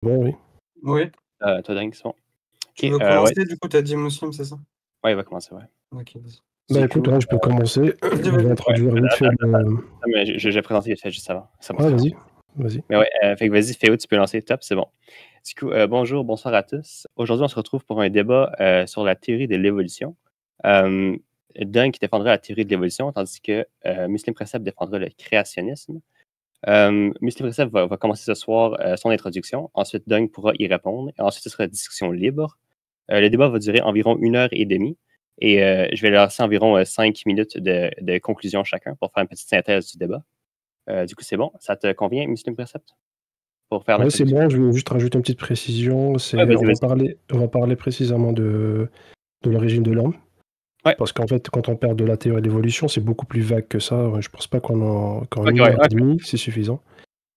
Bon, oui. Oui. Toi, Dingue, c'est bon. Tu Ok, veux ouais. commencer, du coup, t'as dit Muslim, c'est ça? Ouais, il va commencer, ouais. Ok, vas-y. Bah Du écoute, coup, ouais, je peux commencer. Vas-y, Je vais vas-y. introduire vite fait le. Non, mais j'ai présenté vite fait juste avant. Ça va Ouais, très vas-y. bien. Vas-y. Mais ouais, fait que vas-y, Féo, tu peux lancer. Top, c'est bon. Du coup, bonjour, bonsoir à tous. Aujourd'hui, on se retrouve pour un débat sur la théorie de l'évolution. Dunk défendra la théorie de l'évolution, tandis que Muslim Precept défendra le créationnisme. Muslim Precept va commencer ce soir son introduction. Ensuite, Dunk pourra y répondre. Et ensuite, ce sera discussion libre. Le débat va durer environ 1 heure et demie. Et je vais leur laisser environ 5 minutes de conclusion chacun pour faire une petite synthèse du débat. Du coup, c'est bon. Ça te convient, Muslim Precept? Pour faire Ouais, c'est l'introduction? bon, je vais juste rajouter une petite précision. Ouais, vas-y, On va parler précisément de l'origine de l'homme. Ouais. Parce qu'en fait, quand on parle de la théorie de l'évolution, c'est beaucoup plus vague que ça. Je pense pas qu'en Ok, une heure et demie, c'est suffisant.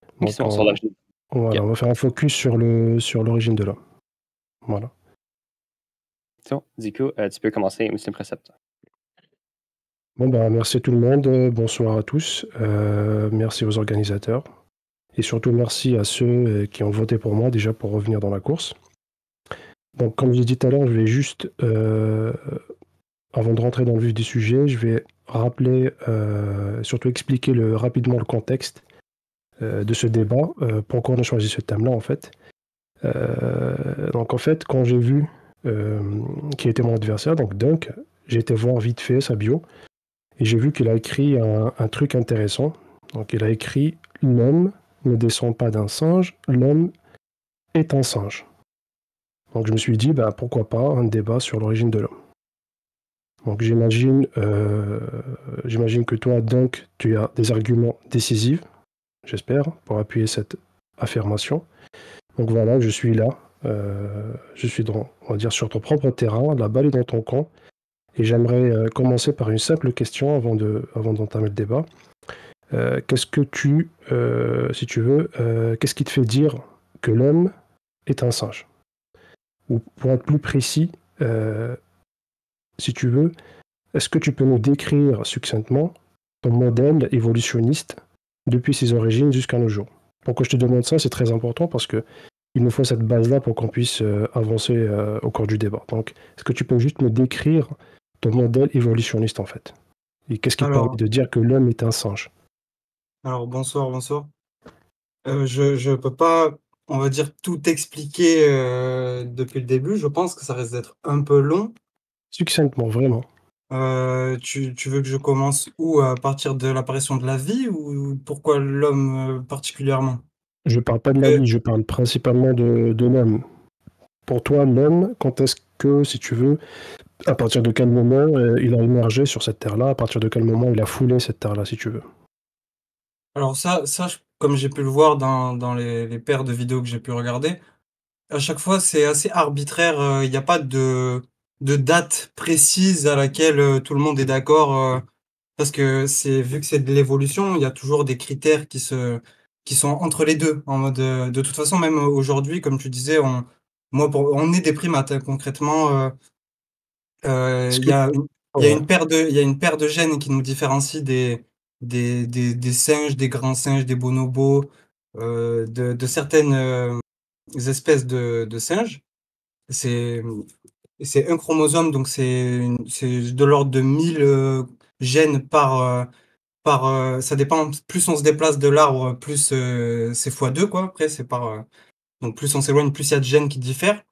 Ok, Donc, c'est bon, sur l'origine. voilà, Ok. on va faire un focus sur l'origine de l'homme. Voilà. C'est bon. Du coup, tu peux commencer, Muslim Precept. Bon, bah, merci à tout le monde. Bonsoir à tous. Merci aux organisateurs. Et surtout, merci à ceux qui ont voté pour moi déjà pour revenir dans la course. Donc, comme j'ai dit tout à l'heure, je vais juste, avant de rentrer dans le vif du sujet, je vais rappeler, surtout expliquer rapidement le contexte de ce débat, pourquoi on a choisi ce thème-là en fait. Donc en fait, quand j'ai vu qui était mon adversaire, donc Dunk, j'ai été voir vite fait sa bio, et j'ai vu qu'il a écrit un truc intéressant. Donc il a écrit « L'homme ne descend pas d'un singe, l'homme est un singe ». Donc je me suis dit, bah, pourquoi pas un débat sur l'origine de l'homme. Donc j'imagine que toi, Dunk, tu as des arguments décisifs, j'espère, pour appuyer cette affirmation. Donc voilà, je suis là, je suis on va dire sur ton propre terrain, la balle est dans ton camp, et j'aimerais commencer par une simple question avant d'entamer le débat. Qu'est-ce que si tu veux, qu'est-ce qui te fait dire que l'homme est un singe? Ou pour être plus précis, si tu veux, est-ce que tu peux nous décrire succinctement ton modèle évolutionniste depuis ses origines jusqu'à nos jours? Pourquoi je te demande ça, c'est très important parce que il nous faut cette base-là pour qu'on puisse avancer au cours du débat. Donc, est-ce que tu peux juste me décrire ton modèle évolutionniste, en fait? Et qu'est-ce qui te permet de dire que l'homme est un singe? Alors, bonsoir. Je peux pas, on va dire, tout expliquer depuis le début. Je pense que ça risque d'être un peu long. Succinctement, vraiment. Tu veux que je commence où? À partir de l'apparition de la vie ou pourquoi l'homme particulièrement? Je parle pas de la vie, je parle principalement de l'homme. Pour toi, l'homme, quand est-ce que, si tu veux, à partir de quel moment il a émergé sur cette terre-là, à partir de quel moment il a foulé cette terre-là, si tu veux? Alors ça, comme j'ai pu le voir dans les paires de vidéos que j'ai pu regarder, à chaque fois, c'est assez arbitraire. Il n'y a pas de date précise à laquelle tout le monde est d'accord. Parce que vu que c'est de l'évolution, il y a toujours des critères qui sont entre les deux. En mode, de toute façon, même aujourd'hui, comme tu disais, on est des primates, hein, concrètement. Est-ce Il que... y a, Ouais. il y a une paire de gènes qui nous différencie des singes, des grands singes, des bonobos, de certaines espèces de singes. C'est c'est un chromosome, donc c'est de l'ordre de 1000 gènes ça dépend. Plus on se déplace de l'arbre, plus c'est fois 2, quoi. Après, donc plus on s'éloigne, plus il y a de gènes qui diffèrent.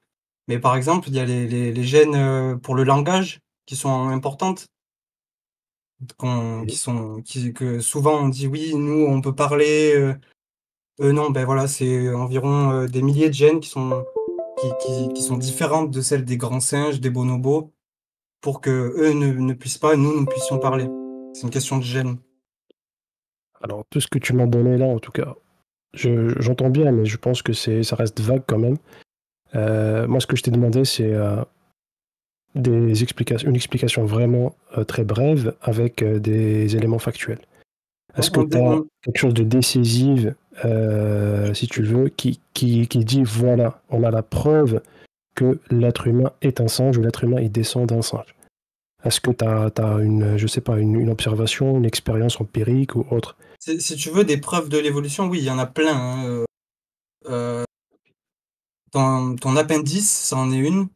Mais par exemple, il y a les gènes pour le langage qui sont importantes, que souvent on dit oui, nous on peut parler, eux non, ben voilà, c'est environ des milliers de gènes qui sont différentes de celles des grands singes, des bonobos, pour que eux ne puissent pas, nous puissions parler. C'est une question de gènes. Alors, tout ce que tu m'as donné là, en tout cas, j'entends bien, mais je pense que ça reste vague quand même. Moi, ce que je t'ai demandé, c'est une explication vraiment très brève avec des éléments factuels. Est-ce que tu as quelque chose de décisif, si tu veux, qui dit, voilà, on a la preuve que l'être humain est un singe ou l'être humain il descend d'un singe? Est-ce que tu as je sais pas, une observation, une expérience empirique ou autre? Si tu veux des preuves de l'évolution, oui, il y en a plein, hein, ton appendice, ça en est une.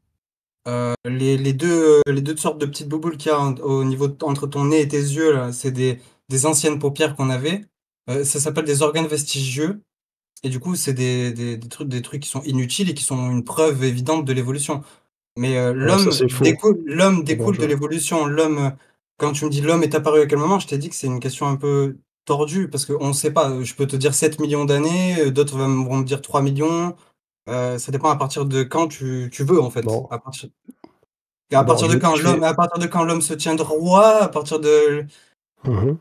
Les deux sortes de petites bouboules qu'il y a au niveau entre ton nez et tes yeux, là, c'est des anciennes paupières qu'on avait. Ça s'appelle des organes vestigieux. Et du coup, c'est des trucs qui sont inutiles et qui sont une preuve évidente de l'évolution. Mais Alors ça, c'est faux. l'homme C'est découle de dangereux. l'évolution. Quand tu me dis l'homme est apparu à quel moment, je t'ai dit que c'est une question un peu tordue parce qu'on ne sait pas. Je peux te dire 7 millions d'années, d'autres vont me dire 3 millions. Ça dépend à partir de quand tu veux, en fait. Bon, À partir bon, de quand je vais... l'homme se tient droit, à partir de. Mhm.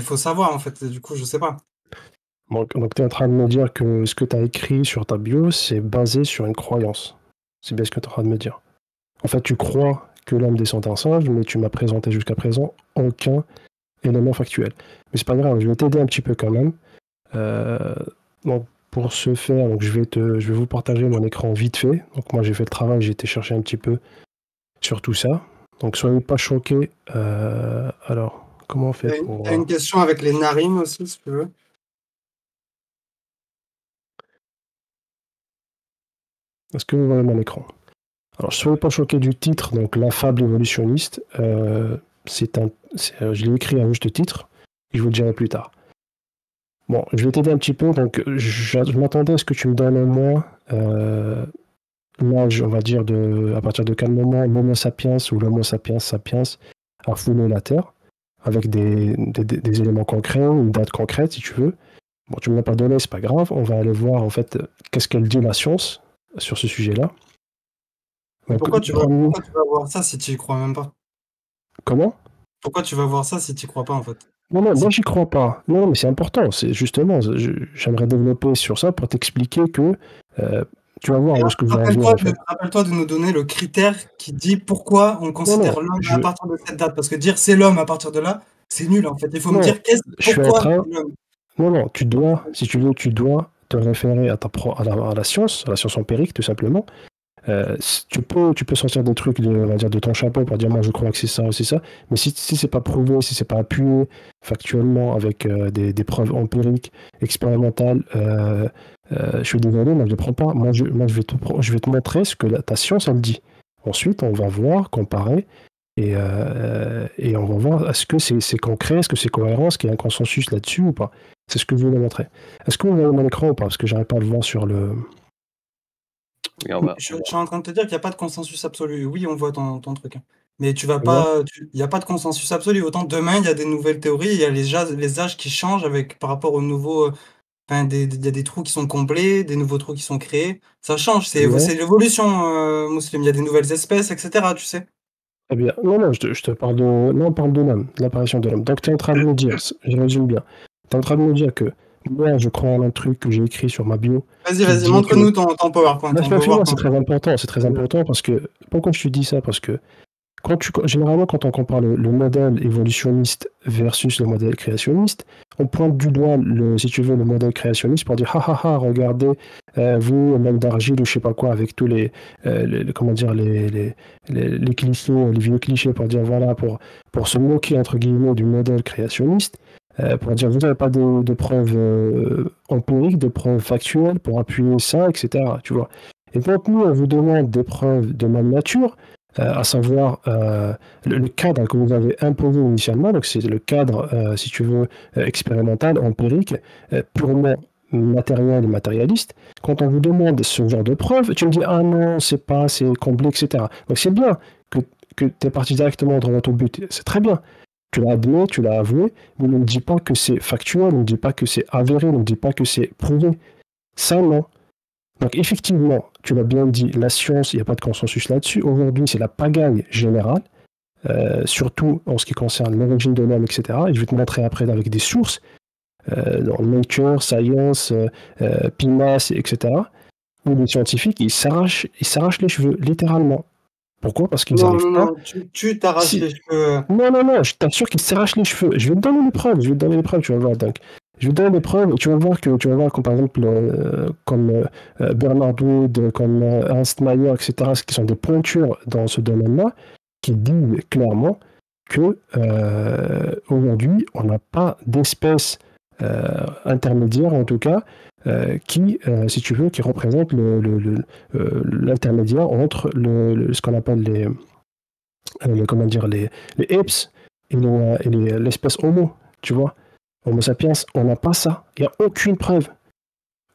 Faut savoir, en fait. Du coup, je sais pas. Donc tu es en train de me dire que ce que tu as écrit sur ta bio, c'est basé sur une croyance. C'est bien ce que tu es en train de me dire. En fait, tu crois que l'homme descend d'un singe, mais tu m'as présenté jusqu'à présent aucun élément factuel. Mais c'est pas grave, je vais t'aider un petit peu quand même. Euh, donc pour ce faire, donc je vais vous partager mon écran vite fait. Donc moi j'ai fait le travail, j'ai été chercher un petit peu sur tout ça. Donc soyez pas choqués. Alors, comment on fait pour... T'as une question avec les narines aussi, si tu veux. Est-ce que vous voyez mon écran? Alors, soyez pas choqués du titre, donc La fable évolutionniste. Je l'ai écrit à juste titre, et je vous le dirai plus tard. Bon, je vais t'aider un petit peu, donc je m'attendais à ce que tu me donnes au moins l'âge, on va dire, à partir de quel moment l'Homo sapiens ou l'Homo sapiens sapiens a foulé la Terre, avec des éléments concrets, une date concrète, si tu veux. Bon, tu ne me l'as pas donné, c'est pas grave, on va aller voir, en fait, qu'est-ce qu'elle dit la science sur ce sujet-là. Donc, Pourquoi tu vas voir ça si tu y crois même pas? Comment? Pourquoi tu vas voir ça si tu y crois pas, en fait? Non, moi j'y crois pas. Non, mais c'est important. C'est justement, j'aimerais développer sur ça pour t'expliquer que tu vas voir où est-ce que je vais en venir en fait. Rappelle-toi de nous donner le critère qui dit pourquoi on considère l'homme à partir de cette date. Parce que dire c'est l'homme à partir de là, c'est nul en fait. Il faut me dire pourquoi c'est l'homme. Non, tu dois, si tu veux, tu dois te référer à la science empirique tout simplement. Tu peux sortir des trucs on va dire, de ton chapeau pour dire moi je crois que c'est ça ou c'est ça, mais si c'est pas prouvé, si c'est pas appuyé factuellement avec des preuves empiriques, expérimentales, je suis désolé, moi je ne prends pas. Moi je vais te montrer ce que ta science elle dit. Ensuite on va voir, comparer et on va voir est-ce que c'est concret, est-ce que c'est cohérent, est-ce qu'il y a un consensus là-dessus ou pas. C'est ce que je voulais montrer. Est-ce que vous voyez mon écran ou pas? Parce que j'arrive pas à le voir sur le... Je suis en train de te dire qu'il n'y a pas de consensus absolu. Oui, on voit ton truc. Mais tu vas pas. Il n'y a pas de consensus absolu. Autant demain, il y a des nouvelles théories, il y a les âges qui changent par rapport aux nouveaux. Il y a des trous qui sont comblés, des nouveaux trous qui sont créés. Ça change, c'est l'évolution, Muslim. Il y a des nouvelles espèces, etc. Tu sais. Eh bien, non, je te parle de... Non, on parle de l'homme, de l'apparition de l'homme. Donc, tu es en train de me dire, je résume bien, tu es en train de me dire que moi, je crois en un truc que j'ai écrit sur ma bio. Vas-y, montre-nous ton PowerPoint. C'est très important parce que... Pourquoi je te dis ça? Parce que généralement, quand on compare le modèle évolutionniste versus le modèle créationniste, on pointe du doigt, si tu veux, le modèle créationniste pour dire regardez, vous, même d'argile ou je sais pas quoi, avec tous comment dire, les clichés, les vieux clichés pour dire voilà, pour se moquer entre guillemets du modèle créationniste, pour dire vous n'avez pas de preuves empiriques, de preuves factuelles pour appuyer ça, etc. Tu vois. Et donc nous, on vous demande des preuves de même nature, à savoir le cadre que vous avez imposé initialement, donc c'est le cadre, si tu veux, expérimental, empirique, purement matériel et matérialiste. Quand on vous demande ce genre de preuves, tu me dis ah non, c'est pas assez comblé, etc. Donc c'est bien que tu es parti directement dans ton but, c'est très bien. Tu l'as admis, tu l'as avoué, mais ne me dis pas que c'est factuel, ne me dis pas que c'est avéré, ne me dis pas que c'est prouvé. Ça, non. Donc effectivement, tu l'as bien dit, la science, il n'y a pas de consensus là-dessus. Aujourd'hui, c'est la pagaille générale, surtout en ce qui concerne l'origine de l'homme, etc. Et je vais te montrer après avec des sources, dans Nature, Science, PNAS, etc., où les scientifiques, ils s'arrachent les cheveux, littéralement. Pourquoi? Parce qu'ils n'arrivent pas... Non, tu t'arraches les cheveux. Non, je t'assure qu'ils s'arrachent les cheveux. Je vais te donner les preuves, tu vas voir. Donc, je vais te donner des preuves, tu vas voir comme par exemple, comme Bernard Wood, comme Ernst Mayr, etc., qui sont des pointures dans ce domaine-là, qui disent clairement que aujourd'hui, on n'a pas d'espèce intermédiaire en tout cas, qui, si tu veux, qui représente l'intermédiaire entre ce qu'on appelle comment dire, les apes et l'espèce Homo, tu vois. Homo sapiens, on n'a pas ça. Il n'y a aucune preuve,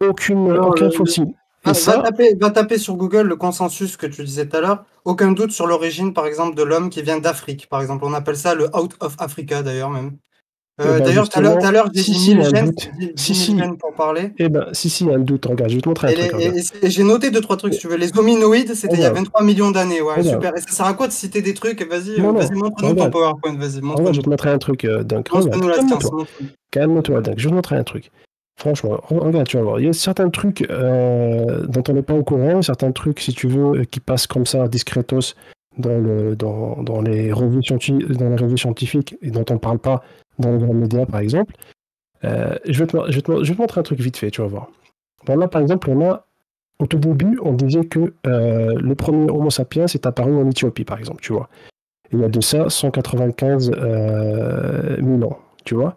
Non, aucun fossile. Et ça, va taper sur Google le consensus que tu disais tout à l'heure. Aucun doute sur l'origine, par exemple, de l'homme qui vient d'Afrique. Par exemple, on appelle ça le Out of Africa, d'ailleurs, même. ben D'ailleurs, tout à l'heure, j'ai si, dit si, il y 1000 a un gènes, doute. 10 000 gènes pour parler. Si, il y a un doute. Regarde, je vais te montrer un truc. Regarde. Et j'ai noté 2-3 trucs, si tu veux. Les hominoïdes, c'était il y a 23 millions d'années. Ouais, Regarde. super. Et ça sert à quoi de citer des trucs? Vas-y, Non, montre-nous ton regarde. PowerPoint. Vas-y, Regarde, je montre-nous. vais te montrer un truc, Dunk. Montre-nous la science. Calme-toi, Dunk. Je vais te montrer un truc. Franchement, regarde, tu vas voir. Il y a certains trucs dont on n'est pas au courant, certains trucs, si tu veux, qui passent comme ça, discretos, dans les revues scientifiques et dont on ne parle pas dans les grands médias, par exemple. Je vais te montrer un truc vite fait, tu vas voir. Bon, là, par exemple, au tout début, on disait que le premier Homo sapiens est apparu en Éthiopie, par exemple, tu vois. Il y a de ça 195 000 ans, tu vois.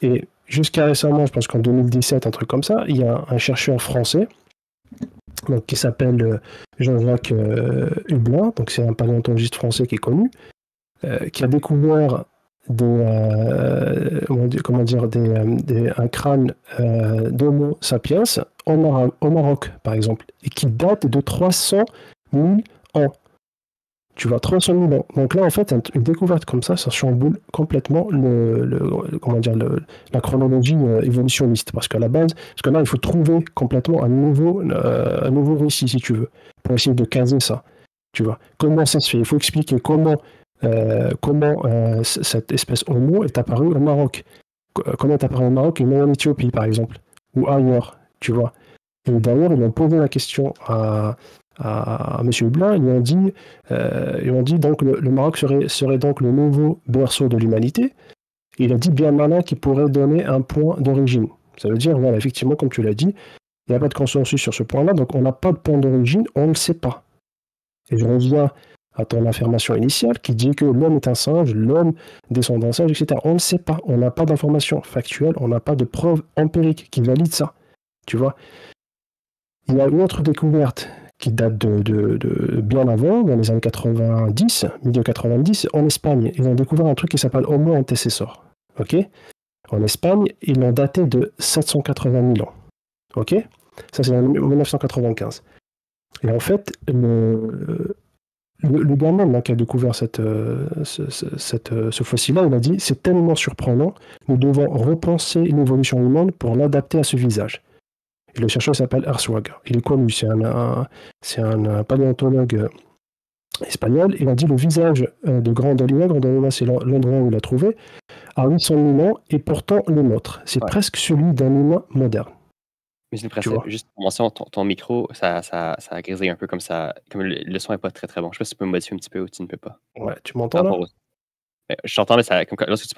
Et jusqu'à récemment, je pense qu'en 2017, un truc comme ça, il y a un chercheur français donc, qui s'appelle Jean-Jacques Hublin, donc c'est un paléontologiste français qui est connu, qui a découvert un crâne d'Homo sapiens au Maroc, par exemple, et qui date de 300 000 ans. Tu vois, 300 000 ans. Donc là, en fait, une découverte comme ça chamboule complètement la chronologie évolutionniste. Parce que là, il faut trouver complètement un nouveau récit, si tu veux, pour essayer de caser ça. Tu vois, comment ça se fait? Il faut expliquer comment cette espèce Homo est apparue au Maroc. Comment est apparue au Maroc et non en Éthiopie, par exemple, ou ailleurs, tu vois. Et d'ailleurs, ils ont posé la question à M. Hublin, ils ont dit donc le Maroc serait donc le nouveau berceau de l'humanité. Il a dit bien malin qui pourrait donner un point d'origine. Ça veut dire, voilà, effectivement, comme tu l'as dit, il n'y a pas de consensus sur ce point-là, donc on n'a pas de point d'origine, on ne le sait pas. Et je reviens à ton affirmation initiale qui dit que l'homme est un singe, l'homme descend d'un singe, etc. On ne sait pas, on n'a pas d'informations factuelles, on n'a pas de preuves empiriques qui valident ça. Tu vois. Il y a une autre découverte qui date de bien avant, dans les années 90, milieu 90, en Espagne. Ils ont découvert un truc qui s'appelle Homo antecessor. Ok. En Espagne, ils l'ont daté de 780 000 ans. Ok. Ça, c'est en 1995. Et en fait, le gamin qui a découvert ce fossile-là, il a dit « C'est tellement surprenant, nous devons repenser l'évolution humaine pour l'adapter à ce visage ». Et le chercheur s'appelle Erswag. Il est connu, c'est un paléontologue espagnol. Il a dit le visage de Grandalina, c'est l'endroit où il a trouvé, a 800 000 ans et pourtant le nôtre. C'est presque celui d'un humain moderne. Mais c'est presque, juste pour mentionner, ton micro, ça a grisé un peu comme ça. Comme le son n'est pas très très bon. Je sais pas si tu peux me modifier un petit peu ou tu ne peux pas. Ouais, tu m'entends là? Je t'entends, mais lorsque tu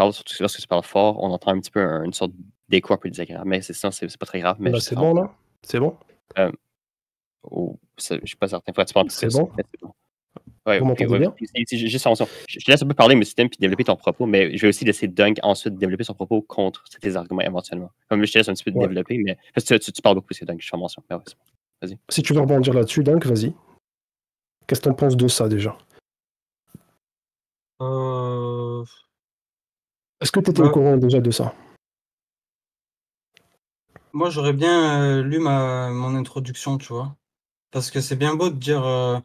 parles fort, on entend un petit peu une sorte d'écho un peu désagréable. Mais c'est pas très grave. Mais là, c'est bon, là? C'est bon? Je ne suis pas certain. Faut que tu parles c'est bon? Ouais, vous m'entendez bien? Juste je te laisse un peu parler, mais puis développer ton propos, mais je vais aussi laisser Dunk ensuite développer son propos contre tes arguments éventuellement. Comme je te laisse un petit peu développer, mais parce que tu parles beaucoup, c'est Dunk, je fais mention. Ouais, vas-y. Si tu veux rebondir là-dessus, Dunk, vas-y. Qu'est-ce que tu en penses de ça déjà? Est-ce que tu étais au courant déjà de ça? Moi, j'aurais bien lu mon introduction, tu vois. Parce que c'est bien beau de dire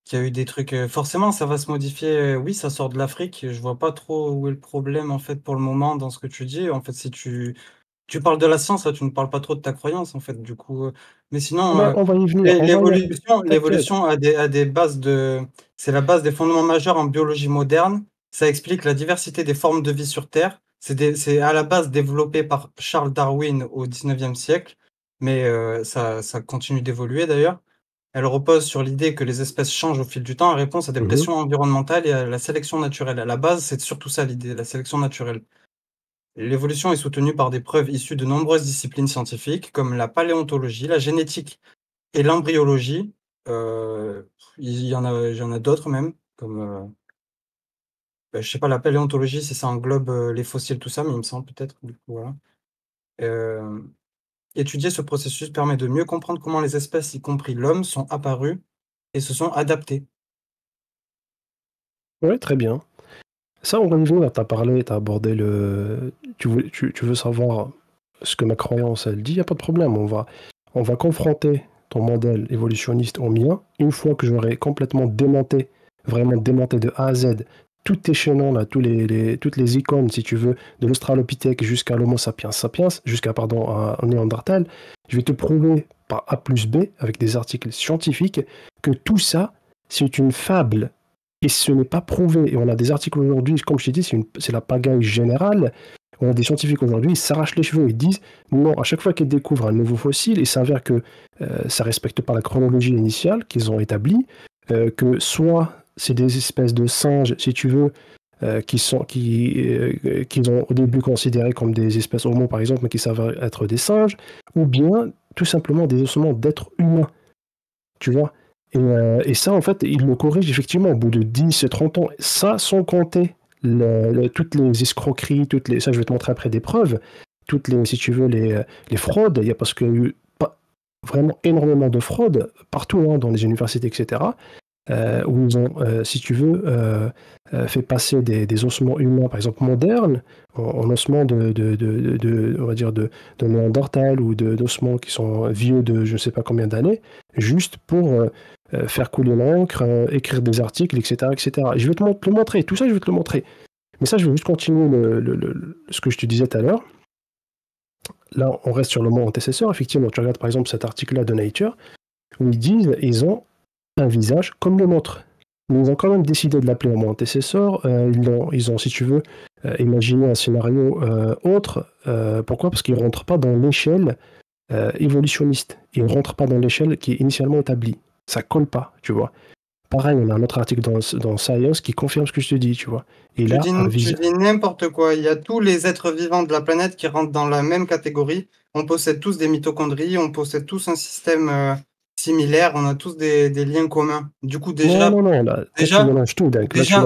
qu'il y a eu des trucs. Forcément, ça va se modifier. Oui, ça sort de l'Afrique. Je vois pas trop où est le problème, en fait, pour le moment, dans ce que tu dis. En fait, si tu parles de la science, là, tu ne parles pas trop de ta croyance, en fait, du coup. Mais sinon, on va y venir. l'évolution a des bases c'est la base des fondements majeurs en biologie moderne. Ça explique la diversité des formes de vie sur Terre. C'est à la base développé par Charles Darwin au 19e siècle, mais ça continue d'évoluer d'ailleurs. Elle repose sur l'idée que les espèces changent au fil du temps en réponse à des pressions environnementales et à la sélection naturelle. À la base, c'est surtout ça l'idée, la sélection naturelle. L'évolution est soutenue par des preuves issues de nombreuses disciplines scientifiques, comme la paléontologie, la génétique et l'embryologie. Il y en a d'autres même, comme je sais pas, la paléontologie, si ça englobe les fossiles, tout ça, mais il me semble peut-être, du coup, voilà. Euh, Étudier ce processus permet de mieux comprendre comment les espèces, y compris l'homme, sont apparues et se sont adaptées. Ouais, très bien. Ça, on va y venir. Tu as parlé, tu as abordé le. Tu veux savoir ce que ma croyance, elle dit, il n'y a pas de problème. On va confronter ton modèle évolutionniste au mien. Une fois que j'aurai complètement démonté, vraiment démonté de A à Z, tous tes chaînons, là, toutes les icônes, si tu veux, de l'Australopithèque jusqu'à l'Homo sapiens sapiens, jusqu'à, pardon, un Néandertal, je vais te prouver par A plus B, avec des articles scientifiques, que tout ça, c'est une fable. Et ce n'est pas prouvé. Et on a des articles aujourd'hui, comme je t'ai dit, c'est la pagaille générale. On a des scientifiques aujourd'hui, ils s'arrachent les cheveux, ils disent non, à chaque fois qu'ils découvrent un nouveau fossile, il s'avère que ça ne respecte pas la chronologie initiale qu'ils ont établie, que soit c'est des espèces de singes, si tu veux, qu'ils ont au début considérés comme des espèces homo, par exemple, mais qui s'avèrent être des singes, ou bien tout simplement des ossements d'êtres humains. Tu vois. Et ça, en fait, il le corrige effectivement au bout de 10 et 30 ans. Ça, sans compter toutes les escroqueries, ça, je vais te montrer après des preuves, si tu veux, les fraudes, parce qu'il y a eu vraiment énormément de fraudes partout, hein, dans les universités, etc., où ils ont, si tu veux, fait passer des ossements humains, par exemple modernes, en ossements on va dire de Néandertal ou d'ossements qui sont vieux de je ne sais pas combien d'années, juste pour faire couler l'encre, écrire des articles, etc., etc. Et je vais te le montrer, tout ça, je vais te le montrer. Mais ça, je vais juste continuer ce que je te disais tout à l'heure. Là, on reste sur le mot antécesseur. Effectivement, tu regardes par exemple cet article-là de Nature, où ils disent ils ont un visage comme le nôtre. Mais ils ont quand même décidé de l'appeler homo antécesseur. Ils ont, si tu veux, imaginé un scénario autre. Pourquoi ? Parce qu'ils ne rentrent pas dans l'échelle évolutionniste. Ils ne rentrent pas dans l'échelle qui est initialement établie. Ça colle pas, tu vois. Pareil, on a un autre article dans Science qui confirme ce que je te dis, tu vois. Et là, Tu dis n'importe quoi. Il y a tous les êtres vivants de la planète qui rentrent dans la même catégorie. On possède tous des mitochondries, on possède tous un système similaire, on a tous des liens communs. Du coup, déjà, non, là, déjà, tu mélanges tout. Donc, déjà,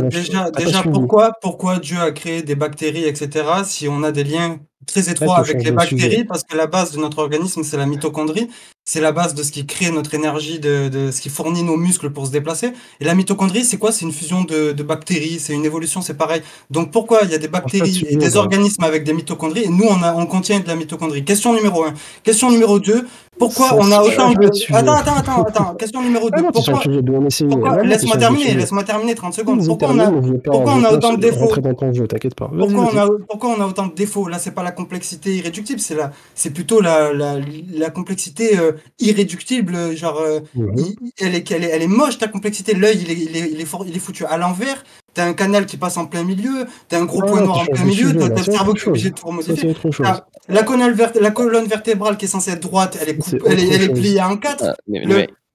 pourquoi Dieu a créé des bactéries, etc., si on a des liens très étroits avec les bactéries, parce que la base de notre organisme, c'est la mitochondrie, c'est la base de ce qui crée notre énergie, de ce qui fournit nos muscles pour se déplacer. Et la mitochondrie, c'est quoi? C'est une fusion de bactéries, c'est une évolution, c'est pareil. Donc pourquoi il y a des bactéries et des organismes avec des mitochondries, et nous, on contient de la mitochondrie? Question numéro 1. Question numéro 2, pourquoi on a autant de... Attends. Question numéro 2. Pourquoi... Laisse-moi terminer 30 secondes. Pourquoi on a autant de défauts? Pourquoi on a autant de défauts? Là, c'est pas la complexité irréductible, c'est plutôt la complexité irréductible. Genre, elle est moche, ta complexité. L'œil, il est foutu à l'envers. T'as un canal qui passe en plein milieu, t'as un gros point noir en plein milieu, t'as le cerveau qui est obligé de tout remodifier. La colonne vertébrale qui est censée être droite, elle est pliée en 4.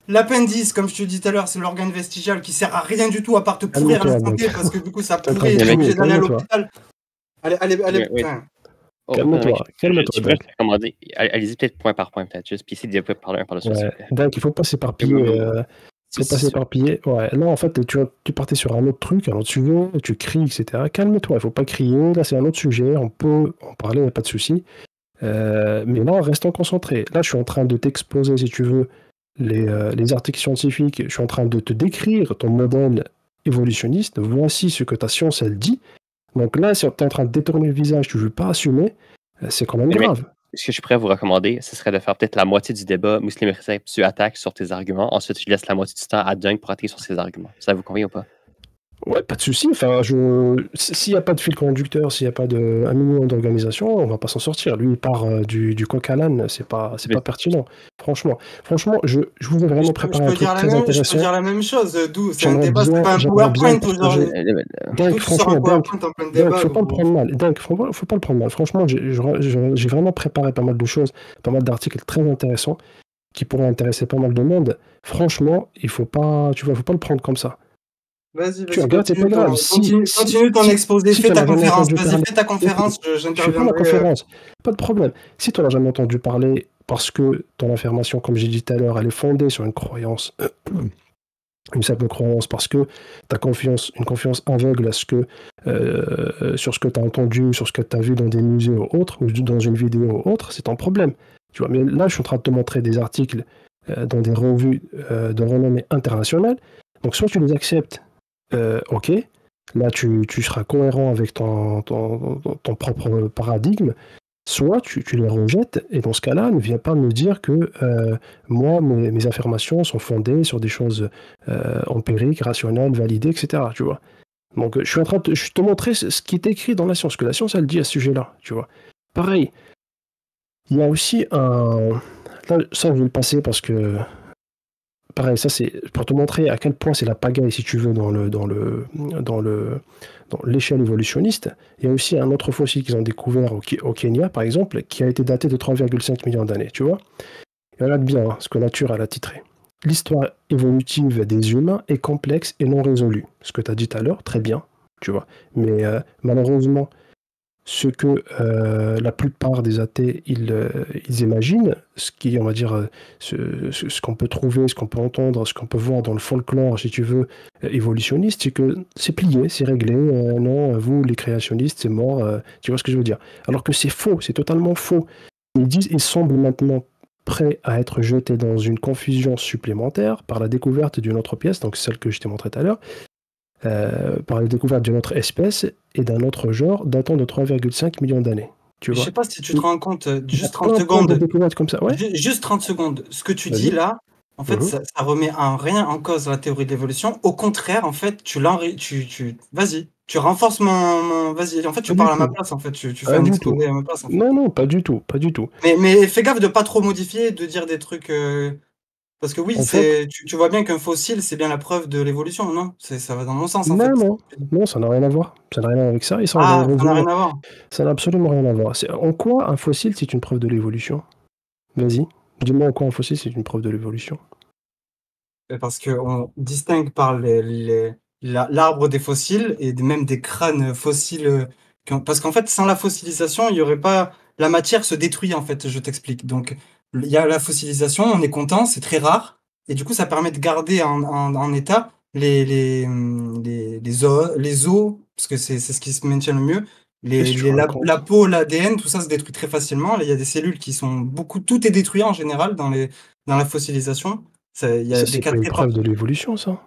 L'appendice, comme je te dis tout à l'heure, c'est l'organe vestigial qui sert à rien du tout à part te pourrir la santé, parce que du coup ça pourrit et t'es obligé d'aller à l'hôpital. Allez. Calme-toi. Je pourrais te recommander. Allez-y peut-être point par point, peut-être juste, puis essayer de parler un par le suite. Donc il faut pas s'éparpiller. Ouais. Là, en fait, tu partais sur un autre truc, un autre sujet, tu cries, etc. Calme-toi, il faut pas crier. Là, c'est un autre sujet, on peut en parler, il n'y a pas de souci. Mais là, restons concentrés. Là, je suis en train de t'exposer, si tu veux, les articles scientifiques. Je suis en train de te décrire ton modèle évolutionniste. Voici ce que ta science, elle dit. Donc là, si tu es en train de détourner le visage, tu ne veux pas assumer, c'est quand même grave. Ce que je pourrais vous recommander, ce serait de faire peut-être la moitié du débat. Muslim Recep, tu attaques sur tes arguments. Ensuite, je laisse la moitié du temps à Dunk pour attaquer sur ses arguments. Ça vous convient ou pas? Ouais, pas de souci. Enfin, s'il n'y a pas de fil conducteur, s'il n'y a pas un minimum d'organisation, on va pas s'en sortir. Lui, il part du coq à l'âne, c'est pas pertinent. Franchement, je voulais vraiment préparer un truc très intéressant. Je peux dire la même chose, d'où c'est un débat, c'est pas un PowerPoint aujourd'hui. Dunk, franchement, faut pas le prendre mal. Dunk, faut pas le prendre mal. Franchement, j'ai vraiment préparé pas mal de choses, pas mal d'articles très intéressants qui pourraient intéresser pas mal de monde. Franchement, faut pas le prendre comme ça. Vas-y, tu regardes, c'est pas grave. Continue ton exposé, fais ta conférence. Vas-y, fais ta conférence, j'interviendrai. Fais ma conférence, pas de problème. Si tu n'en as jamais entendu parler, parce que ton affirmation, comme j'ai dit tout à l'heure, elle est fondée sur une croyance une simple croyance parce que tu as une confiance aveugle sur ce que tu as entendu, sur ce que tu as vu dans des musées ou autres, ou dans une vidéo ou autre, c'est ton problème. Tu vois, mais là, je suis en train de te montrer des articles dans des revues de renommée internationale. Donc, soit tu les acceptes, ok, là, tu seras cohérent avec ton propre paradigme, soit tu les rejettes, et dans ce cas-là, ne viens pas me dire que moi, mes affirmations sont fondées sur des choses empiriques, rationnelles, validées, etc. Tu vois. Donc, je suis en train de te montrer ce qui est écrit dans la science, que la science, elle dit à ce sujet-là. Tu vois. Pareil, il y a aussi un... Là, ça, je vais le passer parce que... Pareil, ça, c'est pour te montrer à quel point c'est la pagaille, si tu veux, dans l'échelle évolutionniste. Il y a aussi un autre fossile qu'ils ont découvert au Kenya, par exemple, qui a été daté de 3,5 millions d'années, tu vois. Et regarde bien ce que Nature elle a titré. L'histoire évolutive des humains est complexe et non résolue. Ce que tu as dit tout à l'heure, très bien, tu vois. Mais malheureusement, ce que la plupart des athées ils imaginent, ce qui, on va dire, ce qu'on peut trouver, ce qu'on peut entendre, ce qu'on peut voir dans le folklore, si tu veux, évolutionniste, c'est que c'est plié, c'est réglé. Non, vous, les créationnistes, c'est mort. Tu vois ce que je veux dire? Alors que c'est faux, c'est totalement faux. Ils semblent maintenant prêts à être jetés dans une confusion supplémentaire par la découverte d'une autre pièce, donc celle que je t'ai montrée tout à l'heure, par la découverte d'une autre espèce et d'un autre genre datant de 3,5 millions d'années. Tu Je vois. sais pas si tu te rends compte, juste 30 plein de secondes, découvertes comme ça, ouais. juste 30 secondes. Ce que tu Vas-y. dis là, en fait, Mhm. ça remet en rien en cause la théorie de l'évolution. Au contraire, en fait, vas-y, tu renforces vas-y, en fait, tu Pas du parles à ma tout. place, en fait, tu fais Pas un du tout. exposé à ma place, en fait. Non, pas du tout, pas du tout. Mais fais gaffe de pas trop modifier, de dire des trucs, parce que oui, En fait, tu vois bien qu'un fossile, c'est bien la preuve de l'évolution, non? Ça va dans mon sens, en non, fait. non, ça n'a rien à voir. Ça n'a rien à voir avec ça, et ça, on va y Ah, ça n'a revenir. rien à voir. Ça n'a absolument rien à voir. En quoi un fossile, c'est une preuve de l'évolution? Vas-y, dis-moi en quoi un fossile, c'est une preuve de l'évolution. Parce qu'on distingue par l'arbre des fossiles et même des crânes fossiles. Parce qu'en fait, sans la fossilisation, il y aurait pas. La matière se détruit, en fait, je t'explique. Donc, il y a la fossilisation, on est content, c'est très rare. Et du coup, ça permet de garder en état les os, parce que c'est ce qui se maintient le mieux. Qu'est-ce que tu La racontes? peau, l'ADN, tout ça se détruit très facilement. Là, il y a des cellules qui sont tout est détruit en général dans la fossilisation. Il y a Ça, des c'est cas pas une très preuve de l'évolution, ça.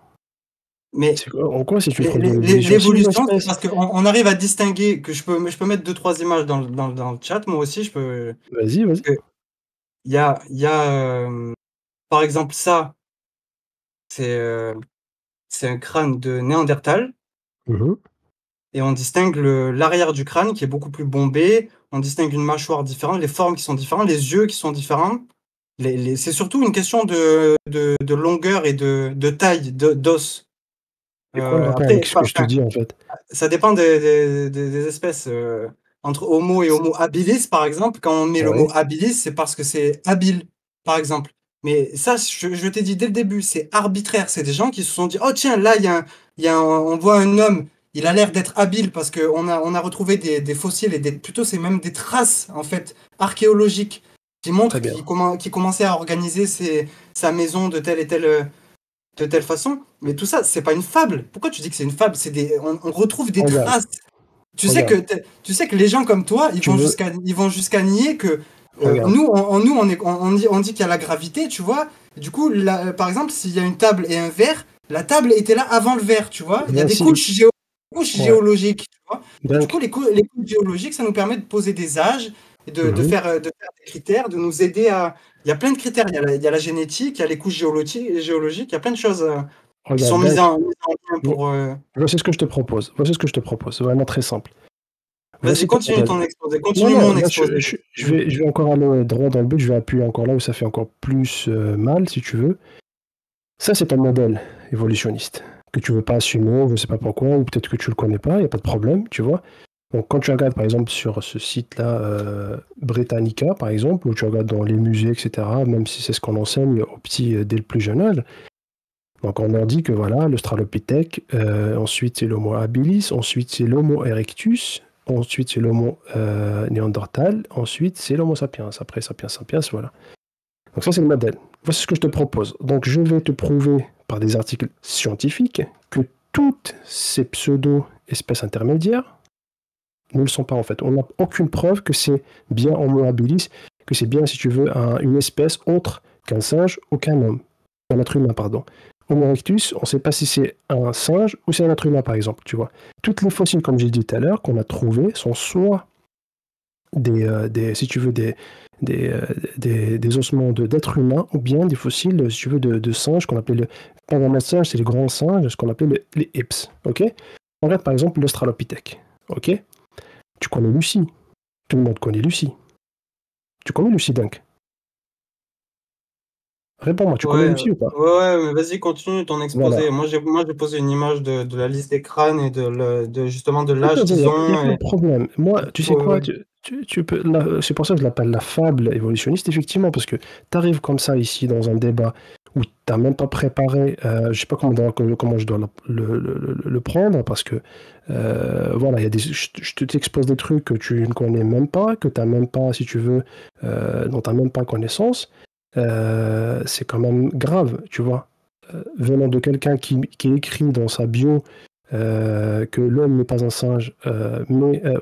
mais En quoi c'est une preuve de l'évolution? Si une l'évolution, c'est espèce... parce qu'on arrive à distinguer, que je peux mettre 2-3 images dans le chat, moi aussi, je peux. Vas-y. Que il y a par exemple, ça, c'est c'est un crâne de Néandertal, Mhm. et on distingue l'arrière du crâne qui est beaucoup plus bombé, on distingue une mâchoire différente, les formes qui sont différentes, les yeux qui sont différents. C'est surtout une question de longueur et de taille d'os. C'est quoi le rapport Après, avec ce que je te dis, en fait? ça dépend des espèces. Entre Homo et Homo habilis, par exemple, quand on met le mot Ouais, habilis, c'est parce que c'est habile, par exemple. Mais ça, je t'ai dit dès le début, c'est arbitraire. C'est des gens qui se sont dit, oh tiens, là, on voit un homme, il a l'air d'être habile parce on a retrouvé des fossiles et plutôt c'est même des traces, en fait, archéologiques qui très montrent bien. qu'il commençait à organiser sa maison de telle façon. Mais tout ça, c'est pas une fable. Pourquoi tu dis que c'est une fable? On retrouve des Regarde, traces. regarde. Tu sais que les gens comme toi, Tu veux... ils vont jusqu'à nier que Regarde. on dit qu'il y a la gravité, tu vois. Du coup, par exemple, s'il y a une table et un verre, la table était là avant le verre, tu vois. Il y a des Merci. couches Ouais. géologiques, tu vois. Et du Donc, coup, les couches géologiques, ça nous permet de poser des âges, et de faire des critères, de nous aider à. Il y a plein de critères. Il y a la génétique, il y a les couches géologiques, il y a plein de choses qui regarde, sont donc, mises en lien pour. voici ce que je te propose. Voici ce que je te propose. C'est vraiment très simple. Vas-y, Voici ton continue modèle. ton exposé. Non, Continue non, mon là, exposé. je vais encore aller droit dans le but. Je vais appuyer encore là où ça fait encore plus mal, si tu veux. Ça, c'est ton modèle évolutionniste que tu veux pas assumer, je ne sais pas pourquoi, ou peut-être que tu le connais pas, il n'y a pas de problème, tu vois. Donc, quand tu regardes, par exemple, sur ce site-là, Britannica, par exemple, où tu regardes dans les musées, etc., même si c'est ce qu'on enseigne aux petits dès le plus jeune âge, donc on leur dit que voilà, l'Australopithèque, ensuite c'est l'Homo habilis, ensuite c'est l'Homo erectus, ensuite c'est l'Homo néandertal, ensuite c'est l'Homo sapiens, après sapiens sapiens, voilà. Donc ça c'est le modèle. Voici ce que je te propose. Donc je vais te prouver par des articles scientifiques que toutes ces pseudo-espèces intermédiaires ne le sont pas en fait. On n'a aucune preuve que c'est bien Homo habilis, que c'est bien, si tu veux, une espèce autre qu'un singe ou qu'un homme. Un être humain, pardon. Homo erectus, on ne sait pas si c'est un singe ou c'est un être humain, par exemple, tu vois. Toutes les fossiles, comme j'ai dit tout à l'heure, qu'on a trouvés, sont soit si tu veux, des ossements d'êtres humains, ou bien des fossiles, si tu veux, de singes, qu'on appelle pas vraiment singes, c'est les grands singes, ce qu'on appelle les hips, ok. On regarde par exemple l'Australopithèque, ok. Tu connais Lucie, tout le monde connaît Lucie. Tu connais Lucie Dunk? Réponds-moi, tu connais Lucie ou pas? Ouais, mais vas-y, continue ton exposé. Voilà. Moi, j'ai posé une image de la liste des crânes et justement de l'âge qu'ils Il n'y a ont. pas de problème. Moi, tu sais quoi, Ouais. tu peux, c'est pour ça que je l'appelle la fable évolutionniste, effectivement, parce que tu arrives comme ça ici dans un débat où tu n'as même pas préparé, je ne sais pas comment je dois le prendre, parce que voilà, je t'expose des trucs que tu ne connais même pas, que tu n'as même pas, si tu veux, dont tu n'as même pas connaissance. C'est quand même grave, tu vois. Venant de quelqu'un qui écrit dans sa bio que l'homme n'est pas un singe,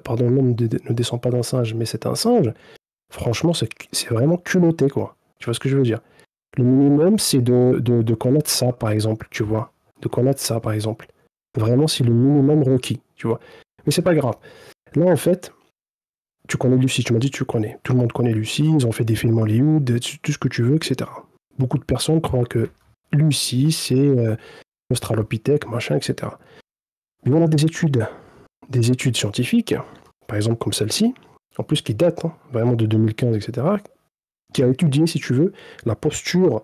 pardon, l'homme ne descend pas d'un singe, mais c'est un singe, franchement, c'est vraiment culotté, quoi. Tu vois ce que je veux dire? Le minimum, c'est de connaître ça, par exemple, tu vois. De connaître ça, par exemple. Vraiment, c'est le minimum requis, tu vois. Mais c'est pas grave. Là, en fait, tu connais Lucie, tu m'as dit que tu connais. Tout le monde connaît Lucie, ils ont fait des films Hollywood, tout ce que tu veux, etc. Beaucoup de personnes croient que Lucie, c'est l'Australopithèque, machin, etc. Mais on a des études scientifiques, par exemple comme celle-ci, en plus qui date vraiment de 2015, etc., qui a étudié, si tu veux, la posture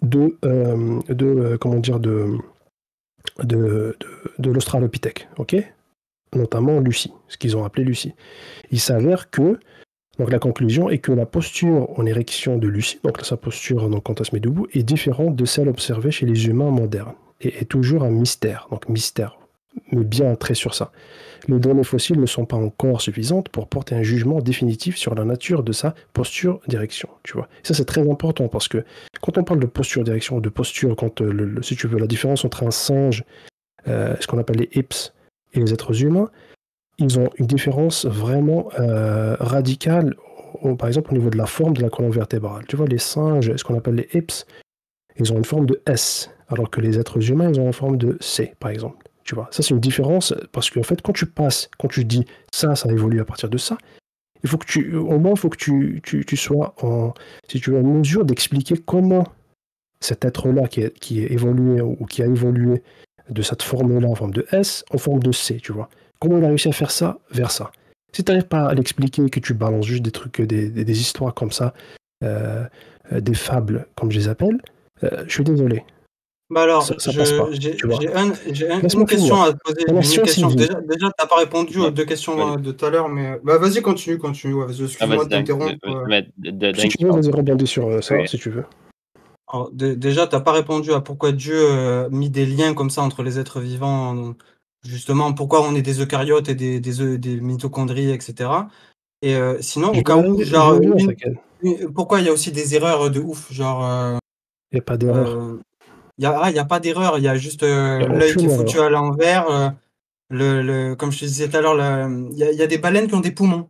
de l'Australopithèque, ok, notamment Lucie, ce qu'ils ont appelé Lucie. Il s'avère que, donc la conclusion est que la posture en érection de Lucie, donc sa posture donc, quand elle se met debout, est différente de celle observée chez les humains modernes, et est toujours un mystère, donc mystère, mais bien très sur ça. Les données fossiles ne sont pas encore suffisantes pour porter un jugement définitif sur la nature de sa posture d'érection, tu vois. Ça, c'est très important parce que quand on parle de posture d'érection ou de posture, quand, si tu veux, la différence entre un singe, ce qu'on appelle les hips, et les êtres humains, ils ont une différence vraiment radicale, par exemple, au niveau de la forme de la colonne vertébrale. Tu vois, les singes, ce qu'on appelle les hips, ils ont une forme de S, alors que les êtres humains, ils ont une forme de C, par exemple. Tu vois, ça c'est une différence parce qu'en fait, quand tu dis ça évolue à partir de ça, il faut que au moins, il faut que tu sois si tu veux, en mesure d'expliquer comment cet être-là qui est évolué ou qui a évolué de cette forme-là en forme de S en forme de C, tu vois. Comment il a réussi à faire ça vers ça. Si tu n'arrives pas à l'expliquer, que tu balances juste des trucs, des histoires comme ça, des fables, comme je les appelle, je suis désolé. Bah alors, ça passe pas, tu vois. j'ai Laisse-moi une question finir. à te poser. La J'ai une question. science Déjà, t'as pas répondu aux deux questions de tout à l'heure, mais bah vas-y, continue. Ouais, vas-y, excuse-moi de t'interrompre. Si tu veux, vas-y, rebondir sur ça, si tu veux. Alors, déjà, t'as pas répondu à pourquoi Dieu a mis des liens comme ça entre les êtres vivants, justement, pourquoi on est des eucaryotes et des mitochondries, etc. Et sinon, au cas où, genre, pourquoi il y a aussi des erreurs de ouf, genre. Il n'y a pas d'erreur. Il y a pas d'erreur, il y a juste l'œil qui est foutu à l'envers. Comme je te disais tout à l'heure, il y a des baleines qui ont des poumons.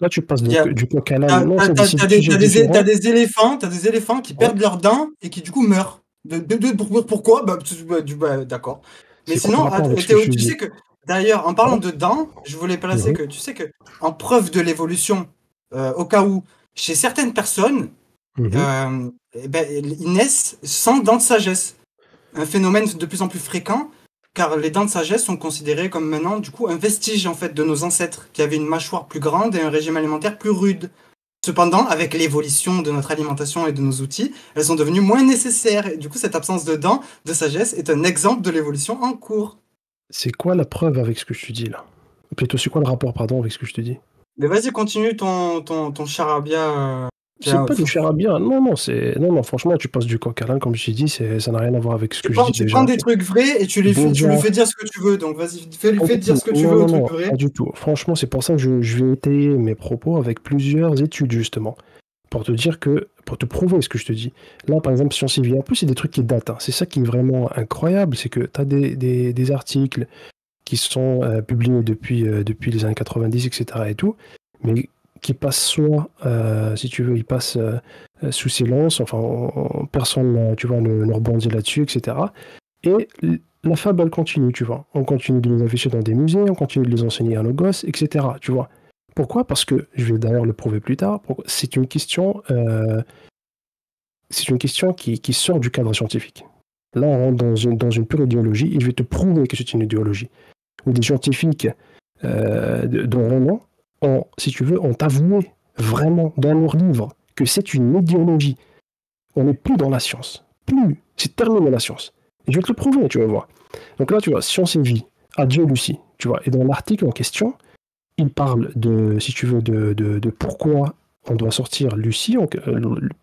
Là, tu passes du coq à l'âne. Non, t'as des éléphants qui perdent leurs dents et qui du coup meurent. Pourquoi? D'accord. Mais sinon, tu sais que d'ailleurs, en parlant de dents, je voulais placer que tu sais que en preuve de l'évolution, au cas où chez certaines personnes, ils naissent sans dents de sagesse. Un phénomène de plus en plus fréquent, car les dents de sagesse sont considérées comme maintenant, du coup, un vestige en fait de nos ancêtres, qui avaient une mâchoire plus grande et un régime alimentaire plus rude. Cependant, avec l'évolution de notre alimentation et de nos outils, elles sont devenues moins nécessaires. Et du coup, cette absence de dents de sagesse est un exemple de l'évolution en cours. C'est quoi la preuve avec ce que je te dis là? Plutôt, c'est quoi le rapport, pardon, avec ce que je te dis? Mais vas-y, continue ton charabia. C'est pas du charabia, non, franchement, tu passes du coq à l'âne, comme je t'ai dit, ça n'a rien à voir avec ce que je dis déjà. Tu prends des trucs vrais et tu lui fais dire ce que tu veux, donc vas-y, fais dire ce que tu veux aux trucs vrais. Pas du tout. Franchement, c'est pour ça que je vais étayer mes propos avec plusieurs études, justement, pour te prouver ce que je te dis. Là, par exemple, Science et Vie, en plus, c'est des trucs qui datent. C'est ça qui est vraiment incroyable, c'est que tu as des articles qui sont publiés depuis les années 90, etc. et tout, mais qui passent soit, si tu veux, ils passent sous silence, enfin, personne, tu vois, ne rebondit là-dessus, etc. Et la fable, elle continue, tu vois. On continue de les afficher dans des musées, on continue de les enseigner à nos gosses, etc. Tu vois. Pourquoi ? Parce que, je vais d'ailleurs le prouver plus tard, c'est une question qui sort du cadre scientifique. Là, on rentre dans une pure idéologie, et je vais te prouver que c'est une idéologie. Où des scientifiques de renom si tu veux, ont avoué vraiment dans leurs livres que c'est une idéologie. On n'est plus dans la science. Plus. C'est terminé la science. Et je vais te le prouver, tu vas voir. Donc là, tu vois, Science et Vie, Adieu Lucie, tu vois. Et dans l'article en question, il parle de, si tu veux, de pourquoi on doit sortir Lucie,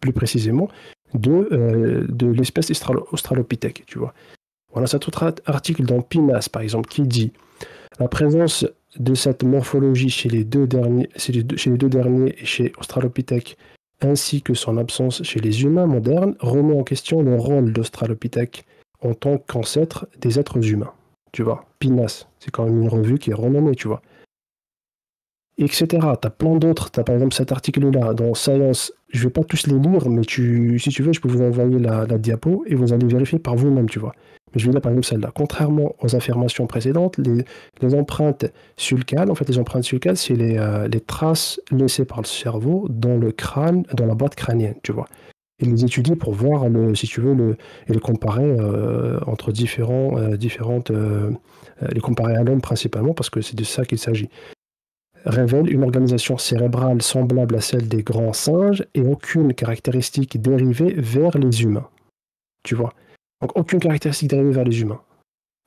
plus précisément, de l'espèce Australopithèque, tu vois. Voilà, cet autre article dans PNAS, par exemple, qui dit la présence de cette morphologie chez les deux derniers et chez Australopithèque, ainsi que son absence chez les humains modernes, remet en question le rôle d'Australopithèque en tant qu'ancêtre des êtres humains. Tu vois, PNAS, c'est quand même une revue qui est renommée, tu vois. Etc. T'as plein d'autres. T'as par exemple cet article-là dans Science. Je vais pas tous les lire, mais si tu veux, je peux vous envoyer la diapo et vous allez vérifier par vous-même, tu vois. Mais je vais lire par exemple celle-là. Contrairement aux affirmations précédentes, les empreintes sulcales, en fait, les empreintes sulcales, c'est les traces laissées par le cerveau dans le crâne, dans la boîte crânienne, tu vois. Et les étudier pour voir, si tu veux, et les comparer entre les comparer à l'homme principalement, parce que c'est de ça qu'il s'agit. Révèle une organisation cérébrale semblable à celle des grands singes et aucune caractéristique dérivée vers les humains. Tu vois. Donc aucune caractéristique dérivée vers les humains.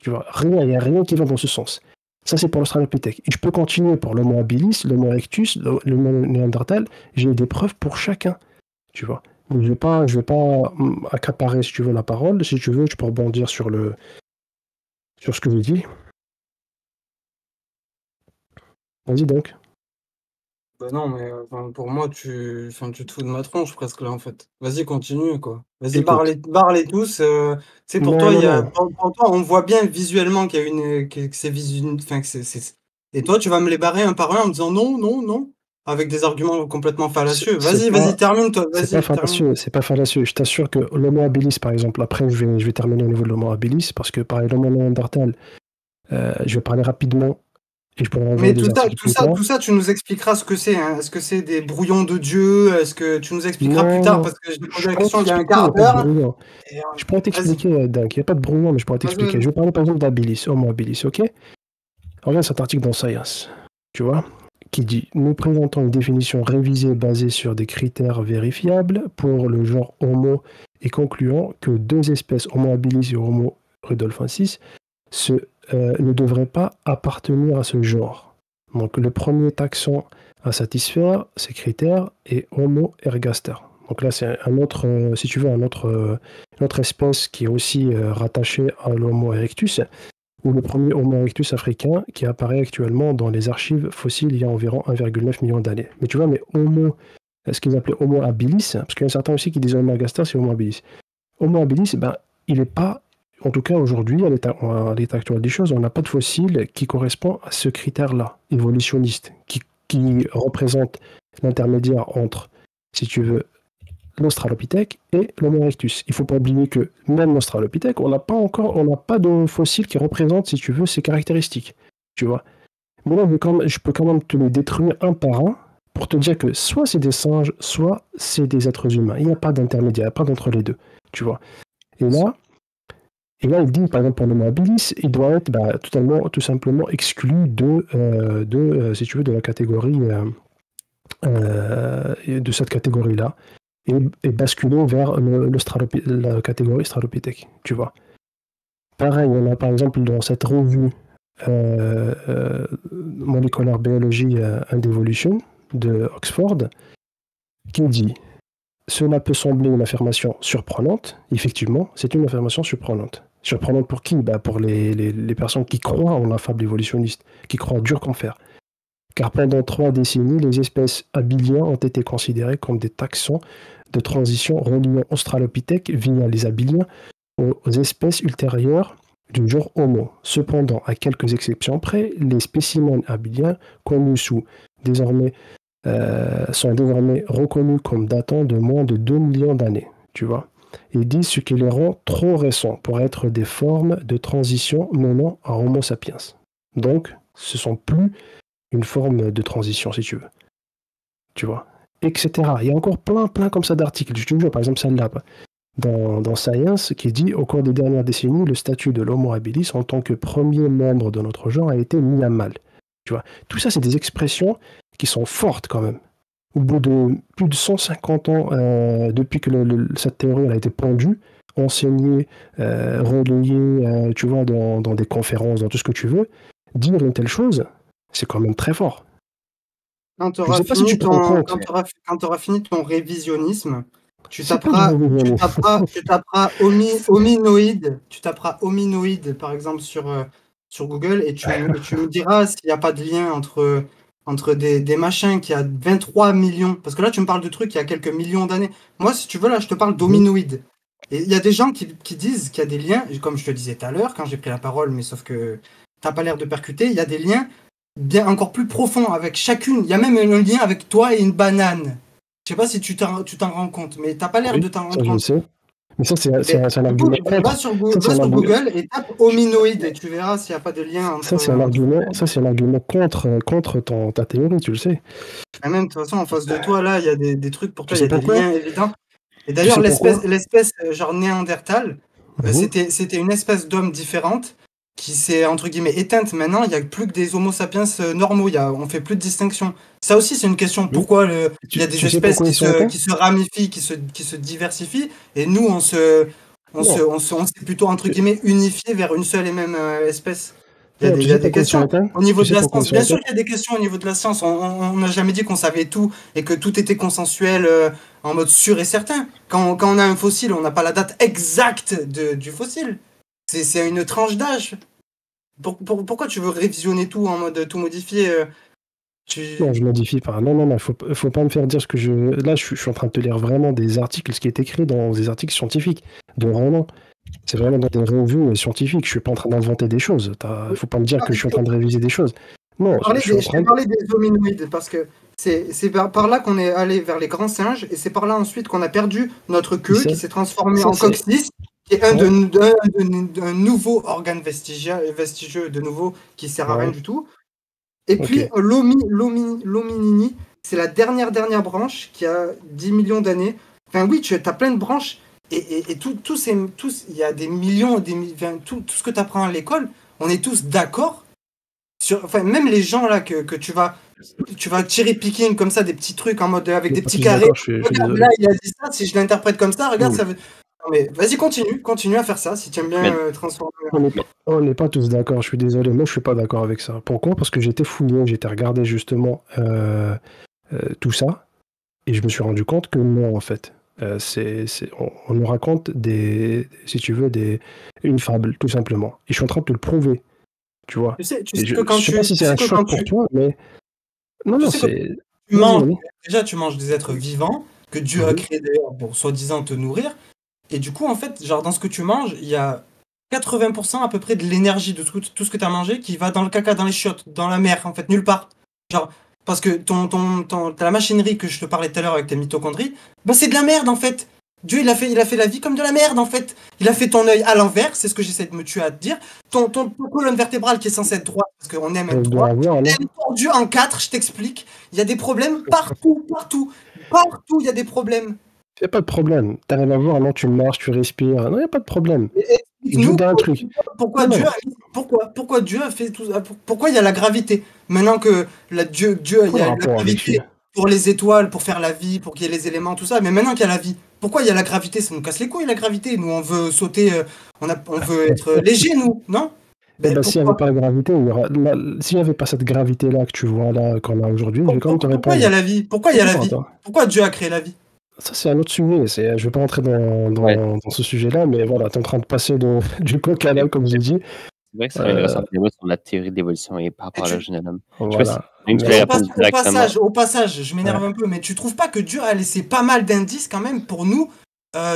Tu vois. Il n'y a rien qui va dans ce sens. Ça, c'est pour l'Australopithèque. Et je peux continuer pour l'Homo habilis, l'Homo erectus, l'Homo néandertal. J'ai des preuves pour chacun. Tu vois. Donc, je vais pas accaparer, si tu veux, la parole. Si tu veux, je peux rebondir sur ce que je dis. Vas-y donc. Bah non, mais pour moi, tu te fous de ma tronche presque là en fait. Vas-y, continue quoi. Vas-y, Écoute. barre-les tous. Tu sais, pour toi, pour toi, on voit bien visuellement qu'il y a que c'est enfin, Et toi, tu vas me les barrer un par un en me disant non, non, non, avec des arguments complètement fallacieux. Vas-y, termine toi. Vas-y, termine. C'est pas fallacieux. Je t'assure que l'Homo habilis, par exemple, après je vais terminer au niveau de l'Homo habilis, parce que pareil, l'Homo néandertal, je vais parler rapidement. Et je pourrais Mais tout ça, tu nous expliqueras ce que c'est. Hein. Est-ce que c'est des brouillons de Dieu? Est-ce que tu nous expliqueras plus tard? Parce que je t'ai posé la question il y a un quart d'heure. Je pourrais t'expliquer, Dunk. Il n'y a pas de brouillon, mais je pourrais t'expliquer. Je vais parler par exemple d'habilis, Homo habilis, ok? Regarde cet article dans Science, tu vois, qui dit « Nous présentons une définition révisée basée sur des critères vérifiables pour le genre Homo et concluant que deux espèces, Homo habilis et Homo rudolfensis, ne devraient pas appartenir à ce genre. » Donc le premier taxon à satisfaire ces critères est Homo ergaster. Donc là c'est un autre, si tu veux, une autre espèce qui est aussi rattachée à l'Homo erectus, ou le premier Homo erectus africain qui apparaît actuellement dans les archives fossiles il y a environ 1,9 million d'années. Mais tu vois, ce qu'ils appelaient Homo habilis, parce qu'il y a certains aussi qui disent Homo ergaster, c'est Homo habilis. Homo habilis, il n'est pas, en tout cas aujourd'hui, à l'état actuel des choses, on n'a pas de fossile qui correspond à ce critère-là, évolutionniste, qui représente l'intermédiaire entre, si tu veux, l'Australopithèque et l'Homo erectus. Il ne faut pas oublier que même l'Australopithèque, on n'a pas de fossile qui représente, si tu veux, ces caractéristiques. Tu vois. Mais là, je peux quand même te les détruire un par un pour te dire que soit c'est des singes, soit c'est des êtres humains. Il n'y a pas d'intermédiaire, il n'y a pas d'entre les deux. Tu vois. Et là, il dit, par exemple, pour l'Homo habilis, il doit être tout simplement exclu si tu veux, de la catégorie, de cette catégorie-là, et basculer vers la catégorie Australopithèque, tu vois. Pareil, on a par exemple dans cette revue Molecular Biology and Evolution de Oxford, qui dit « Cela peut sembler une affirmation surprenante. » Effectivement, c'est une affirmation surprenante. Surprenante pour qui ? Pour les personnes qui croient en la fable évolutionniste, qui croient dur comme fer. car pendant 3 décennies, les espèces abiliens ont été considérées comme des taxons de transition reliant Australopithèque via les abiliens aux espèces ultérieures du genre Homo. Cependant, à quelques exceptions près, les spécimens abiliens connus sont désormais reconnus comme datant de moins de 2 millions d'années, tu vois. Ils disent ce qui les rend trop récents pour être des formes de transition menant à Homo sapiens. Donc, ce sont plus une forme de transition, si tu veux. Tu vois, etc. Il y a encore plein comme ça d'articles. Je te jure, par exemple, celle-là, dans Science, qui dit « Au cours des dernières décennies, le statut de l'Homo habilis en tant que premier membre de notre genre a été mis à mal. » Tu vois, tout ça, c'est des expressions qui sont fortes quand même. Au bout de plus de 150 ans, depuis que cette théorie elle a été pendue, enseignée, relayée, tu vois, dans des conférences, dans tout ce que tu veux, dire une telle chose, c'est quand même très fort. Quand tu auras fini ton révisionnisme, tu taperas hominoïde, par exemple, sur Google, et tu me diras s'il n'y a pas de lien entre des machins qui a 23 millions, parce que là, tu me parles de trucs qui a quelques millions d'années. Moi, si tu veux, là, je te parle d'hominoïde. Et il y a des gens qui disent qu'il y a des liens, comme je te disais tout à l'heure, quand j'ai pris la parole, mais sauf que t'as pas l'air de percuter, il y a des liens bien encore plus profond avec chacune. Il y a même un lien avec toi et une banane. Je sais pas si tu t'en rends compte, mais t'as pas l'air de t'en rendre compte. Je sais. Mais ça, c'est un argument. Va sur Google et tape hominoïde et tu verras s'il n'y a pas de lien entre. Ça, c'est un argument contre ta théorie, tu le sais. Et même, de toute façon, en face de toi, là, il y a des trucs pour toi, il y a des liens évidents. Et d'ailleurs, l'espèce genre Néandertal, c'était une espèce d'homme différente qui s'est, entre guillemets, éteinte. Maintenant, il n'y a plus que des Homo sapiens normaux. On fait plus de distinction. Ça aussi, c'est une question. Pourquoi il y a des espèces qui se ramifient, qui se diversifient, et nous, on s'est plutôt, entre guillemets, unifié vers une seule et même espèce. Il y a des questions au niveau de la science. Bien sûr qu'il y a des questions au niveau de la science. On n'a jamais dit qu'on savait tout et que tout était consensuel en mode sûr et certain. Quand on a un fossile, on n'a pas la date exacte du fossile. C'est une tranche d'âge. Pourquoi tu veux révisionner tout en mode tout modifier Non, je modifie pas. Non, faut pas me faire dire ce que je... Là, je suis en train de te lire vraiment des articles, ce qui est écrit dans des articles scientifiques. C'est vraiment dans des revues scientifiques. Je suis pas en train d'inventer des choses. Faut pas me dire que je suis en train de réviser des choses. Non, je t'ai parlé des hominoïdes parce que c'est par là qu'on est allé vers les grands singes et c'est par là ensuite qu'on a perdu notre queue qui s'est transformée en coccyx, qui est un nouveau organe vestigieux de nouveau qui sert à rien du tout. Et puis l'hominini, c'est la dernière branche qui a 10 millions d'années. Enfin oui, tu as plein de branches et tous il y a des millions, tout ce que tu apprends à l'école, on est tous d'accord. Même les gens là que tu vas cherry picking comme ça des petits trucs en mode avec des petits carrés. Regarde, là il a dit ça, si je l'interprète comme ça, regarde ça veut. Non, mais vas-y, continue à faire ça si tu aimes bien transformer. On n'est pas tous d'accord, je suis désolé, moi je suis pas d'accord avec ça. Pourquoi ? Parce que j'étais fouillé, j'étais regardé justement tout ça et je me suis rendu compte que non en fait. On nous raconte si tu veux, une fable, tout simplement. Et je suis en train de te le prouver. Tu vois. Je sais pas si c'est un choc pour toi, mais. Non, c'est. Tu manges des êtres vivants que Dieu a créés d'ailleurs pour soi-disant te nourrir. Et du coup, en fait, genre dans ce que tu manges, il y a 80% à peu près de l'énergie de tout ce que tu as mangé qui va dans le caca, dans les chiottes, dans la mer, en fait, nulle part. Genre, parce que la machinerie que je te parlais tout à l'heure avec tes mitochondries, c'est de la merde en fait. Dieu, il a fait la vie comme de la merde en fait. Il a fait ton œil à l'envers, c'est ce que j'essaie de me tuer à te dire. Ton colonne vertébrale qui est censée être droite, parce qu'on aime être droit, elle est tordue en 4, je t'explique. Il y a des problèmes partout, il y a des problèmes. Il n'y a pas de problème. Tu arrives à voir, non, tu marches, tu respires. Non, il n'y a pas de problème. Pourquoi Dieu a fait tout ça ? Pourquoi il y a la gravité ? Maintenant que Dieu il y a la gravité pour les étoiles, pour faire la vie, pour qu'il y ait les éléments, tout ça. Mais maintenant qu'il y a la vie, pourquoi il y a la gravité ? Ça nous casse les couilles, la gravité. Nous, on veut sauter, on veut être léger, nous, non ? S'il n'y avait pas la gravité, s'il n'y avait pas cette gravité-là que tu vois là, qu'on a aujourd'hui, je vais quand même te répondre. Pourquoi il y a la vie ? Pourquoi Dieu a créé la vie ? Ça, c'est un autre sujet. Je ne vais pas rentrer dans ce sujet-là, mais voilà, tu es en train de passer du coq à l'âne, comme j'ai dit. C'est vrai que c'est une récente débat sur la théorie de l'évolution et par rapport à l'origine de l'homme. Voilà. Au passage, je m'énerve un peu, mais tu trouves pas que Dieu a laissé pas mal d'indices quand même pour nous,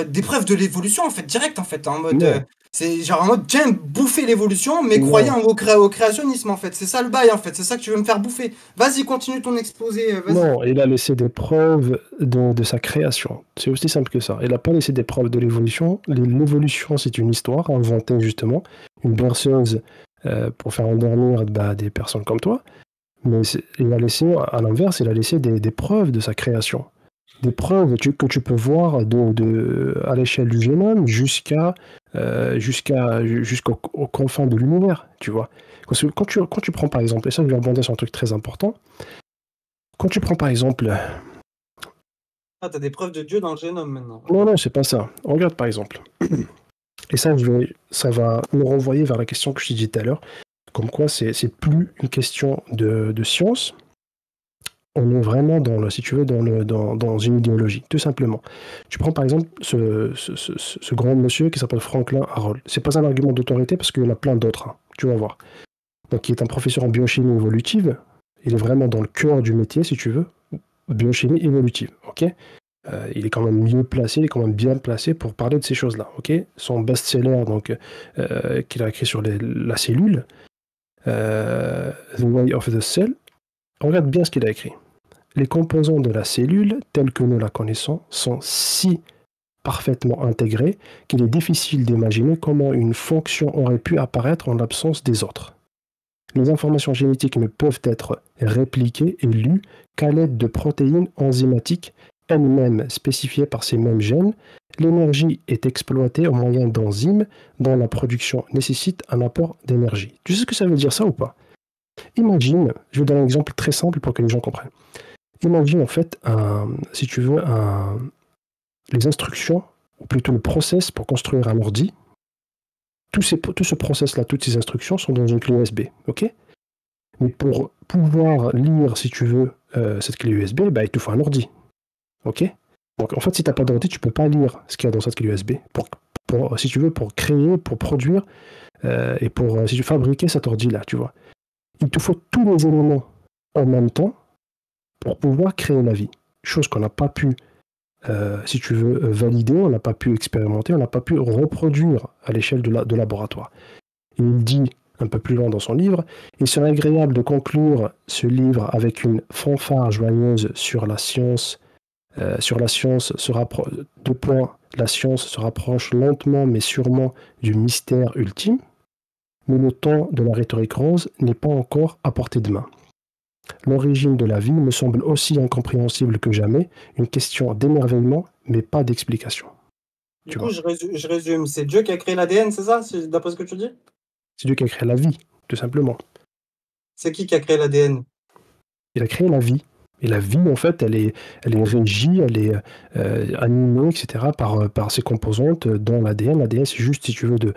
des preuves de l'évolution en fait, direct en fait, en mode, c'est genre en mode tiens, bouffer l'évolution, mais croyant au créationnisme en fait, c'est ça le bail en fait, c'est ça que tu veux me faire bouffer. Vas-y, continue ton exposé. Vas-y. Non, il a laissé des preuves de sa création. C'est aussi simple que ça. Il n'a pas laissé des preuves de l'évolution. L'évolution, c'est une histoire inventée justement, une berceuse pour faire endormir des personnes comme toi. Mais il a laissé, à l'inverse, il a laissé des preuves de sa création. Des preuves que tu peux voir à l'échelle du génome jusqu'aux confins de l'univers, tu vois. Parce que quand tu prends par exemple, et ça je vais rebondir sur un truc très important, quand tu prends par exemple... Ah, t'as des preuves de Dieu dans le génome maintenant. Non, c'est pas ça. Regarde par exemple. Et ça va nous renvoyer vers la question que je t'ai dit tout à l'heure, comme quoi c'est plus une question de science. On est vraiment si tu veux, dans une idéologie, tout simplement. Tu prends par exemple ce grand monsieur qui s'appelle Franklin Harold. C'est pas un argument d'autorité parce qu'il y en a plein d'autres, hein, tu vas voir. Donc il est un professeur en biochimie évolutive. Il est vraiment dans le cœur du métier, si tu veux. Biochimie évolutive, ok. Il est quand même mieux placé, il est quand même bien placé pour parler de ces choses-là, ok. Son best-seller, qu'il a écrit sur la cellule, The Way of the Cell, regarde bien ce qu'il a écrit. Les composants de la cellule, tels que nous la connaissons, sont si parfaitement intégrés qu'il est difficile d'imaginer comment une fonction aurait pu apparaître en l'absence des autres. Les informations génétiques ne peuvent être répliquées et lues qu'à l'aide de protéines enzymatiques, elles-mêmes spécifiées par ces mêmes gènes. L'énergie est exploitée au moyen d'enzymes dont la production nécessite un apport d'énergie. Tu sais ce que ça veut dire ça ou pas? Imagine, je vais donner un exemple très simple pour que les gens comprennent. Imagine en fait, si tu veux, les instructions, ou plutôt le process pour construire un ordi. Tout ce process-là, toutes ces instructions sont dans une clé USB, ok? Mais pour pouvoir lire, si tu veux, cette clé USB, il te faut un ordi, ok? Donc en fait, si tu n'as pas d'ordi, tu ne peux pas lire ce qu'il y a dans cette clé USB. Si tu veux, pour créer, pour produire, et pour si tu fabriquer cet ordi-là, tu vois. Il te faut tous les éléments en même temps pour pouvoir créer la vie. Chose qu'on n'a pas pu, si tu veux, valider, on n'a pas pu expérimenter, on n'a pas pu reproduire à l'échelle de laboratoire. Et il dit, un peu plus loin dans son livre, « Il serait agréable de conclure ce livre avec une fanfare joyeuse sur la science. La science se rapproche lentement mais sûrement du mystère ultime, mais le temps de la rhétorique rose n'est pas encore à portée de main. L'origine de la vie me semble aussi incompréhensible que jamais, une question d'émerveillement, mais pas d'explication. » Du coup, je résume. C'est Dieu qui a créé l'ADN, c'est ça, d'après ce que tu dis? C'est Dieu qui a créé la vie, tout simplement. C'est qui a créé l'ADN? Il a créé la vie. Et la vie, en fait, elle est régie, elle est animée, etc., par ses composantes dans l'ADN. L'ADN, c'est juste, si tu veux, de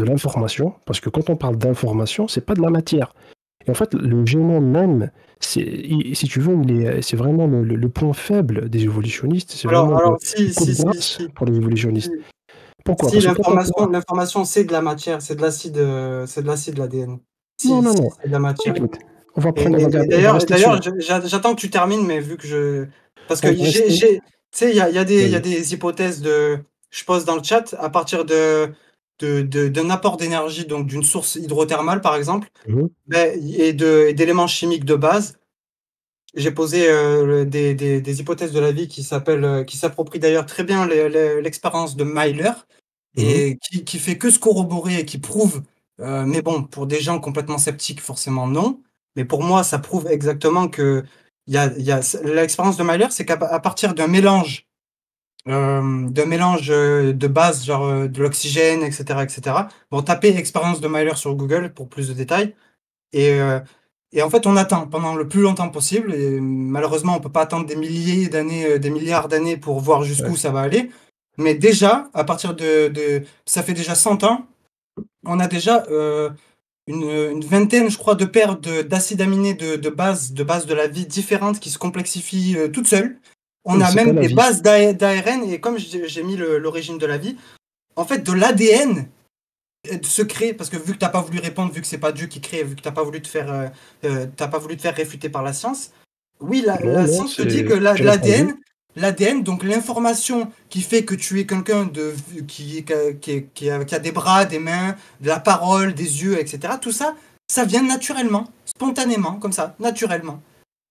l'information. Parce que quand on parle d'information, c'est pas de la matière. Et en fait, le génome même, si tu veux, c'est vraiment le point faible des évolutionnistes. C'est vraiment si. Pour les évolutionnistes. Pourquoi? Si l'information, c'est de la matière, c'est de l'acide, l'ADN. Non. C'est de la matière. Écoute, on va prendre. D'ailleurs, j'attends que tu termines, mais vu que parce que tu sais, il y a des hypothèses je pose dans le chat à partir d'un apport d'énergie, donc d'une source hydrothermale par exemple, et d'éléments chimiques de base. J'ai posé des hypothèses de la vie qui s'approprient d'ailleurs très bien l'expérience de Myler, et qui fait que se corroborer et qui prouve, mais bon, pour des gens complètement sceptiques, forcément non, mais pour moi, ça prouve exactement que l'expérience de Myler, c'est qu'à partir d'un mélange de base, genre de l'oxygène, etc. Bon, tapez expérience de Myler sur Google pour plus de détails, et en fait, on attend pendant le plus longtemps possible, et malheureusement, on peut pas attendre des milliers d'années, des milliards d'années pour voir jusqu'où ça va aller. Mais déjà, à partir ça fait déjà 100 ans, on a déjà une vingtaine, je crois, de paires d'acides aminés de base de la vie différentes qui se complexifient toutes seules. On a même des bases d'ARN, et comme j'ai mis l'origine de la vie, en fait, de l'ADN, se crée, parce que vu que t'as pas voulu répondre, vu que c'est pas Dieu qui crée, vu que t'as pas voulu te faire réfuter par la science, oui, la science te dit que l'ADN, donc l'information qui fait que tu es quelqu'un qui a des bras, des mains, de la parole, des yeux, etc. Tout ça, ça vient naturellement, spontanément, comme ça, naturellement.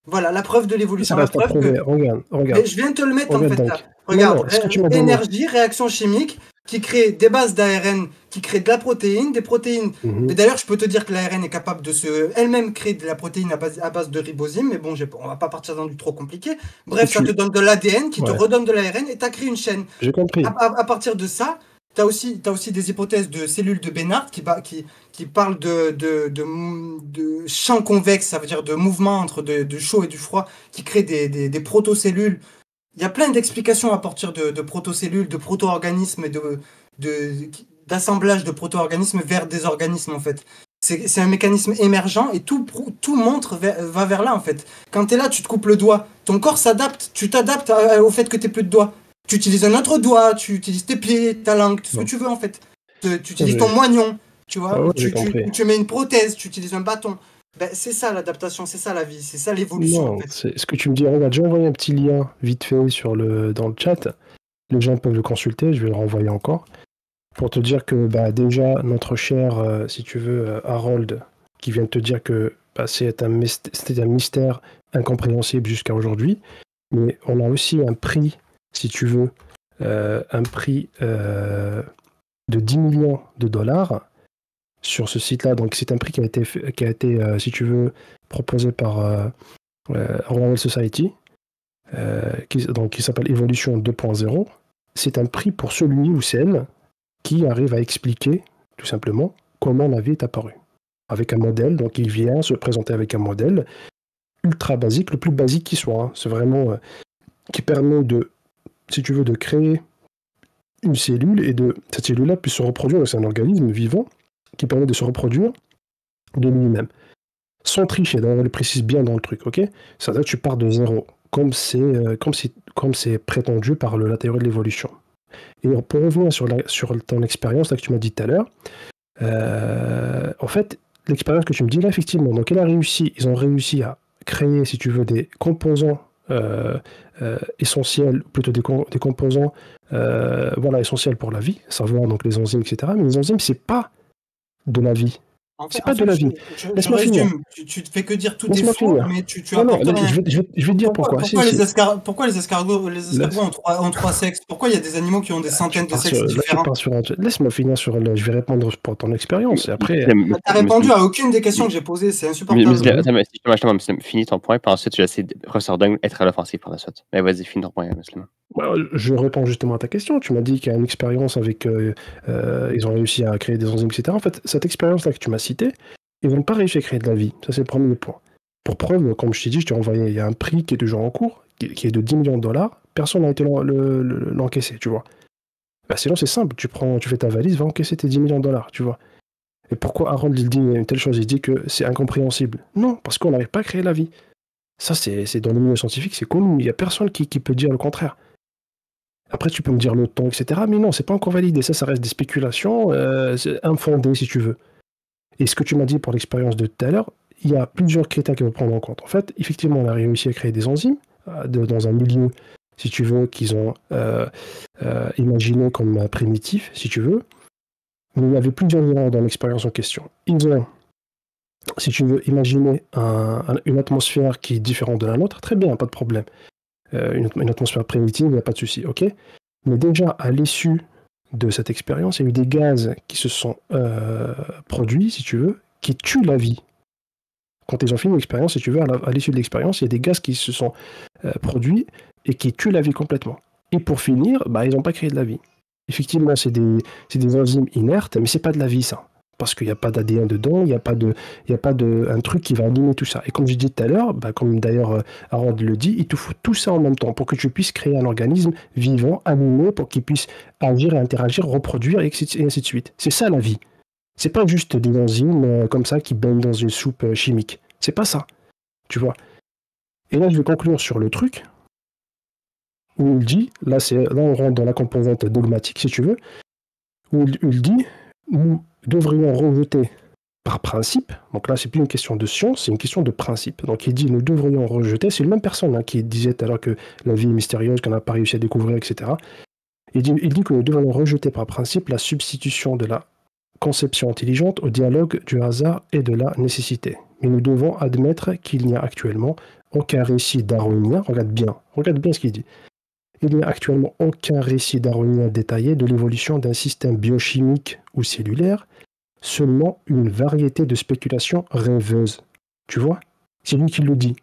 Voilà, la preuve de l'évolution. Ça reste à prouver. Regarde. Mais je viens de te le mettre en fait donc. là. Regarde, ce que tu m'as donné. énergie, réaction chimique, qui crée des bases d'ARN, qui crée de la protéine, des protéines. Mais d'ailleurs, je peux te dire que l'ARN est capable de elle-même créer de la protéine à base de ribosome, mais bon, on va pas partir dans du trop compliqué. Bref, ça te donne de l'ADN qui te redonne de l'ARN et tu as créé une chaîne. J'ai compris. À partir de ça, tu as aussi des hypothèses de cellules de Bénard qui parlent de champ convexe, ça veut dire de mouvement entre du chaud et du froid, qui créent des protocellules. Il y a plein d'explications à partir de protocellules, de proto-organismes et d'assemblage de proto-organismes vers des organismes en fait. C'est un mécanisme émergent et tout va vers là en fait. Quand tu es là, tu te coupes le doigt, ton corps s'adapte, tu t'adaptes au fait que tu n'aies plus de doigt. Tu utilises un autre doigt, tu utilises tes pieds, ta langue, tout ce que tu veux en fait. Tu utilises ton moignon, tu vois. Tu mets une prothèse, tu utilises un bâton. Ben, c'est ça l'adaptation, c'est ça la vie, c'est ça l'évolution. Non, en fait. C'est ce que tu me dis. Regarde, j'ai envoyé un petit lien vite fait dans le chat. Les gens peuvent le consulter, je vais le renvoyer encore. Pour te dire que déjà, notre cher, si tu veux, Harold, qui vient de te dire que c'était un mystère incompréhensible jusqu'à aujourd'hui. Mais on a aussi un prix, si tu veux, un prix de 10 millions de dollars sur ce site-là. Donc c'est un prix qui a été si tu veux, proposé par Royal Society, qui s'appelle Evolution 2.0. C'est un prix pour celui ou celle qui arrive à expliquer, tout simplement, comment la vie est apparue. Avec un modèle, donc il vient se présenter avec un modèle ultra basique, le plus basique qui soit. C'est vraiment qui permet si tu veux, de créer une cellule et cette cellule-là puisse se reproduire. C'est un organisme vivant qui permet de se reproduire de lui-même. Sans tricher, d'ailleurs, elle le précise bien dans le truc, ok ? C'est-à-dire que tu pars de zéro, comme c'est prétendu par la théorie de l'évolution. Et pour revenir sur ton expérience là, que tu m'as dit tout à l'heure, en fait, l'expérience que tu me dis là, effectivement, donc ils ont réussi à créer, si tu veux, des composants essentiels, plutôt des composants essentiels pour la vie, savoir donc les enzymes, etc. Mais les enzymes, c'est pas de la vie. C'est pas de la vie. Laisse-moi finir. Tu te fais que dire tout est faux, mais tu apportes rien. Je vais te dire pourquoi. Pourquoi les escargots ont 3 sexes? Pourquoi il y a des animaux qui ont des centaines de sexes différents? Laisse-moi finir je vais répondre pour ton expérience. Et après... T'as répondu à aucune des questions que j'ai posées, c'est insupportable. Finis ton point, puis ensuite tu vas essayer de ressortir être à l'offensive par la suite. Mais vas-y, finis ton point, Muslim. Je réponds justement à ta question. Tu m'as dit qu'il y a une expérience avec... ils ont réussi à créer des enzymes, etc. En fait, cette expérience-là que tu m'as citée, ils n'ont pas réussi à créer de la vie. Ça, c'est le premier point. Pour preuve, comme je t'ai dit, je t'ai envoyé, il y a un prix qui est toujours en cours, qui est de 10 millions de dollars. Personne n'a été l'encaisser, tu vois. Sinon, c'est simple. Tu fais ta valise, va encaisser tes 10 millions de dollars, tu vois. Et pourquoi Harold, il dit une telle chose? Il dit que c'est incompréhensible. Non, parce qu'on n'arrive pas à créer la vie. Ça, c'est dans le milieu scientifique, c'est connu. Il n'y a personne qui peut dire le contraire. Après, tu peux me dire le temps, etc. Mais non, c'est pas encore validé. Ça reste des spéculations infondées, si tu veux. Et ce que tu m'as dit pour l'expérience de tout à l'heure, il y a plusieurs critères qu'il faut prendre en compte. En fait, effectivement, on a réussi à créer des enzymes dans un milieu, si tu veux, qu'ils ont imaginé comme primitif, si tu veux. Mais il y avait plusieurs erreurs dans l'expérience en question. Ils ont, si tu veux, imaginé une atmosphère qui est différente de la nôtre. Très bien, pas de problème. Une atmosphère primitive, il n'y a pas de souci, ok? Mais déjà, à l'issue de cette expérience, il y a eu des gaz qui se sont produits, si tu veux, qui tuent la vie. Quand ils ont fini l'expérience, si tu veux, à l'issue de l'expérience, il y a des gaz qui se sont produits et qui tuent la vie complètement. Et pour finir, ils n'ont pas créé de la vie. Effectivement, c'est des enzymes inertes, mais c'est pas de la vie, ça. Parce qu'il n'y a pas d'ADN dedans, il n'y a pas un truc qui va animer tout ça. Et comme je disais tout à l'heure, comme d'ailleurs Harold le dit, il te faut tout ça en même temps pour que tu puisses créer un organisme vivant, animé, pour qu'il puisse agir et interagir, reproduire, et ainsi de suite. C'est ça la vie. C'est pas juste des enzymes comme ça qui baignent dans une soupe chimique. C'est pas ça. Tu vois. Et là, je vais conclure sur le truc où il dit, là on rentre dans la composante dogmatique, si tu veux, où il dit, devrions rejeter par principe, donc là c'est plus une question de science, c'est une question de principe. Donc il dit nous devrions rejeter, c'est la même personne hein, qui disait tout à l'heure que la vie est mystérieuse, qu'on n'a pas réussi à découvrir, etc. Il dit que nous devrions rejeter par principe la substitution de la conception intelligente au dialogue du hasard et de la nécessité. Mais nous devons admettre qu'il n'y a actuellement aucun récit darwinien, regarde bien ce qu'il dit. Il n'y a actuellement aucun récit darwinien détaillé de l'évolution d'un système biochimique ou cellulaire, seulement une variété de spéculations rêveuses. Tu vois? C'est lui qui le dit.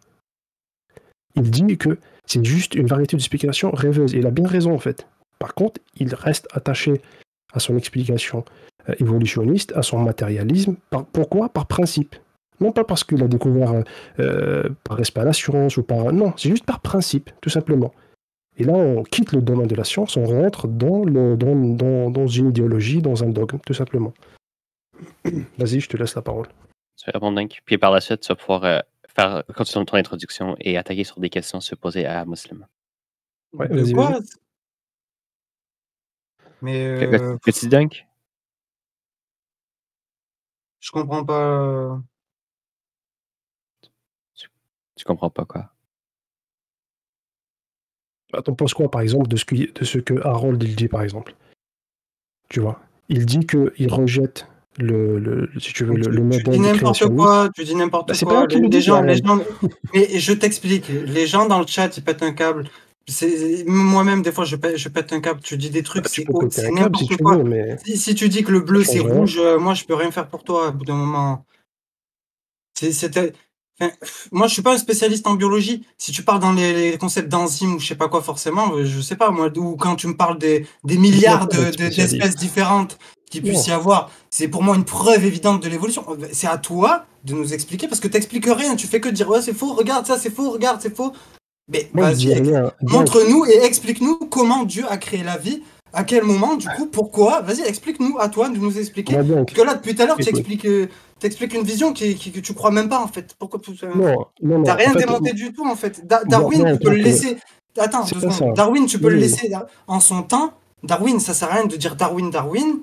Il dit que c'est juste une variété de spéculations rêveuses. Et il a bien raison, en fait. Par contre, il reste attaché à son explication évolutionniste, à son matérialisme. Pourquoi? Par principe. Non pas parce qu'il a découvert par respect à la science ou par... Non, c'est juste par principe, tout simplement. Et là, on quitte le domaine de la science, on rentre dans une idéologie, dans un dogme, tout simplement. Vas-y, je te laisse la parole. Tu fais répondre, Dunk. Puis par la suite, tu vas pouvoir continuer ton introduction et attaquer sur des questions se poser à Muslim. Ouais, De vas-y, quoi? vas-y. Mais Petit Dunk? je comprends pas. Tu comprends pas quoi? T'en penses quoi, par exemple, de ce que Harold il dit, par exemple? Tu vois, il dit qu'il rejette si tu veux, le Tu dis modèle n'importe créationniste. quoi, tu dis n'importe C'est pas quoi. moi qui le Les dis, gens, Harold. mais je t'explique. Les gens dans le chat, ils pètent un câble. Moi-même, des fois, je pète un câble. Tu dis des trucs, Tu peux péter c'est un câble si n'importe tu quoi. veux, mais Si tu dis que le bleu ça c'est change rien. rouge, moi je peux rien faire pour toi au bout d'un moment. Enfin, moi je suis pas un spécialiste en biologie. Si tu parles dans les concepts d'enzymes ou je sais pas quoi forcément, je sais pas moi, ou quand tu me parles des milliards pas être d'espèces spécialiste. différentes qu'il puisse y Non. avoir, c'est pour moi une preuve évidente de l'évolution. C'est à toi de nous expliquer parce que t'expliques rien, tu fais que dire ouais c'est faux, regarde ça c'est faux, regarde c'est faux. Mais Moi, je dis vas-y, rien. montre-nous et explique-nous comment Dieu a créé la vie, à quel moment, du coup, pourquoi. Vas-y, explique-nous, à toi de nous expliquer. Moi, donc, Parce que là, depuis tout à l'heure, tu écoute. expliques une vision que tu crois même pas, en fait. Pourquoi Non. T'as rien En fait, démonté du tout, en fait. Darwin, moi, en tu peux tant le que... laisser. Attends, C'est 2 pas ça. secondes. Darwin, tu peux Oui, le oui. laisser en son temps. Darwin, ça sert à rien de dire Darwin. Parce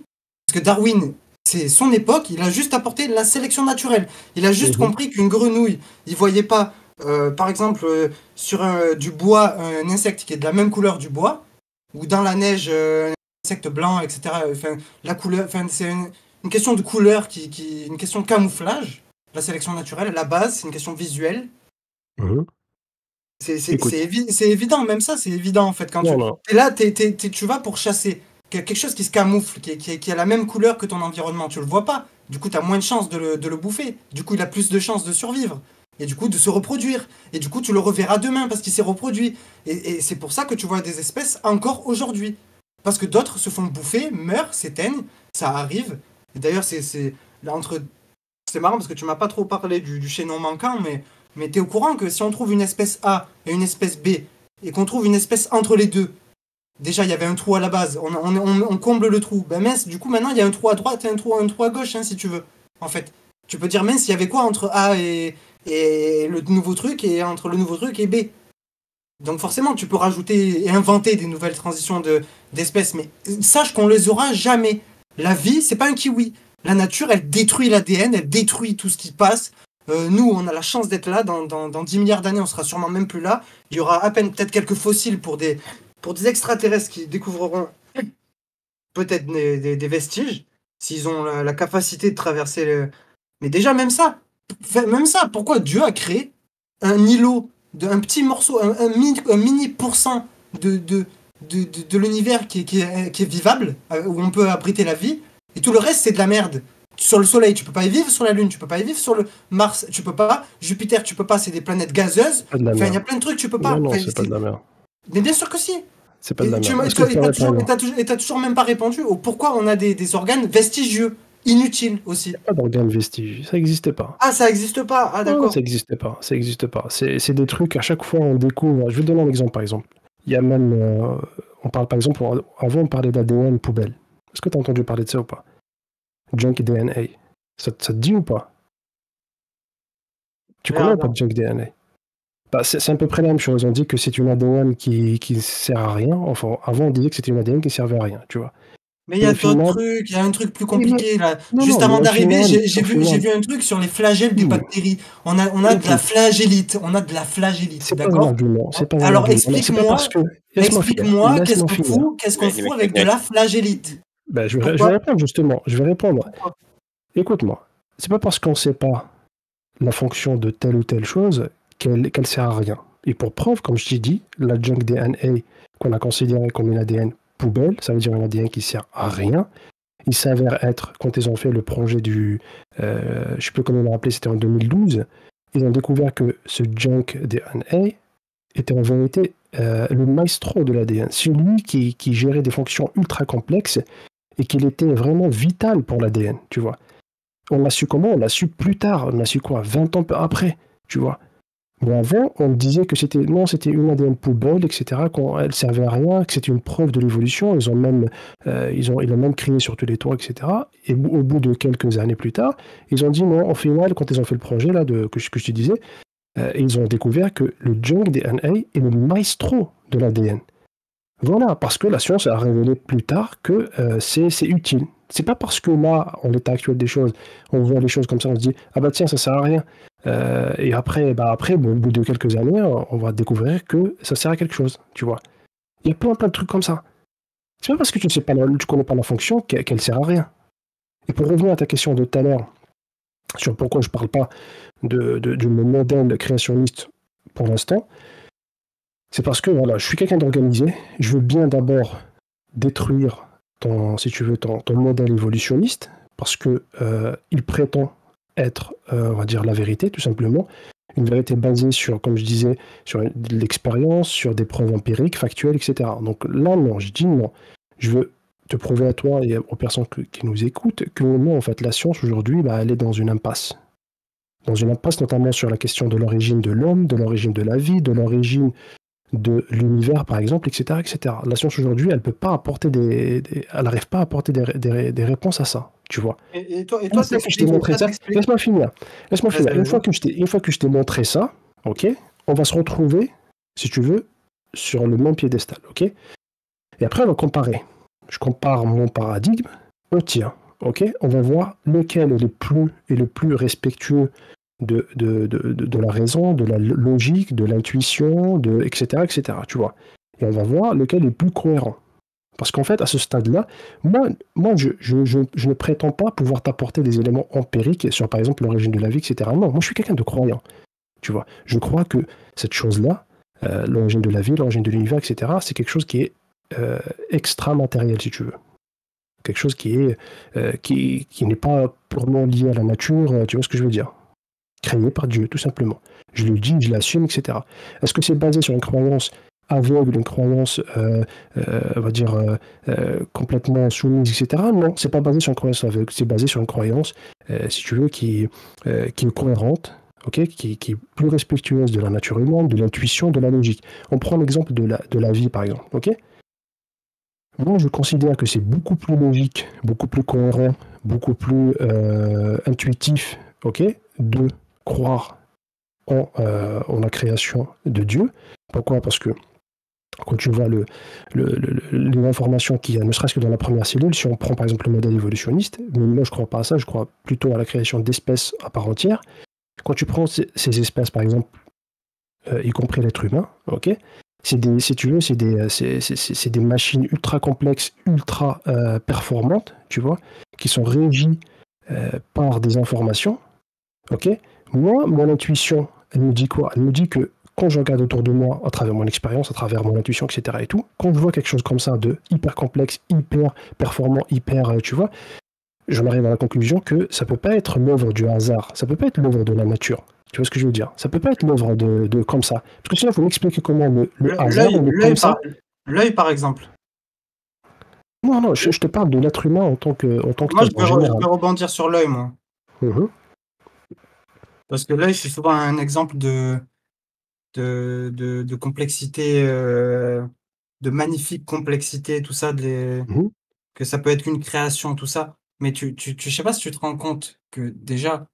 que Darwin, c'est son époque, il a juste apporté la sélection naturelle. Il a juste compris qu'une grenouille, il voyait pas, par exemple, sur du bois, un insecte qui est de la même couleur du bois, ou dans la neige, un insecte blanc, etc. Enfin, la couleur, enfin, c'est une question de couleur, une question de camouflage. La sélection naturelle, la base, c'est une question visuelle. Mhm. Écoute. C'est évident, même ça, c'est évident en fait. Quand Non. tu es là, tu vas pour chasser quelque chose qui se camoufle, qui a la même couleur que ton environnement. Tu le vois pas. Du coup, tu as moins de chances de le bouffer. Du coup, il a plus de chances de survivre. Et du coup, de se reproduire. Et du coup, tu le reverras demain parce qu'il s'est reproduit. Et c'est pour ça que tu vois des espèces encore aujourd'hui. Parce que d'autres se font bouffer, meurent, s'éteignent. Ça arrive. Et d'ailleurs, c'est marrant parce que tu m'as pas trop parlé du chaînon manquant, mais t'es au courant que si on trouve une espèce A et une espèce B, et qu'on trouve une espèce entre les deux, déjà il y avait un trou à la base, on comble le trou, ben mince, du coup maintenant il y a un trou à droite et un trou à gauche, hein, si tu veux, en fait. Tu peux dire mince, il y avait quoi entre A et le nouveau truc, et entre le nouveau truc et B. Donc forcément, tu peux rajouter et inventer des nouvelles transitions d'espèces, mais sache qu'on les aura jamais. La vie, c'est pas un kiwi. La nature, elle détruit l'ADN, elle détruit tout ce qui passe. Nous, on a la chance d'être là. Dans 10 milliards d'années, on sera sûrement même plus là. Il y aura à peine peut-être quelques fossiles pour des extraterrestres qui découvriront peut-être des vestiges, s'ils ont la capacité de traverser le... Mais déjà, même ça, pourquoi Dieu a créé un îlot, un petit morceau, un mini pourcent de l'univers qui est vivable, où on peut abriter la vie, et tout le reste, c'est de la merde. Sur le Soleil, tu peux pas y vivre, sur la Lune, tu peux pas y vivre, sur le Mars, tu peux pas, Jupiter, tu peux pas, c'est des planètes gazeuses. Enfin, il y a plein de trucs, tu peux pas. Non, Enfin, c'est pas de la merde. Mais bien sûr que si. C'est pas de la merde. Et t'as toujours même pas répondu au pourquoi on a des organes vestigieux, inutiles aussi. Il n'y a pas d'organes vestiges, ça n'existait pas. Ah, ça existe pas. Ah, d'accord. Non, ça n'existait pas. C'est des trucs, à chaque fois on découvre. Je vais te donner un exemple, par exemple. Il y a même, on parle par exemple, avant on parlait d'ADN poubelle. Est-ce que tu as entendu parler de ça ou pas? Junk DNA. Ça te dit ou pas? Tu connais ou pas Junk DNA? Bah, c'est à peu près la même chose. On dit que c'est une ADN qui sert à rien. Enfin, avant on disait que c'était une ADN qui servait à rien, tu vois. Mais il y a au d'autres final, trucs, il y a un truc plus oui, mais compliqué là. non, Juste non, mais avant au d'arriver, final, j'ai au vu, j'ai final, vu un truc sur les flagelles des oui, bactéries. On a de la écoute, flagellite, on a de la flagellite, c'est pas un d'accord? argument, c'est pas un Alors argument. Non, c'est pas parce que, explique-moi, laisse-moi finir. qu'est-ce qu'on Ouais, fout avec de la flagellite? Ben, je vais Pourquoi? répondre justement, je vais répondre. Pourquoi? Écoute-moi, c'est pas parce qu'on sait pas la fonction de telle ou telle chose qu'elle sert à rien. Et pour preuve, comme je t'ai dit, la junk DNA qu'on a considéré comme une ADN poubelle, ça veut dire un ADN qui sert à rien, il s'avère être, quand ils ont fait le projet je ne sais plus comment on l'a appelé, c'était en 2012, ils ont découvert que ce junk DNA était en vérité le maestro de l'ADN, celui qui gérait des fonctions ultra complexes et qu'il était vraiment vital pour l'ADN, tu vois. On l'a su comment? On l'a su plus tard, on l'a su quoi? 20 ans après, tu vois. Mais avant, on disait que c'était une ADN poubelle, etc., qu'elle servait à rien, que c'était une preuve de l'évolution. Ils l'ont même crié sur tous les toits, etc. Et au bout de quelques années plus tard, ils ont dit non, au final, quand ils ont fait le projet là que je te disais, ils ont découvert que le junk DNA est le maestro de l'ADN. Voilà, parce que la science a révélé plus tard que c'est utile. C'est pas parce que là, en l'état actuel des choses, on voit les choses comme ça, on se dit ah bah tiens, ça sert à rien. Et après, bon, au bout de quelques années, on va découvrir que ça sert à quelque chose, tu vois. Il y a plein de trucs comme ça. C'est pas parce que tu connais pas la fonction qu'elle sert à rien. Et pour revenir à ta question de tout à l'heure sur pourquoi je parle pas de mon modèle créationniste pour l'instant, c'est parce que voilà, je suis quelqu'un d'organisé. Je veux bien d'abord détruire si tu veux, ton modèle évolutionniste, parce que il prétend être, on va dire, la vérité, tout simplement. Une vérité basée sur, comme je disais, sur de l'expérience, sur des preuves empiriques, factuelles, etc. Donc là, non, je dis non. Je veux te prouver à toi et aux personnes qui nous écoutent que non, en fait, la science aujourd'hui, bah, elle est dans une impasse. Dans une impasse notamment sur la question de l'origine de l'homme, de l'origine de la vie, de l'origine de l'univers, par exemple, etc., etc. La science aujourd'hui, elle peut pas apporter elle n'arrive pas à apporter des réponses à ça, tu vois. Et toi, Une fois que je t'ai montré ça, laisse-moi finir. Vas-y, Une vas-y. fois que je t'ai montré ça, ok, on va se retrouver, si tu veux, sur le même piédestal, ok. Et après, on va comparer. Je compare mon paradigme au tien, ok. On va voir lequel est le plus respectueux de la raison, de la logique, de l'intuition, etc., etc., tu vois. Et on va voir lequel est plus cohérent. Parce qu'en fait, à ce stade-là, moi je ne prétends pas pouvoir t'apporter des éléments empiriques sur, par exemple, l'origine de la vie, etc. Non, moi, je suis quelqu'un de croyant, tu vois. Je crois que cette chose-là, l'origine de la vie, l'origine de l'univers, etc., c'est quelque chose qui est extra-matériel, si tu veux. Quelque chose qui n'est pas purement lié à la nature, tu vois ce que je veux dire? Créé par Dieu, tout simplement. Je le dis, je l'assume, etc. Est-ce que c'est basé sur une croyance aveugle, une croyance, on va dire, complètement soumise, etc. Non, c'est pas basé sur une croyance aveugle, c'est basé sur une croyance, si tu veux, qui est cohérente, okay, qui est plus respectueuse de la nature humaine, de l'intuition, de la logique. On prend l'exemple de la vie, par exemple. Ok. Moi, je considère que c'est beaucoup plus logique, beaucoup plus cohérent, beaucoup plus intuitif, ok, de croire en la création de Dieu. Pourquoi? Parce que quand tu vois l'information qu'il y a, ne serait-ce que dans la première cellule, si on prend par exemple le modèle évolutionniste, mais moi je ne crois pas à ça, je crois plutôt à la création d'espèces à part entière. Quand tu prends ces espèces, par exemple, y compris l'être humain, ok, si tu veux, c'est des machines ultra complexes, ultra performantes, tu vois, qui sont régies par des informations. Ok. Moi, mon intuition, elle me dit quoi? Elle me dit que quand je regarde autour de moi, à travers mon expérience, à travers mon intuition, etc. et tout, quand je vois quelque chose comme ça de hyper complexe, hyper performant, hyper, tu vois, j'en arrive à la conclusion que ça peut pas être l'œuvre du hasard, ça peut pas être l'œuvre de la nature. Tu vois ce que je veux dire? Ça peut pas être l'œuvre de comme ça. Parce que sinon, il faut m'expliquer comment le hasard, comme ça. L'œil, par exemple. Non, je te parle de l'être humain en tant que Moi, tel, en général. je peux rebondir sur l'œil, moi. Parce que l'œil, c'est souvent un exemple de complexité, de magnifique complexité, tout ça, que ça peut être qu'une création, tout ça. Mais je sais pas si tu te rends compte que déjà,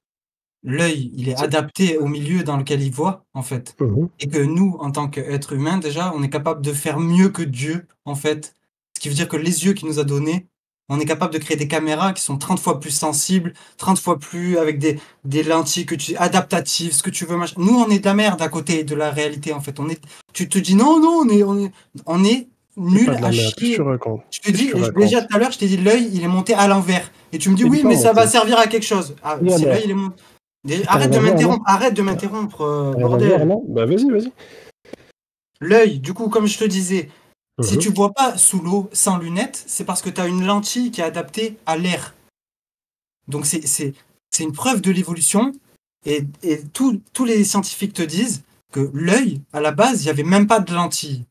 l'œil, il est adapté au milieu dans lequel il voit, en fait. Et que nous, en tant qu'êtres humains, déjà, on est capable de faire mieux que Dieu, en fait. Ce qui veut dire que les yeux qu'il nous a donnés, On est capable de créer des caméras qui sont 30 fois plus sensibles, 30 fois plus avec des lentilles adaptatives, ce que tu veux, machin. Nous, on est de la merde à côté de la réalité, en fait. Tu te dis non, on est nul Pas de la à merde. Qu'est-ce que tu chier. racontes? Je te Qu'est-ce dis, que tu déjà racontes? tout à l'heure, je t'ai dit l'œil, il est monté à l'envers. Et tu me dis Il est oui, pas mais ça va monté. servir à quelque chose. Ah, Et si alors? l'œil, il est monté. T'as rien à voir, non? Arrête de m'interrompre, Rien à voir, bordel. non? Bah vas-y. L'œil, du coup, comme je te disais, si Mhm. tu vois pas sous l'eau sans lunettes, c'est parce que tu as une lentille qui est adaptée à l'air. Donc c'est une preuve de l'évolution. Et tous les scientifiques te disent que l'œil, à la base, il n'y avait même pas de lentille.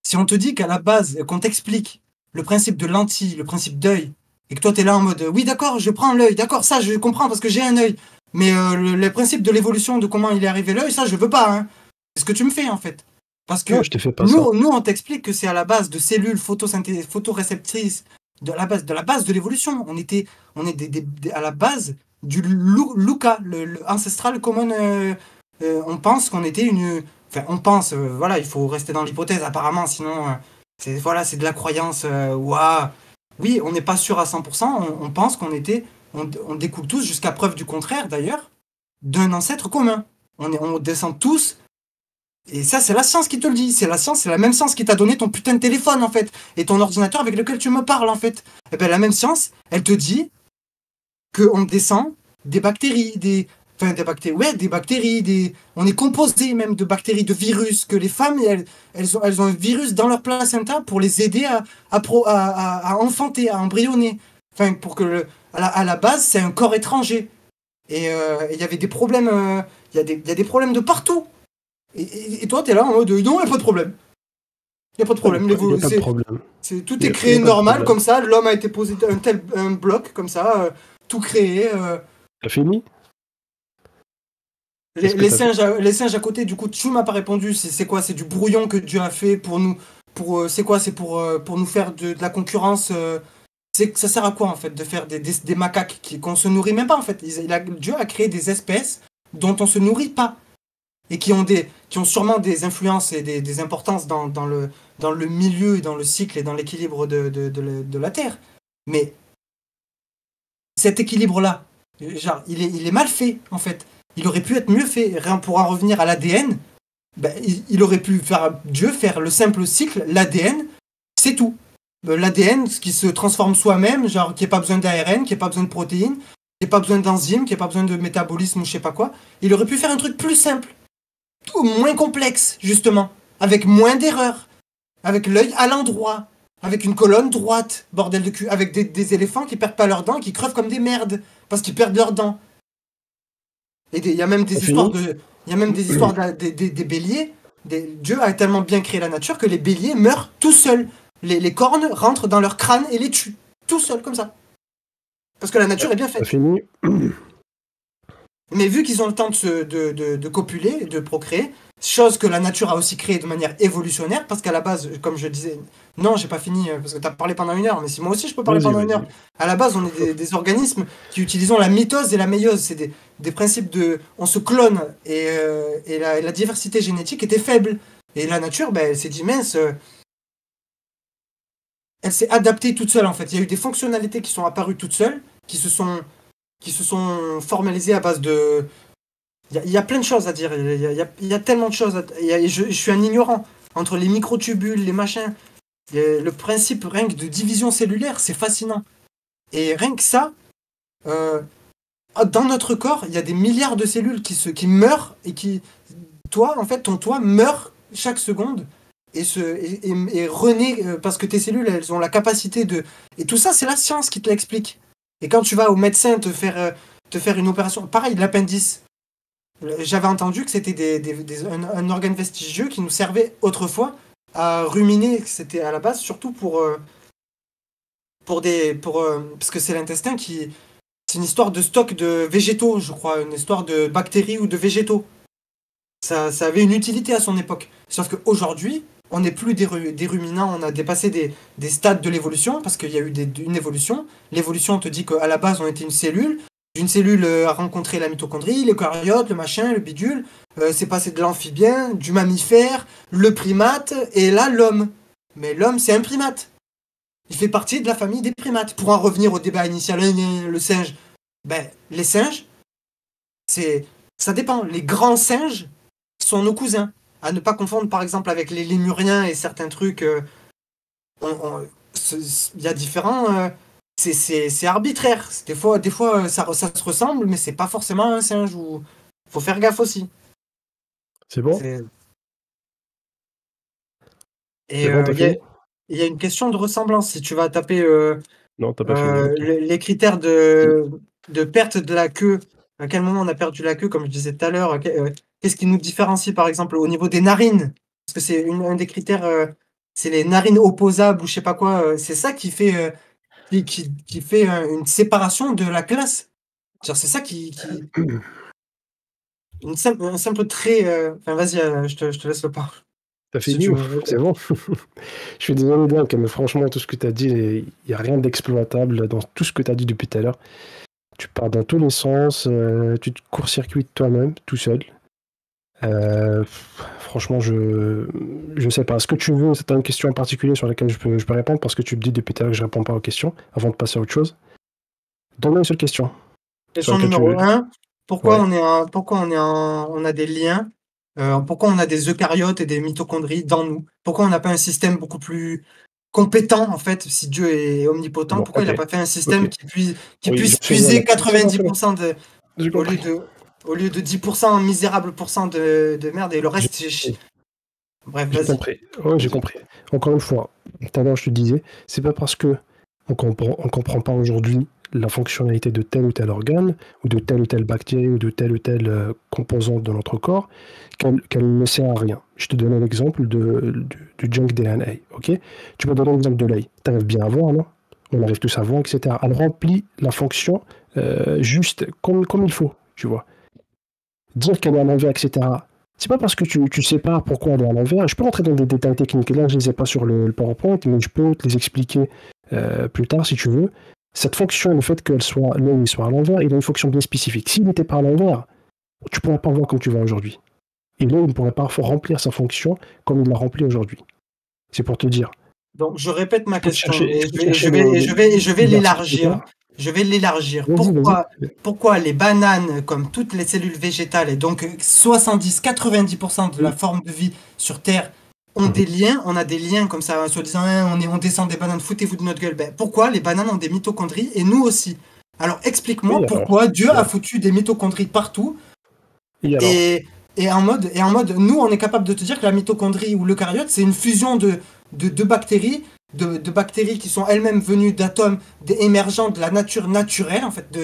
Si on te dit qu'à la base, qu'on t'explique le principe de lentille, le principe d'œil, et que toi tu es là en mode oui d'accord, je prends l'œil, d'accord, ça je comprends parce que j'ai un œil, mais le principe de l'évolution, de comment il est arrivé l'œil, ça je veux pas. Hein. C'est ce que tu me fais en fait. Parce Non, que je te fais pas ça. nous on t'explique que c'est à la base de cellules photoréceptrices, de la base de l'évolution. On est à la base du Luca, le Ancestral Common. On pense qu'on était une. Enfin, on pense, voilà, il faut rester dans l'hypothèse apparemment, sinon, c'est de la croyance. Ouah. Oui, on n'est pas sûr à 100%, on pense on découle tous, jusqu'à preuve du contraire d'ailleurs, d'un ancêtre commun. On descend tous. Et ça, c'est la science qui te le dit. C'est la même science qui t'a donné ton putain de téléphone, en fait. Et ton ordinateur avec lequel tu me parles, en fait. Et bien, la même science, elle te dit qu'on descend des bactéries, des bactéries, on est composé même de bactéries, de virus, que les femmes, elles ont un virus dans leur placenta pour les aider à enfanter, à embryonner. Enfin, pour que, à la base, c'est un corps étranger. Et il y avait des problèmes, il y a des problèmes de partout. Et toi, t'es là en mode non, il n'y a pas de problème. Il n'y a pas de problème. Il n'y a pas de problème. Tout est créé normal, comme ça. L'homme a été posé un bloc, comme ça, tout créé. T'as fini? Les singes à côté, du coup, tu m'as pas répondu. C'est quoi? C'est du brouillon que Dieu a fait pour nous. C'est quoi? C'est pour nous faire de la concurrence. Ça sert à quoi, en fait, de faire des macaques qu'on se nourrit même pas, en fait. Dieu a créé des espèces dont on se nourrit pas. Et qui ont sûrement des influences et des importances dans le milieu et dans le cycle et dans l'équilibre de la Terre. Mais cet équilibre-là, genre, il est mal fait, en fait. Il aurait pu être mieux fait. Rien pour en revenir à l'ADN, ben, il aurait pu Dieu faire le simple cycle, l'ADN, c'est tout. L'ADN, ce qui se transforme soi-même, genre, qui n'ait pas besoin d'ARN, qui n'ait pas besoin de protéines, qui n'ait pas besoin d'enzymes, qui n'ait pas besoin de métabolisme ou je sais pas quoi. Il aurait pu faire un truc plus simple. Moins complexe, justement, avec moins d'erreurs, avec l'œil à l'endroit, avec une colonne droite, bordel de cul, avec des éléphants qui perdent pas leurs dents, qui crevent comme des merdes, parce qu'ils perdent leurs dents. Et il y a même des histoires des béliers. Dieu a tellement bien créé la nature que les béliers meurent tout seuls. Les cornes rentrent dans leur crâne et les tuent, tout seuls, comme ça. Parce que la nature est bien faite. T'as fini? Mais vu qu'ils ont le temps de copuler, de procréer, chose que la nature a aussi créée de manière évolutionnaire, parce qu'à la base, comme je disais, non, j'ai pas fini, parce que t'as parlé pendant 1 heure, mais si moi aussi je peux parler pendant 1 heure. À la base, on est des organismes qui utilisent la mitose et la méiose, c'est des principes on se clone, et la diversité génétique était faible. Et la nature, ben, elle s'est dit, mince, elle s'est adaptée toute seule, en fait. Il y a eu des fonctionnalités qui sont apparues toutes seules, qui se sont formalisées à base de... Il y a plein de choses à dire, il y a tellement de choses. Je suis un ignorant. Entre les microtubules, les machins, le principe rien que de division cellulaire, c'est fascinant. Et rien que ça, dans notre corps, il y a des milliards de cellules qui meurent et qui... Toi, en fait, ton toit meurt chaque seconde et renaît parce que tes cellules, elles ont la capacité de... Et tout ça, c'est la science qui te l'explique. Et quand tu vas au médecin te faire une opération, pareil, l'appendice. J'avais entendu que c'était un organe vestigieux qui nous servait autrefois à ruminer. C'était à la base surtout parce que c'est l'intestin qui... C'est une histoire de stock de végétaux, je crois, une histoire de bactéries ou de végétaux. Ça avait une utilité à son époque. Sauf qu'aujourd'hui, on n'est plus des ruminants, on a dépassé des stades de l'évolution, parce qu'il y a eu une évolution. L'évolution te dit qu'à la base, on était une cellule. D'une cellule a rencontré la mitochondrie, l'eucaryote, le machin, le bidule. C'est passé de l'amphibien, du mammifère, le primate, et là, l'homme. Mais l'homme, c'est un primate. il fait partie de la famille des primates. Pour en revenir au débat initial, le singe, les singes, ça dépend. Les grands singes sont nos cousins. À ne pas confondre, par exemple, avec les lémuriens et certains trucs. Il y a différents. C'est arbitraire. Des fois ça se ressemble, mais c'est pas forcément un singe. Faut faire gaffe aussi. C'est bon? Et il y a une question de ressemblance. Si tu vas taper non, t'as pas fini. les critères de perte de la queue, à quel moment on a perdu la queue, comme je disais tout à l'heure, qu'est-ce qui nous différencie, par exemple, au niveau des narines? Parce que c'est un des critères, c'est les narines opposables ou je sais pas quoi. C'est ça qui fait, qui fait une séparation de la classe. C'est ça qui... un simple trait... Enfin, vas-y, je te laisse le parler. T'as fini? C'est bon. Je suis désolé, Dunk, mais franchement, tout ce que tu as dit, il n'y a rien d'exploitable dans tout ce que tu as dit depuis tout à l'heure. Tu pars dans tous les sens, tu te court-circuites toi-même, tout seul. Franchement, je sais pas. Est-ce que tu veux, c'est une question en particulier sur laquelle je peux répondre, parce que tu me dis depuis tout à l'heure que je réponds pas aux questions, avant de passer à autre chose. Donne-moi une seule question. Question numéro 1. Pourquoi on a des liens? Pourquoi on a des eucaryotes et des mitochondries dans nous? Pourquoi on n'a pas un système beaucoup plus compétent, en fait, si Dieu est omnipotent? Pourquoi il n'a pas fait un système qui puisse puiser 90% au lieu de 10% misérable pourcent de merde et le reste, bref, vas-y. J'ai compris. Encore une fois, tout à l'heure je te disais, c'est pas parce que on comprend pas aujourd'hui la fonctionnalité de tel ou tel organe, ou de telle ou telle bactérie, ou de telle ou telle composante de notre corps, qu'elle ne sert à rien. Je te donne l'exemple du junk DNA, ok? Tu peux donner l'exemple de l'œil. Tu arrives bien à voir, non? On arrive tous à voir, etc. Elle remplit la fonction juste comme il faut, tu vois. Dire qu'elle est à l'envers, etc., c'est pas parce que tu sais pas pourquoi elle est à l'envers. Je peux rentrer dans des détails techniques. Là, je les ai pas sur le PowerPoint, mais je peux te les expliquer plus tard si tu veux. Cette fonction, le fait que l'œil soit à l'envers, il a une fonction bien spécifique. S'il n'était pas à l'envers, tu ne pourrais pas voir comme tu vois aujourd'hui. Et l'œil ne pourrait pas remplir sa fonction comme il l'a rempli aujourd'hui. C'est pour te dire. Donc, je répète ma question et je vais l'élargir. Je vais l'élargir. Pourquoi les bananes, comme toutes les cellules végétales, et donc 70-90% de la forme de vie sur Terre, ont des liens, on a des liens comme ça, soi-disant, on descend des bananes, foutez-vous de notre gueule. Pourquoi les bananes ont des mitochondries et nous aussi? Alors explique-moi pourquoi Dieu a foutu des mitochondries partout et en mode, nous on est capable de te dire que la mitochondrie ou l'eucaryote c'est une fusion de bactéries, de bactéries qui sont elles-mêmes venues d'atomes émergents de la nature naturelle, en fait,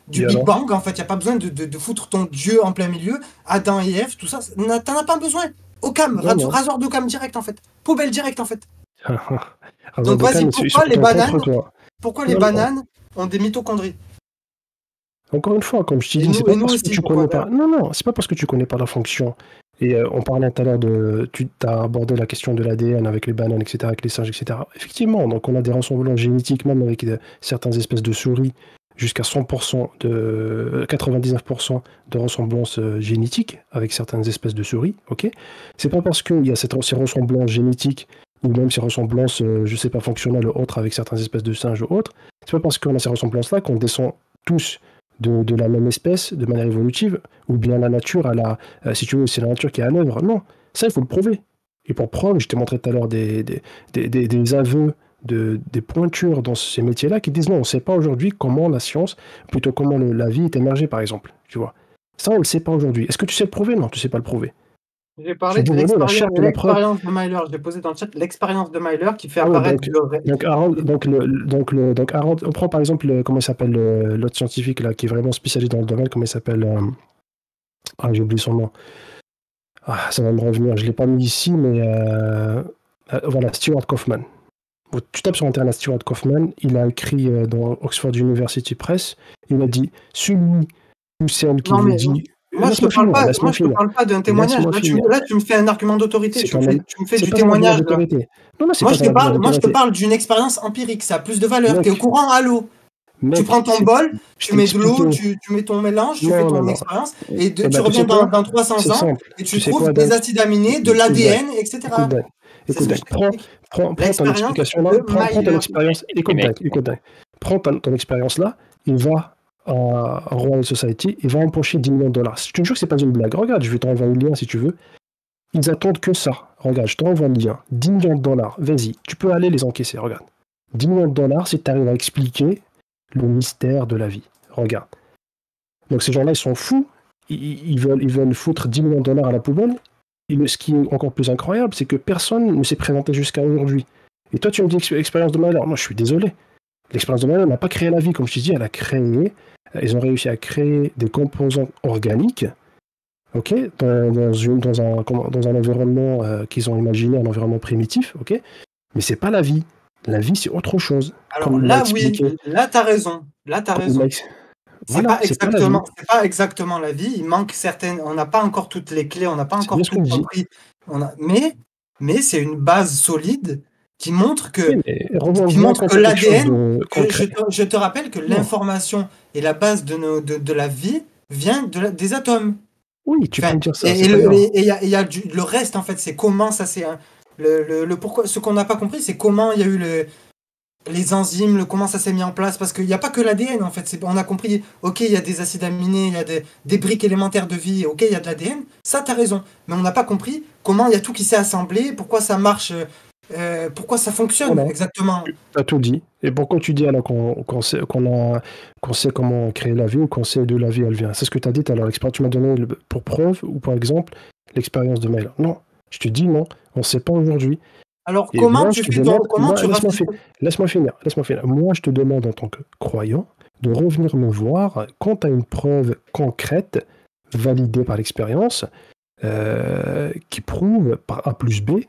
du Big Bang. En fait, il n'y a pas besoin de foutre ton Dieu en plein milieu, Adam et Ève, tout ça, t'en as pas besoin. Occam, rasoir d'Occam direct en fait. Poubelle direct en fait. Donc vas-y, pourquoi les bananes ont des mitochondries? Encore une fois, comme je te dis, c'est pas parce que tu connais pas. Non, c'est pas parce que tu connais pas la fonction. Et on parlait tout à l'heure tu as abordé la question de l'ADN avec les bananes, etc., avec les singes, etc. Effectivement, donc on a des ressemblances génétiques, même avec certaines espèces de souris, jusqu'à 100%, 99% de ressemblance génétique avec certaines espèces de souris, ok? C'est pas parce qu'il y a ces ressemblances génétiques ou même ces ressemblances, je sais pas, fonctionnelles ou autres avec certaines espèces de singes ou autres, c'est pas parce qu'on a ces ressemblances-là qu'on descend tous de la même espèce de manière évolutive, ou bien la nature, si tu veux, c'est la nature qui est à l'œuvre. Non, ça, il faut le prouver. Et pour preuve, je t'ai montré tout à l'heure des aveux, des pointures dans ces métiers-là qui disent non, on ne sait pas aujourd'hui comment la science, plutôt comment la vie est émergée, par exemple. Tu vois. Ça, on ne le sait pas aujourd'hui. Est-ce que tu sais le prouver? Non, tu ne sais pas le prouver. J'ai parlé de l'expérience de Myler. J'ai posé dans le chat l'expérience de Myler qui fait apparaître donc Harold, on prend par exemple, comment il s'appelle l'autre scientifique là, qui est vraiment spécialisé dans le domaine, comment il s'appelle j'ai oublié son nom. Ça va me revenir, je ne l'ai pas mis ici, mais voilà, Stuart Kaufman. Tu tapes sur Internet Stuart Kaufman, il a écrit dans Oxford University Press, il a dit celui ou celle qui vous dit. Moi, je ne parle pas d'un témoignage. Là, tu me fais un argument d'autorité. Tu me fais du témoignage. Moi, je te parle d'une expérience empirique. Ça a plus de valeur. Tu es au courant, allô? Tu prends ton bol, tu mets de l'eau, tu mets ton mélange, tu fais ton expérience, et tu reviens dans 300 ans, et tu trouves des acides aminés, de l'ADN, etc. Écoute, prends ton explication là, prends ton expérience. Écoute, prends ton expérience là, il va à Royal Society, il va empocher $10 millions. Je te jure que c'est pas une blague. Regarde, je vais t'envoyer le lien si tu veux. Ils attendent que ça. Regarde, je t'envoie le lien. $10 millions. Vas-y, tu peux aller les encaisser. Regarde. $10 millions si tu arrives à expliquer le mystère de la vie. Regarde. Donc ces gens-là, ils sont fous. Ils veulent foutre $10 millions à la poubelle. Et ce qui est encore plus incroyable, c'est que personne ne s'est présenté jusqu'à aujourd'hui. Et toi, tu me dis expérience de malheur. Moi, je suis désolé. L'expérience de malheur n'a pas créé la vie. Comme je te dis, elle a créé... Ils ont réussi à créer des composants organiques, ok, dans un environnement qu'ils ont imaginé, un environnement primitif, ok. Mais c'est pas la vie. La vie, c'est autre chose. Alors là, oui, là, t'as raison. C'est pas exactement la vie. Il manque certaines. On n'a pas encore toutes les clés. On n'a pas encore tout compris. Mais c'est une base solide qui montre que l'ADN. Je te rappelle que l'information et la base de la vie vient des atomes. Oui, tu peux me dire ça. Et il y a le reste, en fait, c'est comment ça s'est. Pourquoi, ce qu'on n'a pas compris, c'est comment il y a eu les enzymes, comment ça s'est mis en place. Parce qu'il n'y a pas que l'ADN, en fait. On a compris, ok, il y a des acides aminés, il y a des briques élémentaires de vie, ok, il y a de l'ADN. Ça, tu as raison. Mais on n'a pas compris comment il y a tout qui s'est assemblé, pourquoi ça marche. Pourquoi ça fonctionne exactement? Tu as tout dit. Et pourquoi tu dis alors qu'on sait comment créer la vie ou qu'on sait d'où la vie elle vient? C'est ce que tu as dit tout à l'heure. Tu m'as donné pour preuve ou par exemple l'expérience de Mail. Non, je te dis non, on ne sait pas aujourd'hui. Alors comment tu fais Laisse-moi finir. Moi, je te demande en tant que croyant de revenir me voir quand tu as une preuve concrète, validée par l'expérience, qui prouve par A plus B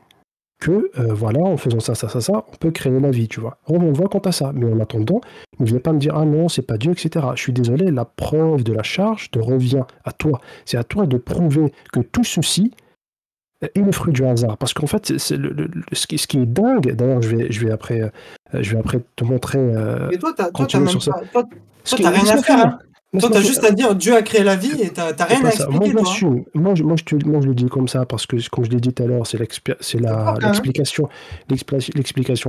que, voilà, en faisant ça, on peut créer la vie, tu vois. On voit quant à ça. Mais en attendant, ne viens pas me dire, ah non, c'est pas Dieu, etc. Je suis désolé, la preuve de la charge te revient à toi. C'est à toi de prouver que tout ceci est le fruit du hasard. Parce qu'en fait, c'est ce qui est dingue, d'ailleurs, je vais après te montrer... Et toi, t'as rien à faire, hein. Toi, t'as juste à dire Dieu a créé la vie et t'as rien à expliquer, toi. Moi, je le dis comme ça parce que, comme je l'ai dit tout à l'heure, c'est l'explication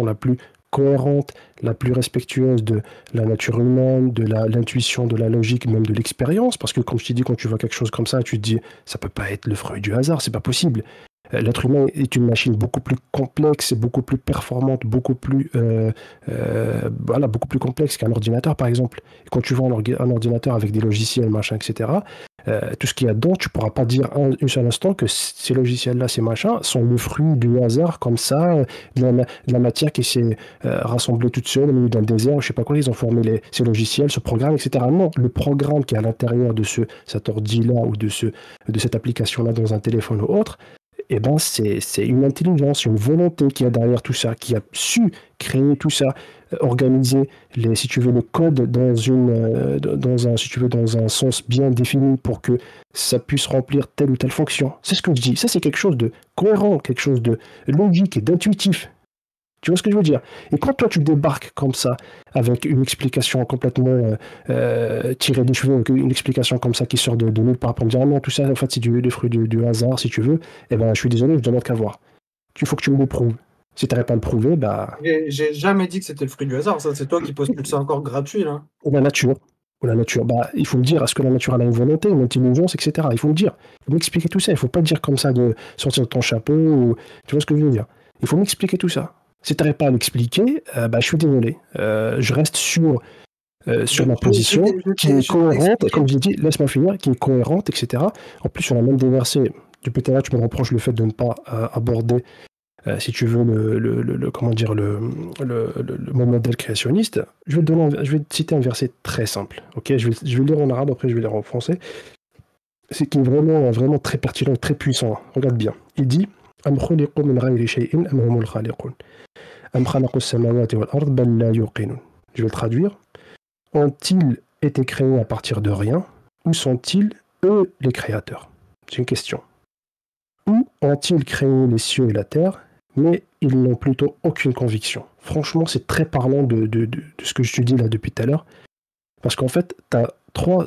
la plus cohérente, la plus respectueuse de la nature humaine, de l'intuition, de la logique, même de l'expérience. Parce que, comme je t'ai dit, quand tu vois quelque chose comme ça, tu te dis, ça peut pas être le fruit du hasard, c'est pas possible. L'être humain est une machine beaucoup plus complexe, beaucoup plus performante, beaucoup plus complexe qu'un ordinateur, par exemple. Et quand tu vois un ordinateur avec des logiciels, machin, etc., tout ce qu'il y a dedans, tu ne pourras pas dire un seul instant que ces logiciels-là, ces machins, sont le fruit du hasard, comme ça, de la matière qui s'est rassemblée toute seule au milieu d'un désert, je ne sais pas quoi, ils ont formé ces logiciels, ce programme, etc. Non, le programme qui est à l'intérieur de cet ordi-là ou de cette application-là dans un téléphone ou autre, eh ben c'est une intelligence, une volonté qui est derrière tout ça, qui a su créer tout ça, organiser le code dans un sens bien défini pour que ça puisse remplir telle ou telle fonction. C'est ce que je dis. Ça, c'est quelque chose de cohérent, quelque chose de logique et d'intuitif. Tu vois ce que je veux dire? Et quand toi tu débarques comme ça, avec une explication complètement tirée des cheveux, une explication comme ça qui sort de nulle part pour me dire ah non, tout ça en fait c'est du fruit du hasard si tu veux, eh ben je suis désolé, je ne demande qu'à voir. Il faut que tu me le prouves. Si tu n'arrives pas à le prouver, bah. J'ai jamais dit que c'était le fruit du hasard, ça c'est toi qui postules ça encore gratuit là. Ou la nature. Bah, il faut me dire, est-ce que la nature a une volonté, une intelligence, etc. Il faut me dire. Il faut m'expliquer tout ça. Il ne faut pas dire comme ça de sortir de ton chapeau. Ou... Tu vois ce que je veux dire? Il faut m'expliquer tout ça. Si tu n'arrives pas à l'expliquer, je suis désolé. Je reste sur ma position qui est cohérente, comme j'ai dit, laisse-moi finir, qui est cohérente, etc. En plus, on a même des versets. Depuis tout à l'heure, tu me reproches le fait de ne pas aborder, si tu veux, mon modèle créationniste. Je vais te citer un verset très simple. Okay, je vais le lire en arabe, après je vais le lire en français. C'est qui est vraiment, vraiment très pertinent, très puissant. Regarde bien. Il dit je vais le traduire. Ont-ils été créés à partir de rien ou sont-ils, eux, les créateurs? C'est une question. Ou ont-ils créé les cieux et la terre, mais ils n'ont plutôt aucune conviction? Franchement, c'est très parlant de ce que je te dis là depuis tout à l'heure. Parce qu'en fait, tu as trois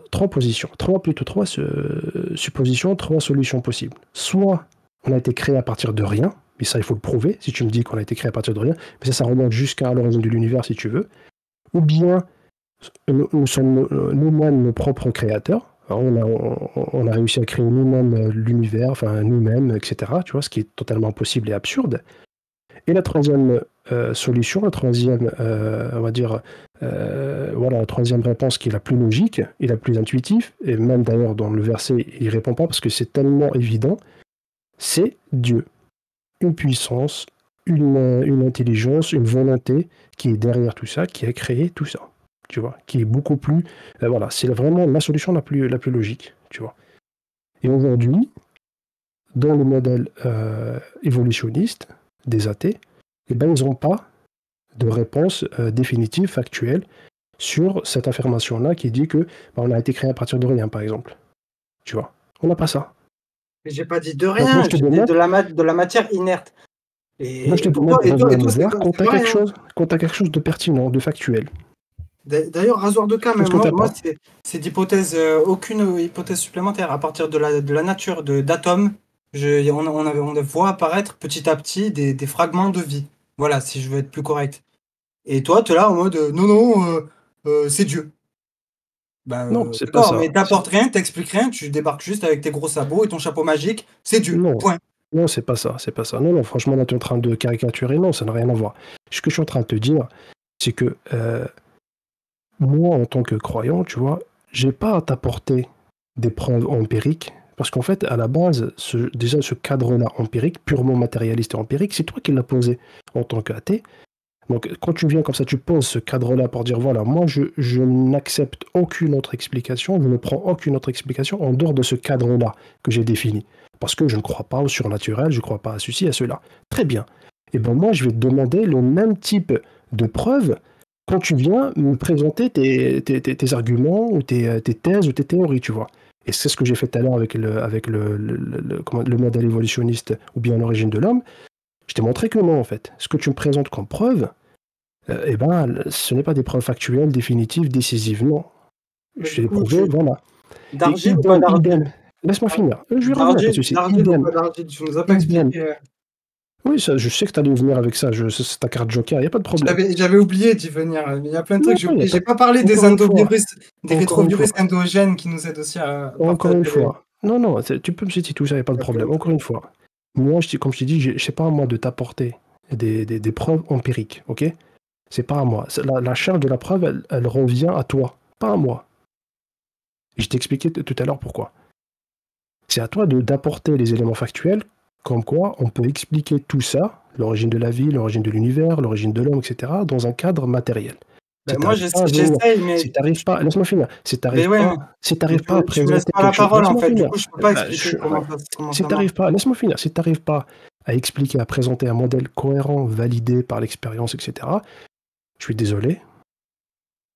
suppositions, trois solutions possibles. Soit on a été créé à partir de rien, mais ça, il faut le prouver, si tu me dis qu'on a été créé à partir de rien, mais ça remonte jusqu'à l'origine de l'univers, si tu veux. Ou bien, nous sommes nous-mêmes nos propres créateurs. Alors, on a réussi à créer nous-mêmes l'univers, enfin nous-mêmes, etc. Tu vois, ce qui est totalement impossible et absurde. Et la troisième solution, la troisième, on va dire, voilà, la troisième réponse qui est la plus logique et la plus intuitive, et même d'ailleurs dans le verset, il ne répond pas parce que c'est tellement évident, c'est Dieu. Une puissance, une intelligence, une volonté qui est derrière tout ça, qui a créé tout ça. Tu vois, qui est beaucoup plus... voilà, c'est vraiment la solution la plus logique, tu vois. Et aujourd'hui, dans le modèle évolutionniste des athées, eh ben, ils n'ont pas de réponse définitive, factuelle, sur cette affirmation-là qui dit que on a été créé à partir de rien, par exemple. Tu vois, on n'a pas ça. Mais j'ai pas dit de rien, j'ai dit de la matière inerte. Et moi, je te demande de revenir me voir quand tu as quelque chose de pertinent, de factuel. D'ailleurs, rasoir de cas, même moi c'est d'hypothèse, aucune hypothèse supplémentaire. À partir de la nature d'atomes, on voit apparaître petit à petit des fragments de vie. Voilà, si je veux être plus correct. Et toi, tu es là en mode non, c'est Dieu. Bah, non, c'est pas ça. Mais t'apportes rien, t'expliques rien, tu débarques juste avec tes gros sabots et ton chapeau magique, c'est Dieu. Non. Point. Non, c'est pas ça, Non, franchement, là, tu es en train de caricaturer. Non, ça n'a rien à voir. Ce que je suis en train de te dire, c'est que moi, en tant que croyant, tu vois, j'ai pas à t'apporter des preuves empiriques, parce qu'en fait, à la base, déjà, ce cadre-là empirique, purement matérialiste et empirique, c'est toi qui l'as posé en tant qu'athée. Donc, quand tu viens comme ça, tu poses ce cadre-là pour dire, voilà, moi, je n'accepte aucune autre explication, je ne prends aucune autre explication en dehors de ce cadre-là que j'ai défini. Parce que je ne crois pas au surnaturel, je ne crois pas à ceci, à cela. Très bien. Et bien, moi, je vais te demander le même type de preuves quand tu viens me présenter tes arguments, ou tes thèses, ou tes théories, tu vois. Et c'est ce que j'ai fait tout à l'heure avec le modèle évolutionniste, ou bien l'origine de l'homme. Je t'ai montré que non, en fait. Ce que tu me présentes comme preuve, eh ben, ce n'est pas des preuves factuelles, définitives, décisives, non. Je t'ai prouvé, voilà. D'argile ou pas d'argile ? Laisse-moi finir. Je vais revenir là-dessus. D'argile ou pas d'argile ? Tu nous as pas expliqué. Oui, ça, je sais que tu allais venir avec ça. C'est ta carte Joker, il n'y a pas de problème. J'avais oublié d'y venir. Il y a plein de trucs. J'ai pas parlé des endovirus, des rétrovirus endogènes qui nous aident aussi à. Encore une fois. Non, tu peux me citer tout ça, il n'y a pas de problème. Encore une fois. Moi, comme je t'ai dit, c'est pas à moi de t'apporter des preuves empiriques, ok ? C'est pas à moi. La charge de la preuve, elle revient à toi, pas à moi. Je t'ai expliqué tout à l'heure pourquoi. C'est à toi d'apporter les éléments factuels, comme quoi on peut expliquer tout ça, l'origine de la vie, l'origine de l'univers, l'origine de l'homme, etc., dans un cadre matériel. Moi, j'essaye, mais... Si t'arrives pas... Laisse-moi finir. Si t'arrives pas à présenter quelque chose... Tu me laisses pas la parole, en fait. Du coup, je peux pas expliquer comment si t'arrives pas... Laisse-moi finir. Si t'arrives pas à expliquer, à présenter un modèle cohérent, validé par l'expérience, etc., je suis désolé,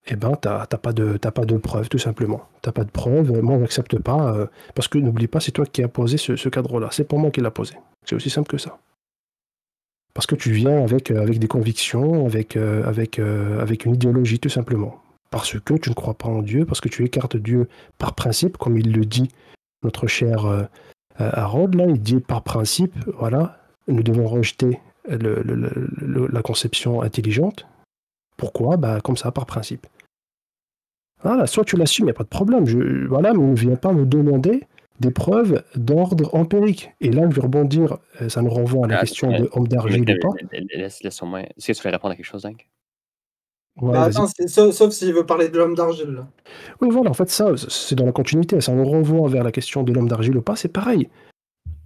eh ben, t'as pas de preuves, tout simplement. T'as pas de preuves, moi, j'accepte pas, parce que n'oublie pas, c'est toi qui as posé ce cadre-là. C'est pour moi qui l'a posé. C'est aussi simple que ça. Parce que tu viens avec des convictions, avec une idéologie, tout simplement. Parce que tu ne crois pas en Dieu, parce que tu écartes Dieu par principe, comme il le dit notre cher Harold, là, il dit par principe, voilà, nous devons rejeter la conception intelligente. Pourquoi ? Comme ça, par principe. Voilà, soit tu l'assumes, il n'y a pas de problème. Mais on ne vient pas me demander des preuves d'ordre empirique. Et là, je vais rebondir, ça nous renvoie à la question de homme d'argile ou pas. Laisse-moi. Est-ce que tu voulais répondre à quelque chose, Hank ? Ouais, attends, sauf s'il veut parler de l'homme d'argile. Là. Oui, voilà, en fait, ça, c'est dans la continuité. Ça nous renvoie vers la question de l'homme d'argile ou pas, c'est pareil.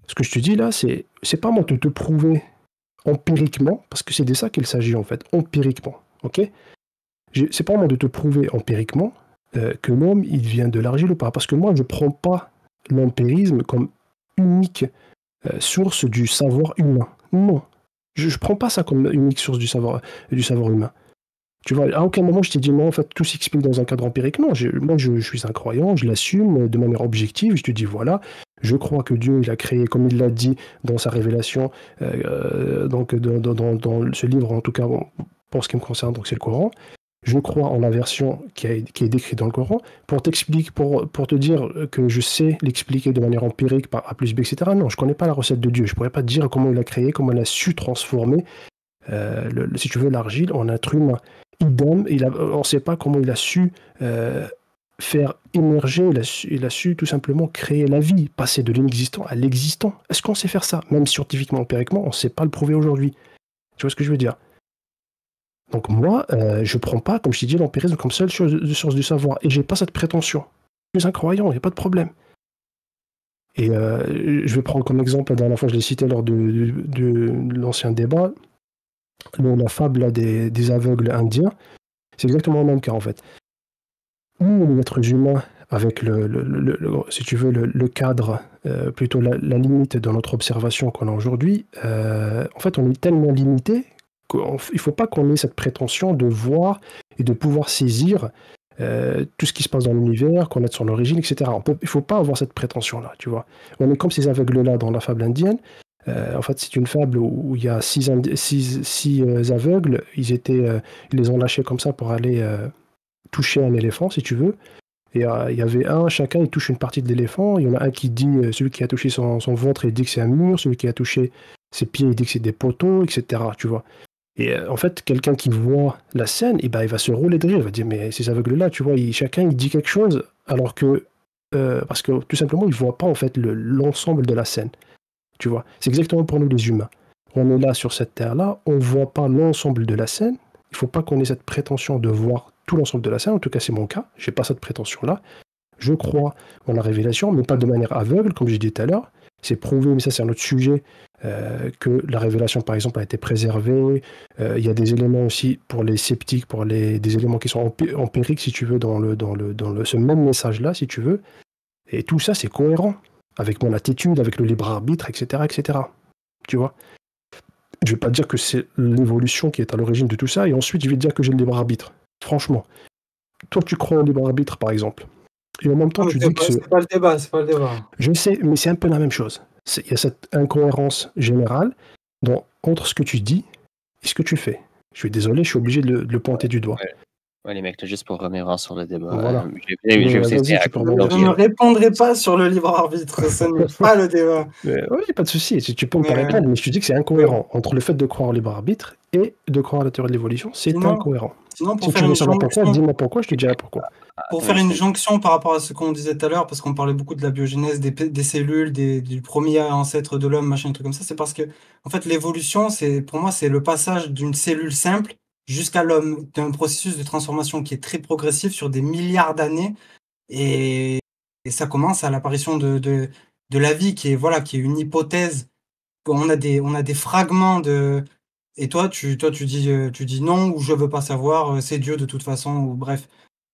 Ce que je te dis là, c'est pas moi de te prouver empiriquement, parce que c'est de ça qu'il s'agit, en fait, empiriquement. Ok ? C'est pas moi de te prouver empiriquement que l'homme, il vient de l'argile ou pas. Parce que moi, je ne prends pas l'empirisme comme unique source du savoir humain. Non. Je ne prends pas ça comme unique source du savoir humain. Tu vois, à aucun moment je t'ai dit non, en fait, tout s'explique dans un cadre empirique. Non, moi je suis un croyant, je l'assume de manière objective. Je te dis voilà, je crois que Dieu, il a créé, comme il l'a dit dans sa révélation, donc dans ce livre, en tout cas, pour ce qui me concerne, donc c'est le Coran. Je crois en la version qui est décrite dans le Coran. Pour te dire que je sais l'expliquer de manière empirique par A plus B, etc. Non, je ne connais pas la recette de Dieu. Je ne pourrais pas te dire comment il a créé, comment il a su transformer, si tu veux, l'argile en être humain. Idem, on ne sait pas comment il a su faire émerger, il a su tout simplement créer la vie, passer de l'inexistant à l'existant. Est-ce qu'on sait faire ça? Même scientifiquement, empiriquement, on ne sait pas le prouver aujourd'hui. Tu vois ce que je veux dire? Donc moi, je ne prends pas, comme je t'ai dit, l'empirisme comme seule source du savoir. Et je n'ai pas cette prétention. Je suis un croyant, il n'y a pas de problème. Et je vais prendre comme exemple, la dernière fois je l'ai cité lors de l'ancien débat, la fable des aveugles indiens. C'est exactement le même cas en fait. Nous, les êtres humains, avec si tu veux, le cadre, plutôt la limite de notre observation qu'on a aujourd'hui, en fait on est tellement limité qu'il ne faut pas qu'on ait cette prétention de voir et de pouvoir saisir tout ce qui se passe dans l'univers, connaître son origine, etc. Il ne faut pas avoir cette prétention-là, tu vois. On est comme ces aveugles-là dans la fable indienne. En fait, c'est une fable où il y a six aveugles. Ils les ont lâchés comme ça pour aller toucher un éléphant, si tu veux. Et il y avait chacun il touche une partie de l'éléphant. Il y en a un qui dit, celui qui a touché son ventre, il dit que c'est un mur. Celui qui a touché ses pieds, il dit que c'est des poteaux, etc. Tu vois. Et en fait, quelqu'un qui voit la scène, il va se rouler de rire. Il va dire, mais ces aveugles-là, tu vois, chacun il dit quelque chose, alors que parce que tout simplement, il ne voit pas en fait l'ensemble de la scène. Tu vois. C'est exactement pour nous les humains. On est là sur cette terre-là, on ne voit pas l'ensemble de la scène. Il ne faut pas qu'on ait cette prétention de voir tout l'ensemble de la scène. En tout cas, c'est mon cas. Je n'ai pas cette prétention-là. Je crois en la révélation, mais pas de manière aveugle, comme j'ai dit tout à l'heure. C'est prouvé, mais ça c'est un autre sujet, que la révélation, par exemple, a été préservée. Il y a des éléments aussi pour les sceptiques, des éléments qui sont empiriques, si tu veux, dans ce même message-là, si tu veux. Et tout ça, c'est cohérent avec mon attitude, avec le libre arbitre, etc., etc. Tu vois? Je ne vais pas dire que c'est l'évolution qui est à l'origine de tout ça, et ensuite je vais dire que j'ai le libre arbitre. Franchement. Toi, tu crois au libre arbitre, par exemple. Et en même temps, tu dis que c'est pas le débat, c'est pas le débat. Je sais, mais c'est un peu la même chose. Il y a cette incohérence générale entre ce que tu dis et ce que tu fais. Je suis désolé, je suis obligé de le pointer du doigt. Ouais, les mecs, juste pour revenir sur le débat. Voilà. Je ne répondrai pas sur le libre arbitre, ce n'est pas le débat. Oui, pas de souci, tu peux me pas répondre, mais je te dis que c'est incohérent entre le fait de croire au libre arbitre et de croire à la théorie de l'évolution, c'est incohérent. Sinon, si tu veux savoir pourquoi, dis-moi pourquoi, je te dirai pourquoi. Pour faire une jonction par rapport à ce qu'on disait tout à l'heure, parce qu'on parlait beaucoup de la biogénèse, des cellules, du premier ancêtre de l'homme, machin, un truc comme ça, c'est parce que, en fait, l'évolution, pour moi, c'est le passage d'une cellule simple jusqu'à l'homme, d'un processus de transformation qui est très progressif sur des milliards d'années, et ça commence à l'apparition de la vie, qui est une hypothèse. On a des fragments de... Et toi, tu dis non, ou je veux pas savoir, c'est Dieu de toute façon, ou bref.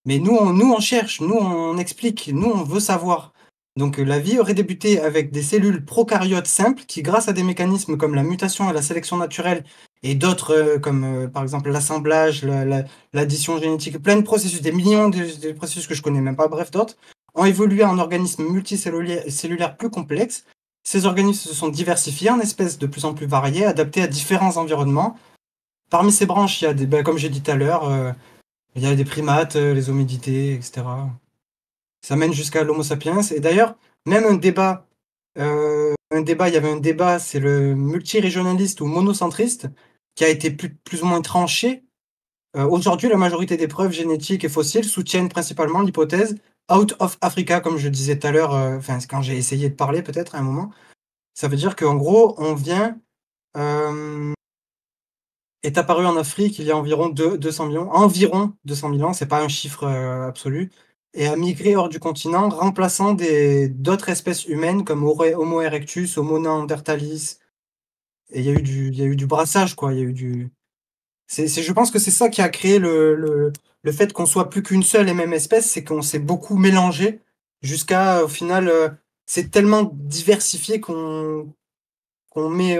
Mais nous, on cherche, nous, on explique, nous, on veut savoir. Donc, la vie aurait débuté avec des cellules prokaryotes simples qui, grâce à des mécanismes comme la mutation et la sélection naturelle, et d'autres comme, par exemple, l'assemblage, l'addition génétique, plein de processus, des millions de processus que je connais même pas, bref, d'autres, ont évolué en organismes multicellulaires plus complexes. Ces organismes se sont diversifiés en espèces de plus en plus variées, adaptées à différents environnements. Parmi ces branches, il y a comme j'ai dit tout à l'heure, il y a des primates, les hominidés, etc. Ça mène jusqu'à l'Homo sapiens. Et d'ailleurs, même il y avait un débat, c'est le multirégionaliste ou monocentriste, qui a été plus ou moins tranché. Aujourd'hui, la majorité des preuves génétiques et fossiles soutiennent principalement l'hypothèse out of Africa, comme je disais tout à l'heure, quand j'ai essayé de parler peut-être à un moment. Ça veut dire qu'en gros, on vient... est apparu en Afrique il y a environ 200 millions. Environ 200 000 ans, c'est pas un chiffre absolu. Et a migré hors du continent, remplaçant d'autres espèces humaines comme Homo erectus, Homo neanderthalis. Et il y a eu du brassage, quoi. Il y a eu du... je pense que c'est ça qui a créé le fait qu'on soit plus qu'une seule et même espèce, c'est qu'on s'est beaucoup mélangé jusqu'à, au final, c'est tellement diversifié qu'on met...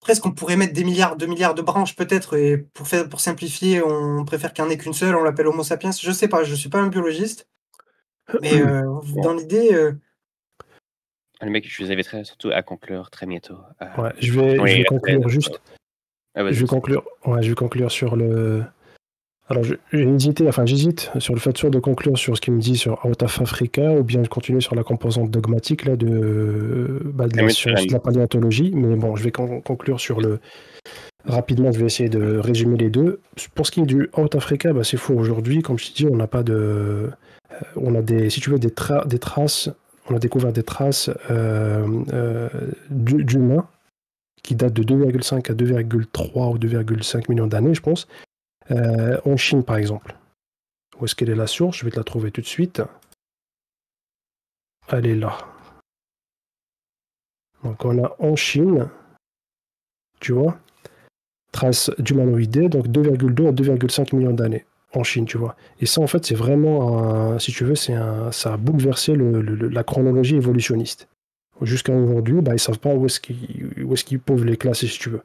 Presque, on pourrait mettre des milliards de branches peut-être, et pour simplifier, on préfère qu'il n'y en ait qu'une seule, on l'appelle Homo sapiens. Je sais pas, je suis pas un biologiste, mais dans l'idée... Les mecs, je vous inviterai surtout à conclure très bientôt. Ouais, je vais conclure juste. Je vais conclure sur Alors, j'hésite sur le fait soit de conclure sur ce qu'il me dit sur Out of Africa ou bien de continuer sur la composante dogmatique là, de la science, de la paléontologie. Mais bon, je vais conclure sur le. Rapidement, je vais essayer de résumer les deux. Pour ce qui est du Out Africa, c'est faux aujourd'hui. Comme je te dis, on n'a pas de. On a si tu veux, des traces. On a découvert des traces d'humains qui datent de 2,5 à 2,3 ou 2,5 millions d'années, je pense. En Chine, par exemple. Où est-ce qu'elle est la source? Je vais te la trouver tout de suite. Elle est là. Donc, on a en Chine, tu vois, traces d'humanoïdés, donc 2,2 à 2,5 millions d'années en Chine, tu vois. Et ça, en fait, c'est vraiment, si tu veux, ça a bouleversé la chronologie évolutionniste. Jusqu'à aujourd'hui, ils ne savent pas où est-ce qu'ils peuvent les classer, si tu veux.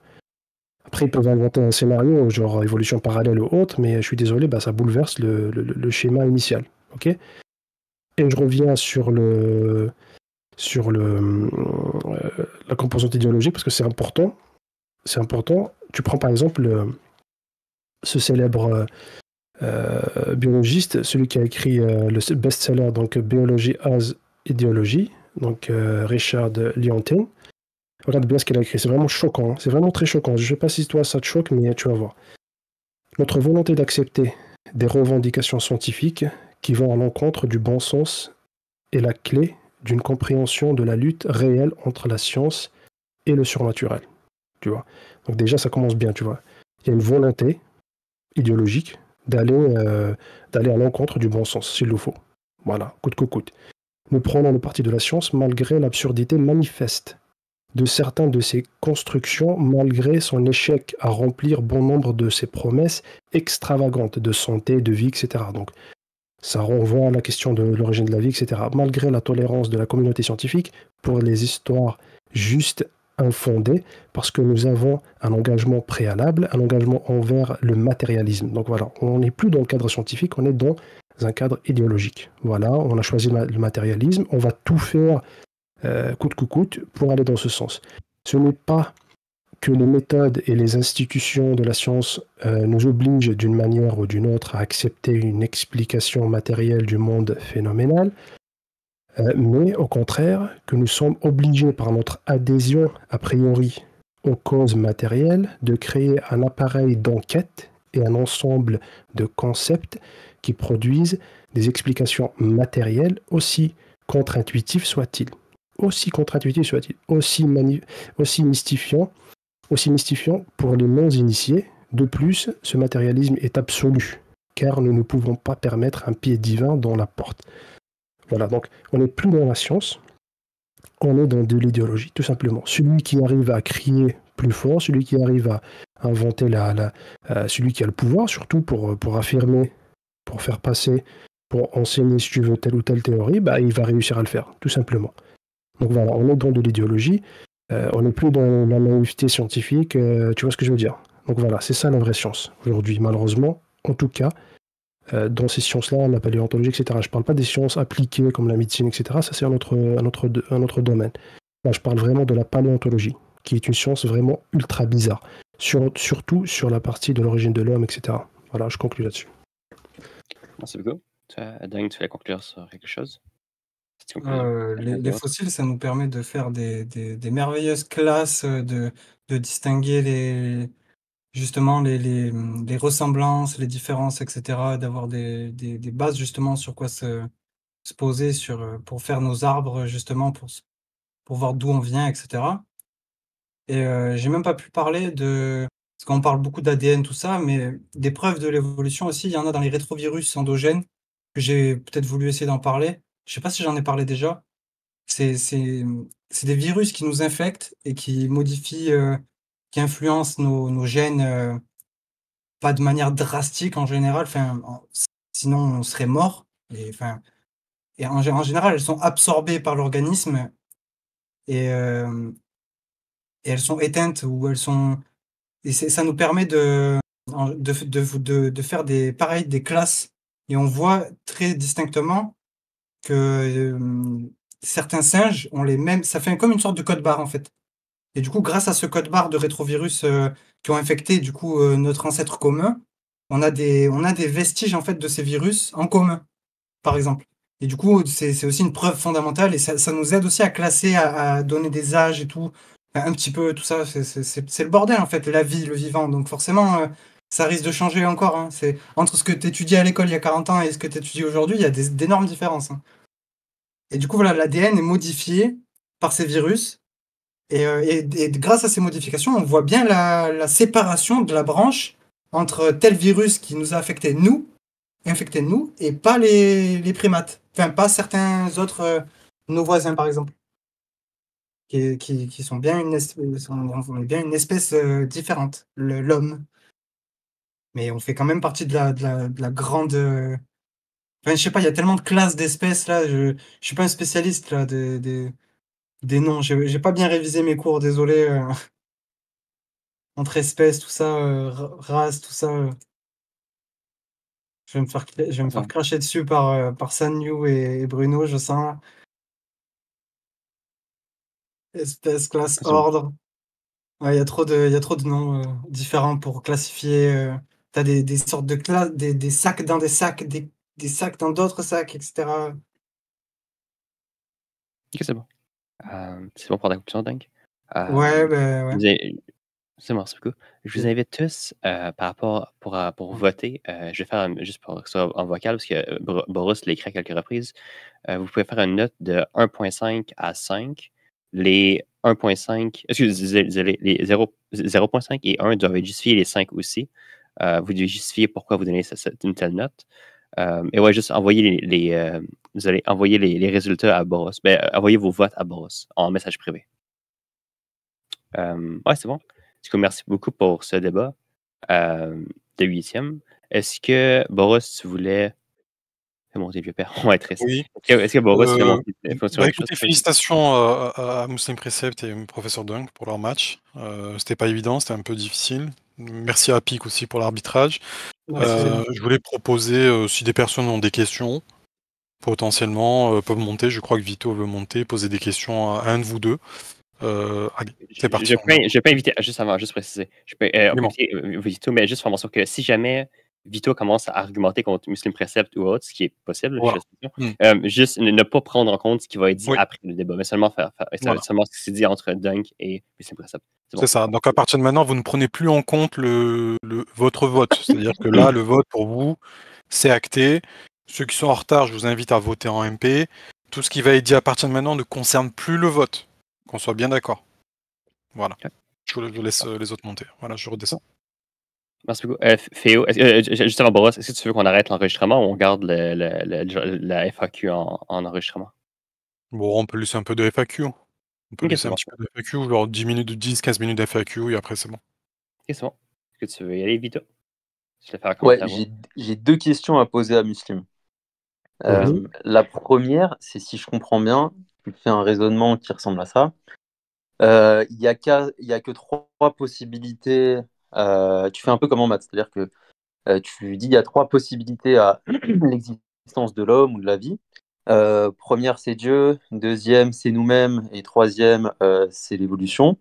Après, ils peuvent inventer un scénario, genre évolution parallèle ou autre, mais je suis désolé, ça bouleverse le schéma initial. Ok. Et je reviens sur la composante idéologique, parce que c'est important. C'est important. Tu prends par exemple ce célèbre biologiste, celui qui a écrit le best-seller, donc Biology as Ideology, donc Richard Lewontin. Regarde bien ce qu'il a écrit, c'est vraiment choquant, c'est vraiment très choquant. Je ne sais pas si toi ça te choque, mais tu vas voir. Notre volonté d'accepter des revendications scientifiques qui vont à l'encontre du bon sens est la clé d'une compréhension de la lutte réelle entre la science et le surnaturel. Tu vois. Donc déjà, ça commence bien, tu vois. Il y a une volonté idéologique d'aller à l'encontre du bon sens, s'il le faut. Voilà, coûte que coûte. Nous prenons le parti de la science malgré l'absurdité manifeste de certaines de ses constructions, malgré son échec à remplir bon nombre de ses promesses extravagantes de santé, de vie, etc. Donc, ça renvoie à la question de l'origine de la vie, etc. Malgré la tolérance de la communauté scientifique pour les histoires justes, infondées, parce que nous avons un engagement préalable, un engagement envers le matérialisme. Donc voilà, on n'est plus dans le cadre scientifique, on est dans un cadre idéologique. Voilà, on a choisi le matérialisme, on va tout faire coûte que coûte pour aller dans ce sens. Ce n'est pas que les méthodes et les institutions de la science nous obligent d'une manière ou d'une autre à accepter une explication matérielle du monde phénoménal, mais au contraire que nous sommes obligés par notre adhésion a priori aux causes matérielles de créer un appareil d'enquête et un ensemble de concepts qui produisent des explications matérielles aussi contre-intuitives soient-ils. Aussi contre-intuitif soit-il, aussi mystifiant pour les non-initiés. De plus, ce matérialisme est absolu, car nous ne pouvons pas permettre un pied divin dans la porte. Voilà, donc on n'est plus dans la science, on est dans de l'idéologie, tout simplement. Celui qui arrive à crier plus fort, celui qui arrive à inventer celui qui a le pouvoir, surtout pour affirmer, pour faire passer, pour enseigner, si tu veux, telle ou telle théorie, il va réussir à le faire, tout simplement. Donc voilà, on est dans de l'idéologie, on n'est plus dans la naïveté scientifique, tu vois ce que je veux dire. Donc voilà, c'est ça la vraie science aujourd'hui, malheureusement, en tout cas, dans ces sciences-là, la paléontologie, etc. Je ne parle pas des sciences appliquées comme la médecine, etc. Ça, c'est un autre domaine. Là, je parle vraiment de la paléontologie, qui est une science vraiment ultra bizarre, surtout sur la partie de l'origine de l'homme, etc. Voilà, je conclue là-dessus. Merci beaucoup. Dang, tu voulais conclure sur quelque chose? Les fossiles, ça nous permet de faire des merveilleuses classes, de distinguer justement les ressemblances, les différences, etc., d'avoir des bases justement sur quoi se poser pour faire nos arbres, justement, pour voir d'où on vient, etc. Et j'ai même pas pu parler parce qu'on parle beaucoup d'ADN, tout ça, mais des preuves de l'évolution aussi, il y en a dans les rétrovirus endogènes, que j'ai peut-être voulu essayer d'en parler. Je sais pas si j'en ai parlé déjà. C'est des virus qui nous infectent et qui modifient, qui influencent nos gènes, pas de manière drastique en général, enfin, sinon on serait mort et en général, elles sont absorbées par l'organisme et elles sont éteintes ou elles sont et ça nous permet de faire des classes et on voit très distinctement que, certains singes ont les mêmes, ça fait comme une sorte de code barre, en fait. Et du coup, grâce à ce code barre de rétrovirus, qui ont infecté du coup, notre ancêtre commun, on a des vestiges en fait de ces virus en commun, par exemple. Et du coup, c'est aussi une preuve fondamentale et ça nous aide aussi à classer, à donner des âges et tout, un petit peu tout ça. C'est le bordel en fait, la vie, le vivant. Donc forcément, ça risque de changer encore. Hein. C'est entre ce que tu étudiais à l'école il y a 40 ans et ce que tu étudies aujourd'hui, il y a d'énormes différences. Hein. Et du coup, voilà, l'ADN est modifié par ces virus. Et grâce à ces modifications, on voit bien la séparation de la branche entre tel virus qui nous a infecté nous, et pas les primates. Enfin, pas certains autres, nos voisins par exemple, qui sont bien on est bien une espèce différente, l'homme. Mais on fait quand même partie de la grande. Enfin, je sais pas, il y a tellement de classes d'espèces là. Je suis pas un spécialiste là des noms. J'ai pas bien révisé mes cours, désolé. Entre espèces, tout ça, race, tout ça. Je vais me faire cracher dessus par Sanyu et Bruno, je sens. Espèce, classe, ordre. Ouais, il y a trop de noms différents pour classifier. T'as des sortes de classes, des sacs dans des sacs, des sacs dans d'autres sacs, etc. Ok, c'est bon. C'est bon pour ta conclusion, Dunk? Ouais, ouais. C'est bon, c'est beaucoup. Je vous invite tous par rapport pour voter. Je vais faire juste pour que ce soit en vocal parce que Boris l'a écrit à quelques reprises. Vous pouvez faire une note de 1.5 à 5. Les 1.5, désolé, les 0.5 et 1 doivent justifier les 5 aussi. Vous devez justifier pourquoi vous donnez une telle note. Et ouais, juste envoyer vous allez envoyer les résultats à Boris. Envoyez vos votes à Boris en message privé. Ouais, c'est bon. Du coup, merci beaucoup pour ce débat de 8e. Est-ce que, Boris, tu voulais faire monter le vieux père? On va être triste. Oui. Est-ce que Boris voulait monter écoutez, félicitations à Muslim Precept et Professeur Dunk pour leur match. C'était pas évident, c'était un peu difficile. Merci à Pic aussi pour l'arbitrage. Je voulais proposer, si des personnes ont des questions, potentiellement peuvent monter. Je crois que Vito veut monter, poser des questions à un de vous deux. Allez, c'est parti. Je peux inviter, juste préciser, je peux inviter Vito, mais juste faire mention que si jamais Vito commence à argumenter contre Muslim Precept ou autre, ce qui est possible, Voilà. juste ne pas prendre en compte ce qui va être dit après le débat, mais seulement seulement ce qui s'est dit entre Dunk et Muslim Precept. C'est ça. Donc à partir de maintenant, vous ne prenez plus en compte votre vote. C'est-à-dire que là, le vote pour vous, c'est acté. Ceux qui sont en retard, je vous invite à voter en MP. Tout ce qui va être dit à partir de maintenant ne concerne plus le vote. Qu'on soit bien d'accord. Voilà. Je laisse les autres monter. Voilà, je redescends. Merci beaucoup. Féo, juste avant Boris, est-ce que tu veux qu'on arrête l'enregistrement ou on garde la FAQ en enregistrement? Bon, on peut laisser un peu de FAQ. On peut laisser un petit peu de FAQ, genre 10-15 minutes de FAQ et après c'est bon. Ok, c'est bon. Est-ce que tu veux y aller, Vito? Ouais, j'ai 2 questions à poser à Muslim. La première, c'est si je comprends bien, tu fais un raisonnement qui ressemble à ça. Il y a que 3 possibilités. Tu fais un peu comme en maths, c'est-à-dire que tu dis il y a 3 possibilités à l'existence de l'homme ou de la vie. Première, c'est Dieu. Deuxième, c'est nous-mêmes. Et troisième, c'est l'évolution.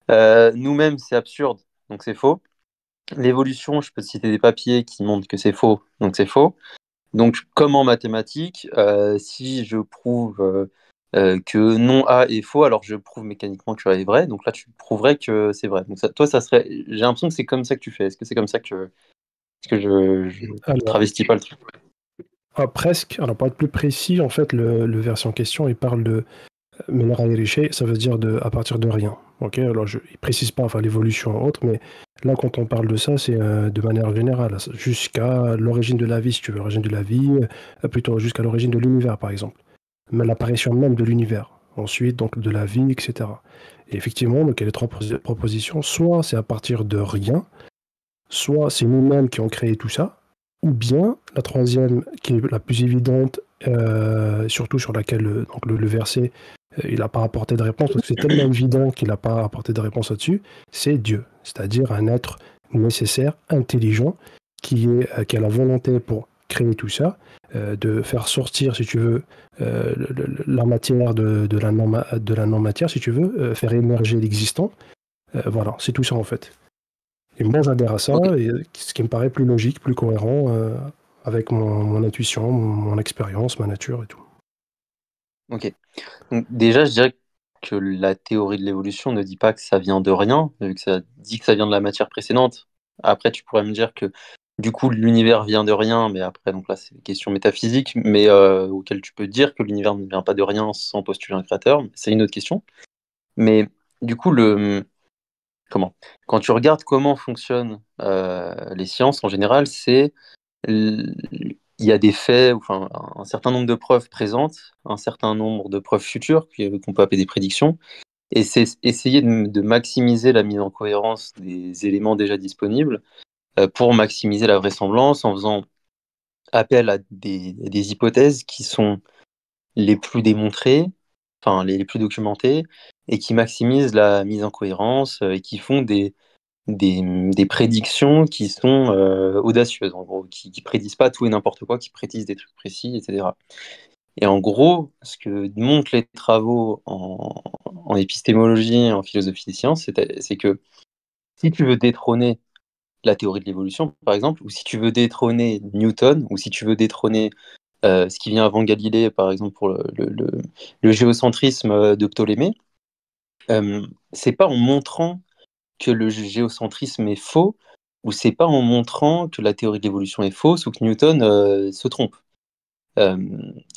Nous-mêmes, c'est absurde, donc c'est faux. L'évolution, je peux te citer des papiers qui montrent que c'est faux, donc c'est faux. Donc, comme en mathématiques, si je prouve que non A est faux, alors je prouve mécaniquement que A est vrai. Donc là, tu prouverais que c'est vrai. Donc toi, ça serait. J'ai l'impression que c'est comme ça que tu fais. Est-ce que c'est comme ça que je travestis pas le truc? Presque. Alors, pour être plus précis, en fait, le verset en question, il parle de Menaraïriché, ça veut dire à partir de rien. Ok, alors il ne précise pas l'évolution ou autre, mais là, quand on parle de ça, c'est de manière générale, jusqu'à l'origine de la vie, si tu veux, l'origine de la vie, plutôt jusqu'à l'origine de l'univers, par exemple. Mais l'apparition même de l'univers. Ensuite, donc, de la vie, etc. Et effectivement, donc, il y a les 3 propositions. Soit c'est à partir de rien, soit c'est nous-mêmes qui ont créé tout ça, ou bien la troisième, qui est la plus évidente, surtout sur laquelle donc le verset il n'a pas apporté de réponse, parce que c'est tellement évident qu'il n'a pas apporté de réponse là-dessus, c'est Dieu, c'est-à-dire un être nécessaire, intelligent, qui a la volonté pour créer tout ça, de faire sortir, si tu veux, la matière de la non-matière, si tu veux, faire émerger l'existant. Voilà, c'est tout ça en fait. Et moi, j'adhère à ça, Ok. et ce qui me paraît plus logique, plus cohérent, avec mon intuition, mon expérience, ma nature et tout. Ok. Donc, déjà, je dirais que la théorie de l'évolution ne dit pas que ça vient de rien, vu que ça dit que ça vient de la matière précédente. Après, tu pourrais me dire que du coup, l'univers vient de rien, mais après, donc là, c'est une question métaphysique, mais auquel tu peux dire que l'univers ne vient pas de rien sans postuler un créateur. C'est une autre question. Mais du coup, comment? Quand tu regardes comment fonctionnent les sciences en général, il y a des faits, enfin un certain nombre de preuves présentes, un certain nombre de preuves futures qu'on peut appeler des prédictions, et c'est essayer de maximiser la mise en cohérence des éléments déjà disponibles pour maximiser la vraisemblance en faisant appel à des hypothèses qui sont les plus démontrées, enfin les plus documentées, et qui maximisent la mise en cohérence et qui font des prédictions qui sont audacieuses, en gros, qui prédisent pas tout et n'importe quoi, qui prédisent des trucs précis, etc. Et en gros, ce que montrent les travaux en épistémologie, en philosophie des sciences, c'est que si tu veux détrôner la théorie de l'évolution, par exemple, ou si tu veux détrôner Newton, ou si tu veux détrôner ce qui vient avant Galilée, par exemple, pour le géocentrisme de Ptolémée, c'est pas en montrant que le géocentrisme est faux, ou c'est pas en montrant que la théorie de l'évolution est fausse ou que Newton se trompe. Euh,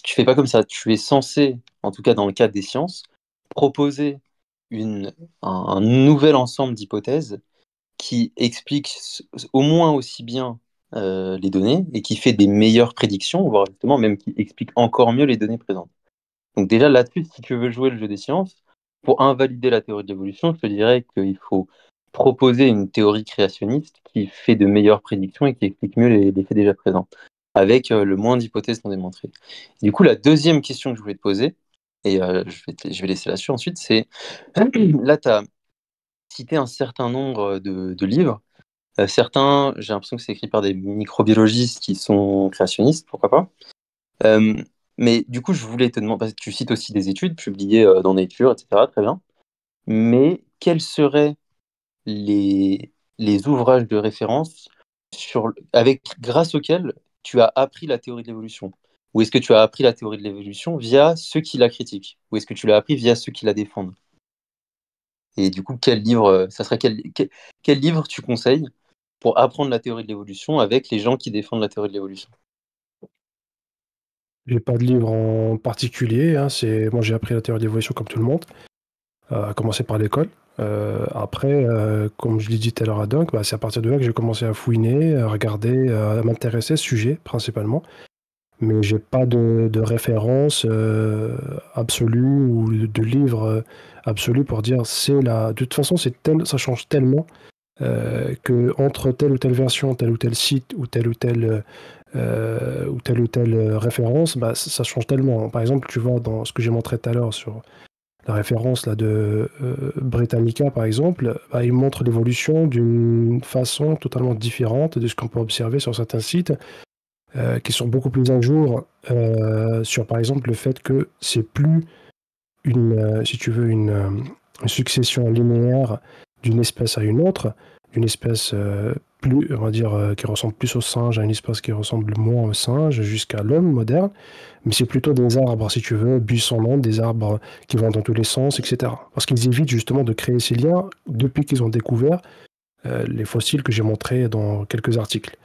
Tu fais pas comme ça. Tu es censé, en tout cas dans le cadre des sciences, proposer un nouvel ensemble d'hypothèses qui explique au moins aussi bien les données et qui fait des meilleures prédictions, voire justement même qui explique encore mieux les données présentes. Donc déjà là-dessus, si tu veux jouer le jeu des sciences, pour invalider la théorie de l'évolution, je te dirais qu'il faut proposer une théorie créationniste qui fait de meilleures prédictions et qui explique mieux les faits déjà présents, avec le moins d'hypothèses non démontrées. Du coup, la deuxième question que je voulais te poser, et je vais laisser là-dessus ensuite, c'est, là, tu as cité un certain nombre de livres. Certains, j'ai l'impression que c'est écrit par des microbiologistes qui sont créationnistes, pourquoi pas. Euh, mais du coup, je voulais te demander, parce que tu cites aussi des études publiées dans Nature, etc., très bien. Mais quels seraient les ouvrages de référence grâce auxquels tu as appris la théorie de l'évolution? Ou est-ce que tu as appris la théorie de l'évolution via ceux qui la critiquent? Ou est-ce que tu l'as appris via ceux qui la défendent? Et du coup, quel livre tu conseilles pour apprendre la théorie de l'évolution avec les gens qui défendent la théorie de l'évolution? J'ai pas de livre en particulier, hein, moi j'ai appris la théorie de l'évolution comme tout le monde, à commencer par l'école. Après, comme je l'ai dit tout à l'heure à Dunk, c'est à partir de là que j'ai commencé à fouiner, à regarder, à m'intéresser à ce sujet principalement. Mais j'ai pas de référence absolue ou de livre absolu pour dire c'est la. De toute façon, ça change tellement que entre telle ou telle version, tel ou tel site ou telle ou telle référence, ça change tellement. Par exemple, tu vois dans ce que j'ai montré tout à l'heure sur la référence là de Britannica, par exemple, il montre l'évolution d'une façon totalement différente de ce qu'on peut observer sur certains sites qui sont beaucoup plus à jour sur, par exemple, le fait que c'est plus si tu veux, une succession linéaire d'une espèce à une autre, d'une espèce plus, on va dire, qui ressemble plus au singe à une espèce qui ressemble moins au singe jusqu'à l'homme moderne, mais c'est plutôt des arbres, si tu veux, buissonnants, des arbres qui vont dans tous les sens, etc. Parce qu'ils évitent justement de créer ces liens depuis qu'ils ont découvert les fossiles que j'ai montrés dans quelques articles.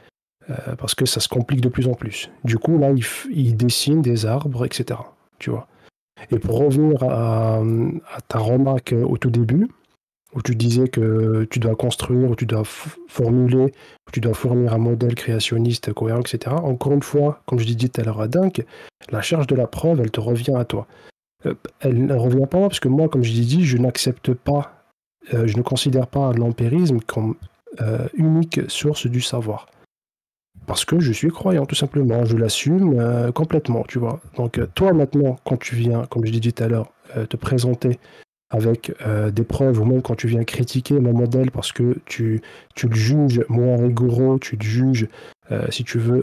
Parce que ça se complique de plus en plus. Du coup, là, ils dessinent des arbres, etc. Tu vois. Et pour revenir à ta remarque au tout début, où tu disais que tu dois construire, ou tu dois formuler, ou tu dois fournir un modèle créationniste cohérent, etc. Encore une fois, comme je l'ai dit tout à l'heure à Dunk, la charge de la preuve, elle te revient à toi. Elle ne revient pas à moi, parce que moi, comme je l'ai dit, je n'accepte pas, je ne considère pas l'empirisme comme unique source du savoir. Parce que je suis croyant, tout simplement. Je l'assume complètement, tu vois. Donc, toi, maintenant, quand tu viens, comme je l'ai dit tout à l'heure, te présenter avec des preuves, ou même quand tu viens critiquer mon modèle parce que tu le juges moins rigoureux, tu le juges, si tu veux,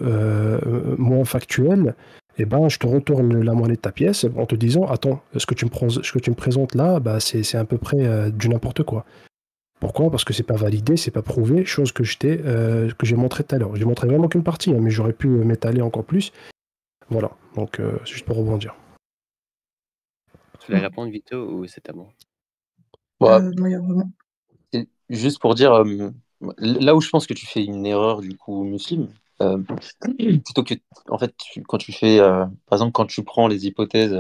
moins factuel, eh ben, je te retourne la monnaie de ta pièce en te disant, attends, ce que tu me présentes là, c'est à peu près du n'importe quoi. Pourquoi? Parce que c'est pas validé, c'est pas prouvé, chose que j'ai montré tout à l'heure. J'ai montré vraiment qu'une partie, mais j'aurais pu m'étaler encore plus. Voilà, donc c'est juste pour rebondir. Tu voulais répondre, Vito, ou c'était bon? Juste pour dire, là où je pense que tu fais une erreur, du coup, Muslim, plutôt que, en fait, quand tu fais, par exemple, quand tu prends les hypothèses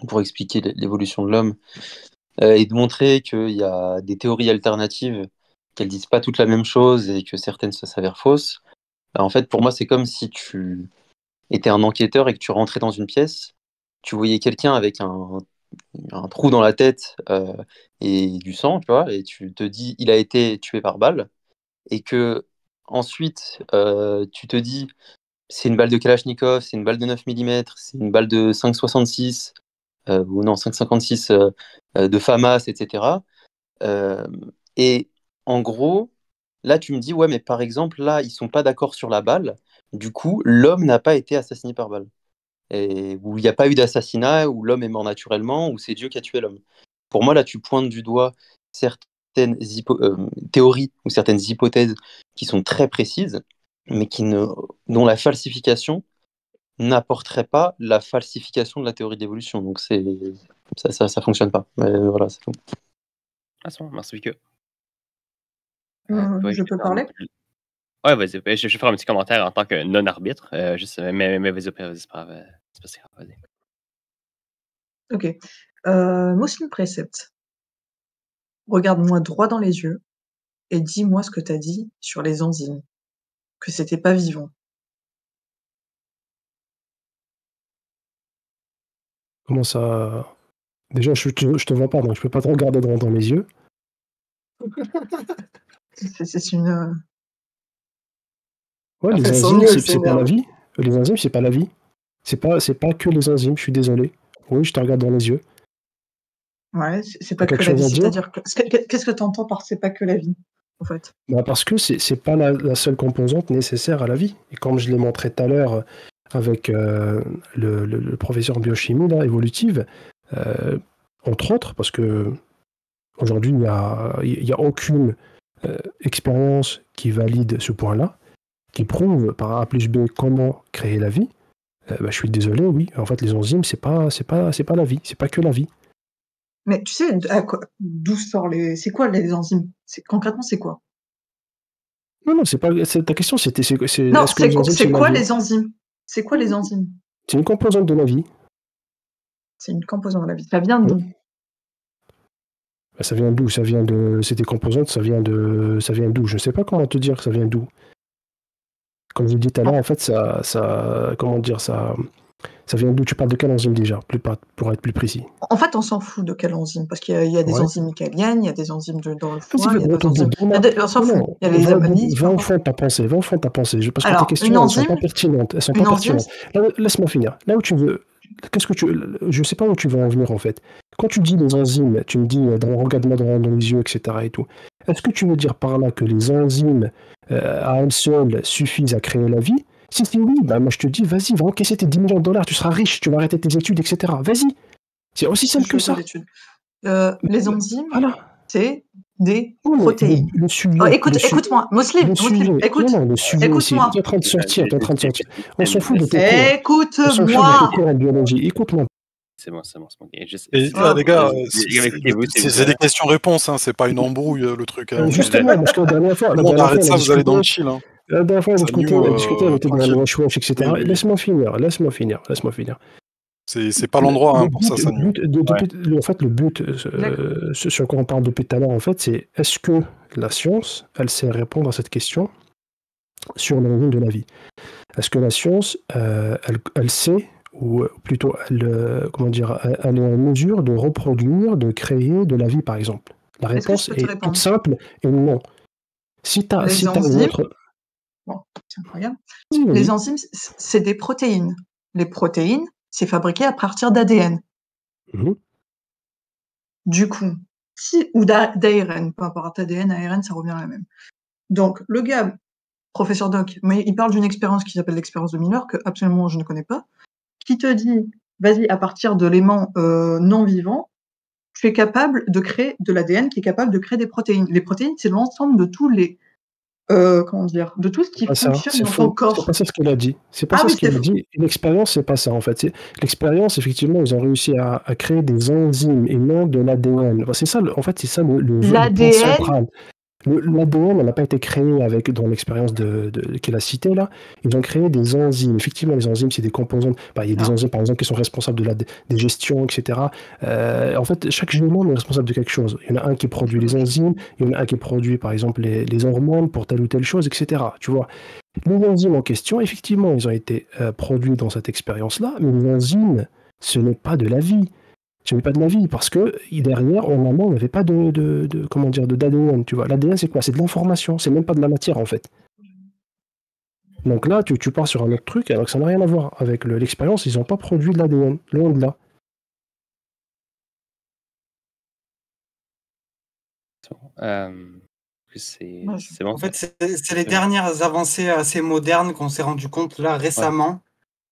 pour expliquer l'évolution de l'homme, et de montrer qu'il y a des théories alternatives, qu'elles disent pas toutes la même chose et que certaines se s'avèrent fausses, en fait, pour moi, c'est comme si tu étais un enquêteur et que tu rentrais dans une pièce, tu voyais quelqu'un avec un trou dans la tête et du sang, tu vois, et tu te dis il a été tué par balle, et que ensuite tu te dis c'est une balle de Kalachnikov, c'est une balle de 9 mm, c'est une balle de 5,66 ou non 5,56 de FAMAS, etc. Et en gros, là tu me dis ouais mais par exemple là ils sont pas d'accord sur la balle, du coup l'homme n'a pas été assassiné par balle. Et où il n'y a pas eu d'assassinat, où l'homme est mort naturellement, où c'est Dieu qui a tué l'homme. Pour moi, là, tu pointes du doigt certaines théories ou certaines hypothèses qui sont très précises, mais dont la falsification n'apporterait pas la falsification de la théorie d'évolution. Donc ça fonctionne pas. Mais voilà, c'est tout. Ah, c'est bon, merci, Vito. Je peux parler? Ouais, vas-y. Je vais faire un petit commentaire en tant que non-arbitre. Mais vas-y, c'est pas grave. Vas-y. Ok. Muslim Precept, regarde-moi droit dans les yeux et dis-moi ce que tu as dit sur les enzymes, que c'était pas vivant. Comment ça? Déjà, je te vois pas, donc je peux pas te regarder droit dans les yeux. C'est une... Ouais, les enzymes, c'est pas la vie. Les enzymes, c'est pas la vie. C'est pas que les enzymes, je suis désolé. Oui, je te regarde dans les yeux. Ouais, c'est pas que la vie, c'est-à-dire qu'est-ce que tu entends par c'est pas que la vie, en fait? Bah parce que c'est pas la seule composante nécessaire à la vie. Et comme je l'ai montré tout à l'heure avec le professeur en biochimie là, évolutive, entre autres, parce que aujourd'hui, il y a aucune expérience qui valide ce point-là, qui prouve par A plus B comment créer la vie. Je suis désolé, oui. En fait, les enzymes, c'est pas la vie, c'est pas que la vie. Mais tu sais d'où sort c'est quoi les enzymes? Concrètement, c'est quoi? Non, c'est pas ta question. Non, c'est quoi les enzymes? C'est quoi les enzymes? C'est une composante de la vie. C'est une composante de la vie. Ça vient d'où? Ça vient d'où? C'est des composantes, ça vient d'où? Je ne sais pas comment te dire que ça vient d'où. Comme je l'ai dit tout à l'heure, en fait, comment dire, ça vient d'où? Tu parles de quelle enzyme déjà, pour être plus précis? En fait, on s'en fout de quelle enzyme, parce qu'il y a des enzymes mycaliennes, il y a des enzymes dans le foie, il y a des enzymes... On s'en fout. Il y a les amanides... Va au fond de ta pensée, parce que tes questions, elles sont pas pertinentes. Laisse-moi finir. Là où tu veux... Je sais pas où tu veux en venir, en fait. Quand tu dis les enzymes, tu me dis, regarde-moi dans les yeux, etc. et tout. Est-ce que tu veux dire par là que les enzymes, à elles seules, suffisent à créer la vie? Si c'est oui, moi je te dis, vas-y, va encaisser tes 10 millions de dollars, tu seras riche, tu vas arrêter tes études, etc. Vas-y. C'est aussi simple que ça. Les enzymes, c'est des protéines. Écoute-moi, Muslim, écoute-moi. Tu es en train de sortir. On s'en fout de tes cours. Écoute-moi. En biologie, écoute-moi. C'est bon. Les gars, c'est des questions-réponses, hein, c'est pas une embrouille le truc. Hein. Justement, parce que la dernière fois, on arrête ça, vous allez dans le chill. Hein. La dernière fois, on discutait, on était dans le wesh, etc. Laisse-moi finir. C'est pas l'endroit pour ça, Sanyo. En fait, le but, sur quoi on parle depuis tout à l'heure, en fait, c'est est-ce que la science, elle sait répondre à cette question sur l'origine de la vie? Est-ce que la science, elle sait, ou plutôt, elle est en mesure de reproduire, de créer de la vie, par exemple? La réponse est toute simple et non. Si tu as une autre... Bon, c'est incroyable. Les enzymes, c'est des protéines. Les protéines, c'est fabriqué à partir d'ADN. Du coup, ou d'ARN, peu importe, ADN, ARN, ça revient à la même. Donc, le gars, professeur Doc, il parle d'une expérience qui s'appelle l'expérience de Miller, que absolument je ne connais pas, qui te dit, vas-y, à partir de l'aimant non vivant, tu es capable de créer de l'ADN qui est capable de créer des protéines. Les protéines, c'est l'ensemble de tous les comment dire, de tout ce qui fonctionne dans ton corps. C'est pas ça ce qu'il a dit. C'est pas ça ce qu'il a dit. L'expérience, c'est pas ça en fait. L'expérience, effectivement, ils ont réussi à créer des enzymes et non de l'ADN. C'est ça, en fait, c'est ça le l'ADN. L'ADN, elle n'a pas été créée dans l'expérience qu'il a citée là. Ils ont créé des enzymes. Effectivement, les enzymes, c'est des composantes. Il y a des enzymes, par exemple, qui sont responsables de la digestion, etc. En fait, chaque génome est responsable de quelque chose. Il y en a un qui produit les enzymes, il y en a un qui produit, par exemple, les hormones pour telle ou telle chose, etc. Tu vois. Les enzymes en question, effectivement, ils ont été produits dans cette expérience-là, mais les enzymes, ce n'est pas de la vie. Ce n'est pas de la vie, parce que derrière, on n'avait pas d'ADN, tu vois. L'ADN, c'est quoi? C'est de l'information, c'est même pas de la matière, en fait. Donc là, tu pars sur un autre truc, alors que ça n'a rien à voir avec l'expérience, ils n'ont pas produit de l'ADN, loin de là. C'est bon. En fait, c'est les dernières avancées assez modernes qu'on s'est rendu compte là récemment.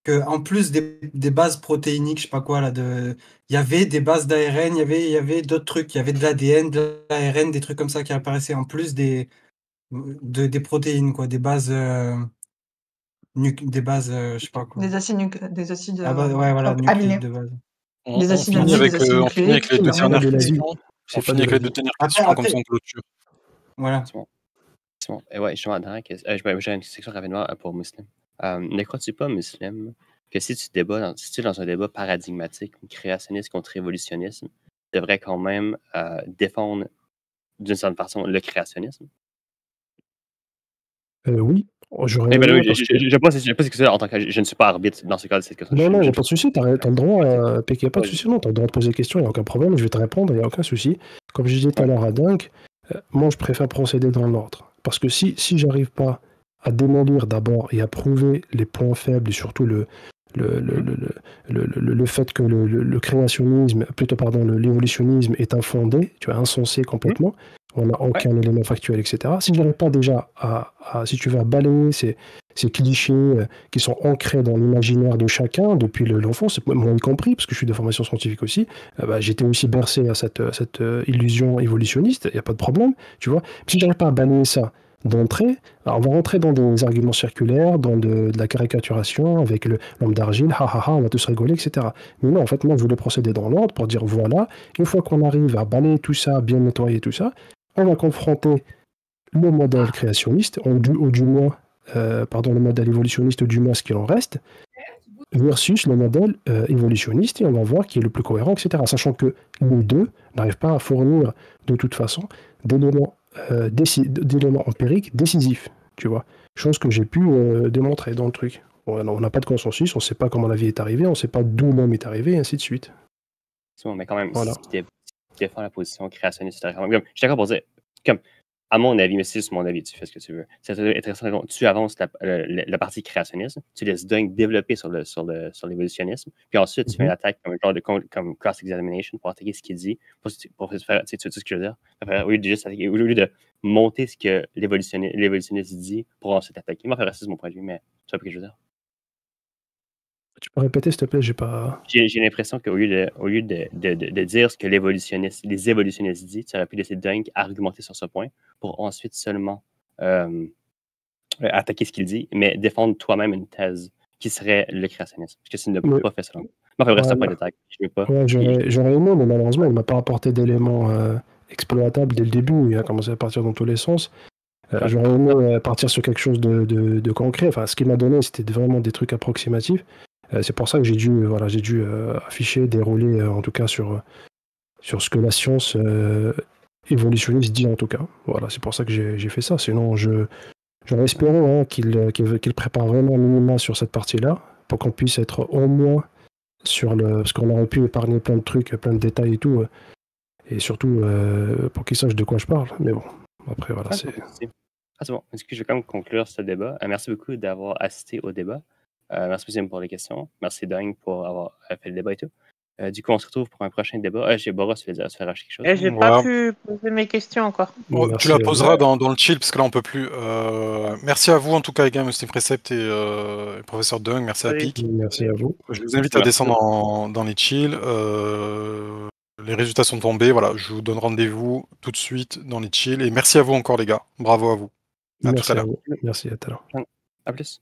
Que en plus des bases protéiniques, je sais pas quoi là, il y avait des bases d'ARN, il y avait d'autres trucs, il y avait de l'ADN, de l'ARN, des trucs comme ça qui apparaissaient en plus des protéines quoi, des bases je sais pas quoi. Des acides nucléiques de base. Des acides aminés, des acides nucléiques. On finit avec les deux dernières questions. Comme ça on clôture. Voilà. C'est bon. Et ouais, justement, j'ai une section rapidement pour Muslim. Ne crois-tu pas, Muslim, que si tu es dans un débat paradigmatique, créationniste contre évolutionnisme, tu devrais quand même défendre d'une certaine façon le créationnisme? Oui. Je ne sais pas ce que c'est en tant que je ne suis pas arbitre dans ce cas de cette question. Non, il n'y a pas de souci, tu as le droit, il n'y a pas de souci, non, tu as le droit de poser des questions, il n'y a aucun problème, je vais te répondre, il n'y a aucun souci. Comme je disais tout à l'heure à Dunk, moi je préfère procéder dans l'ordre. Parce que si j'arrive pas à démolir d'abord et à prouver les points faibles et surtout le fait que le créationnisme, l'évolutionnisme est infondé, tu vois, insensé complètement, on n'a aucun élément factuel, etc. Si je n'arrive pas déjà si tu veux, à balayer ces clichés qui sont ancrés dans l'imaginaire de chacun depuis l'enfance, moi y compris, parce que je suis de formation scientifique aussi, j'étais aussi bercé à cette illusion évolutionniste, il n'y a pas de problème, tu vois. Si je n'arrive pas à balayer ça d'entrée, on va rentrer dans des arguments circulaires, dans de la caricaturation, avec l'homme d'argile, on va tous rigoler, etc. Mais non, en fait, moi, je voulais procéder dans l'ordre pour dire, voilà, une fois qu'on arrive à balayer tout ça, bien nettoyer tout ça, on va confronter le modèle créationniste, ou du moins, le modèle évolutionniste, du moins ce qu'il en reste, versus le modèle évolutionniste, et on va voir qui est le plus cohérent, etc. Sachant que les deux n'arrivent pas à fournir, de toute façon, d'éléments empiriques décisifs, tu vois. Chose que j'ai pu démontrer dans le truc. Bon, on n'a pas de consensus, on ne sait pas comment la vie est arrivée, on ne sait pas d'où l'homme est arrivé, et ainsi de suite. C'est bon, mais quand même, si tu défends la position créationniste, je suis d'accord pour dire, comme, à mon avis, mais c'est juste mon avis, tu fais ce que tu veux. C'est intéressant, tu avances la partie créationniste, tu laisses Dunk développer sur l'évolutionnisme, puis ensuite tu fais une attaque comme un genre comme cross-examination pour attaquer ce qu'il dit, pour faire, tu sais ce que je veux dire? Au lieu de monter ce que l'évolutionniste dit pour ensuite attaquer. Moi, c'est mon point de vue, mais tu vois ce que je veux dire? Tu peux répéter, s'il te plaît, j'ai pas... J'ai l'impression qu'au lieu de dire ce que les évolutionnistes disent, tu aurais pu laisser Dunk argumenter sur ce point pour ensuite seulement attaquer ce qu'il dit, mais défendre toi-même une thèse qui serait le créationnisme. Parce que c'est une pas fait ça. Enfin, bref, ça pas de détail. J'aurais aimé, mais malheureusement, il ne m'a pas apporté d'éléments exploitables dès le début. Il a commencé à partir dans tous les sens. J'aurais aimé partir sur quelque chose de concret. Enfin, ce qu'il m'a donné, c'était vraiment des trucs approximatifs. C'est pour ça que j'ai dû afficher, dérouler, en tout cas, sur ce que la science évolutionniste dit, en tout cas. Voilà, c'est pour ça que j'ai fait ça. Sinon, j'aurais espéré qu'il prépare vraiment un minimum sur cette partie-là, pour qu'on puisse être au moins sur parce qu'on aurait pu épargner plein de trucs, plein de détails et tout, et surtout pour qu'il sache de quoi je parle. Mais bon, après, voilà, c'est... c'est bon. Est-ce que je vais quand même conclure ce débat? Merci beaucoup d'avoir assisté au débat. Merci Muslim pour les questions. Merci Dunk pour avoir fait le débat et tout. Du coup, on se retrouve pour un prochain débat. J'ai Boris, tu veux dire, faire quelque chose? J'ai pas pu poser mes questions encore. Tu la poseras dans le chill, parce que là, on peut plus. Merci à vous, en tout cas, les gars, Muslim Precept et professeur Dunk. Merci à Pic. Merci à vous. Je vous invite à descendre dans les chill. les résultats sont tombés. Voilà, je vous donne rendez-vous tout de suite dans les chill. Et merci à vous encore, les gars. Bravo à vous. À tout à l'heure. Merci à tout à l'heure. À plus.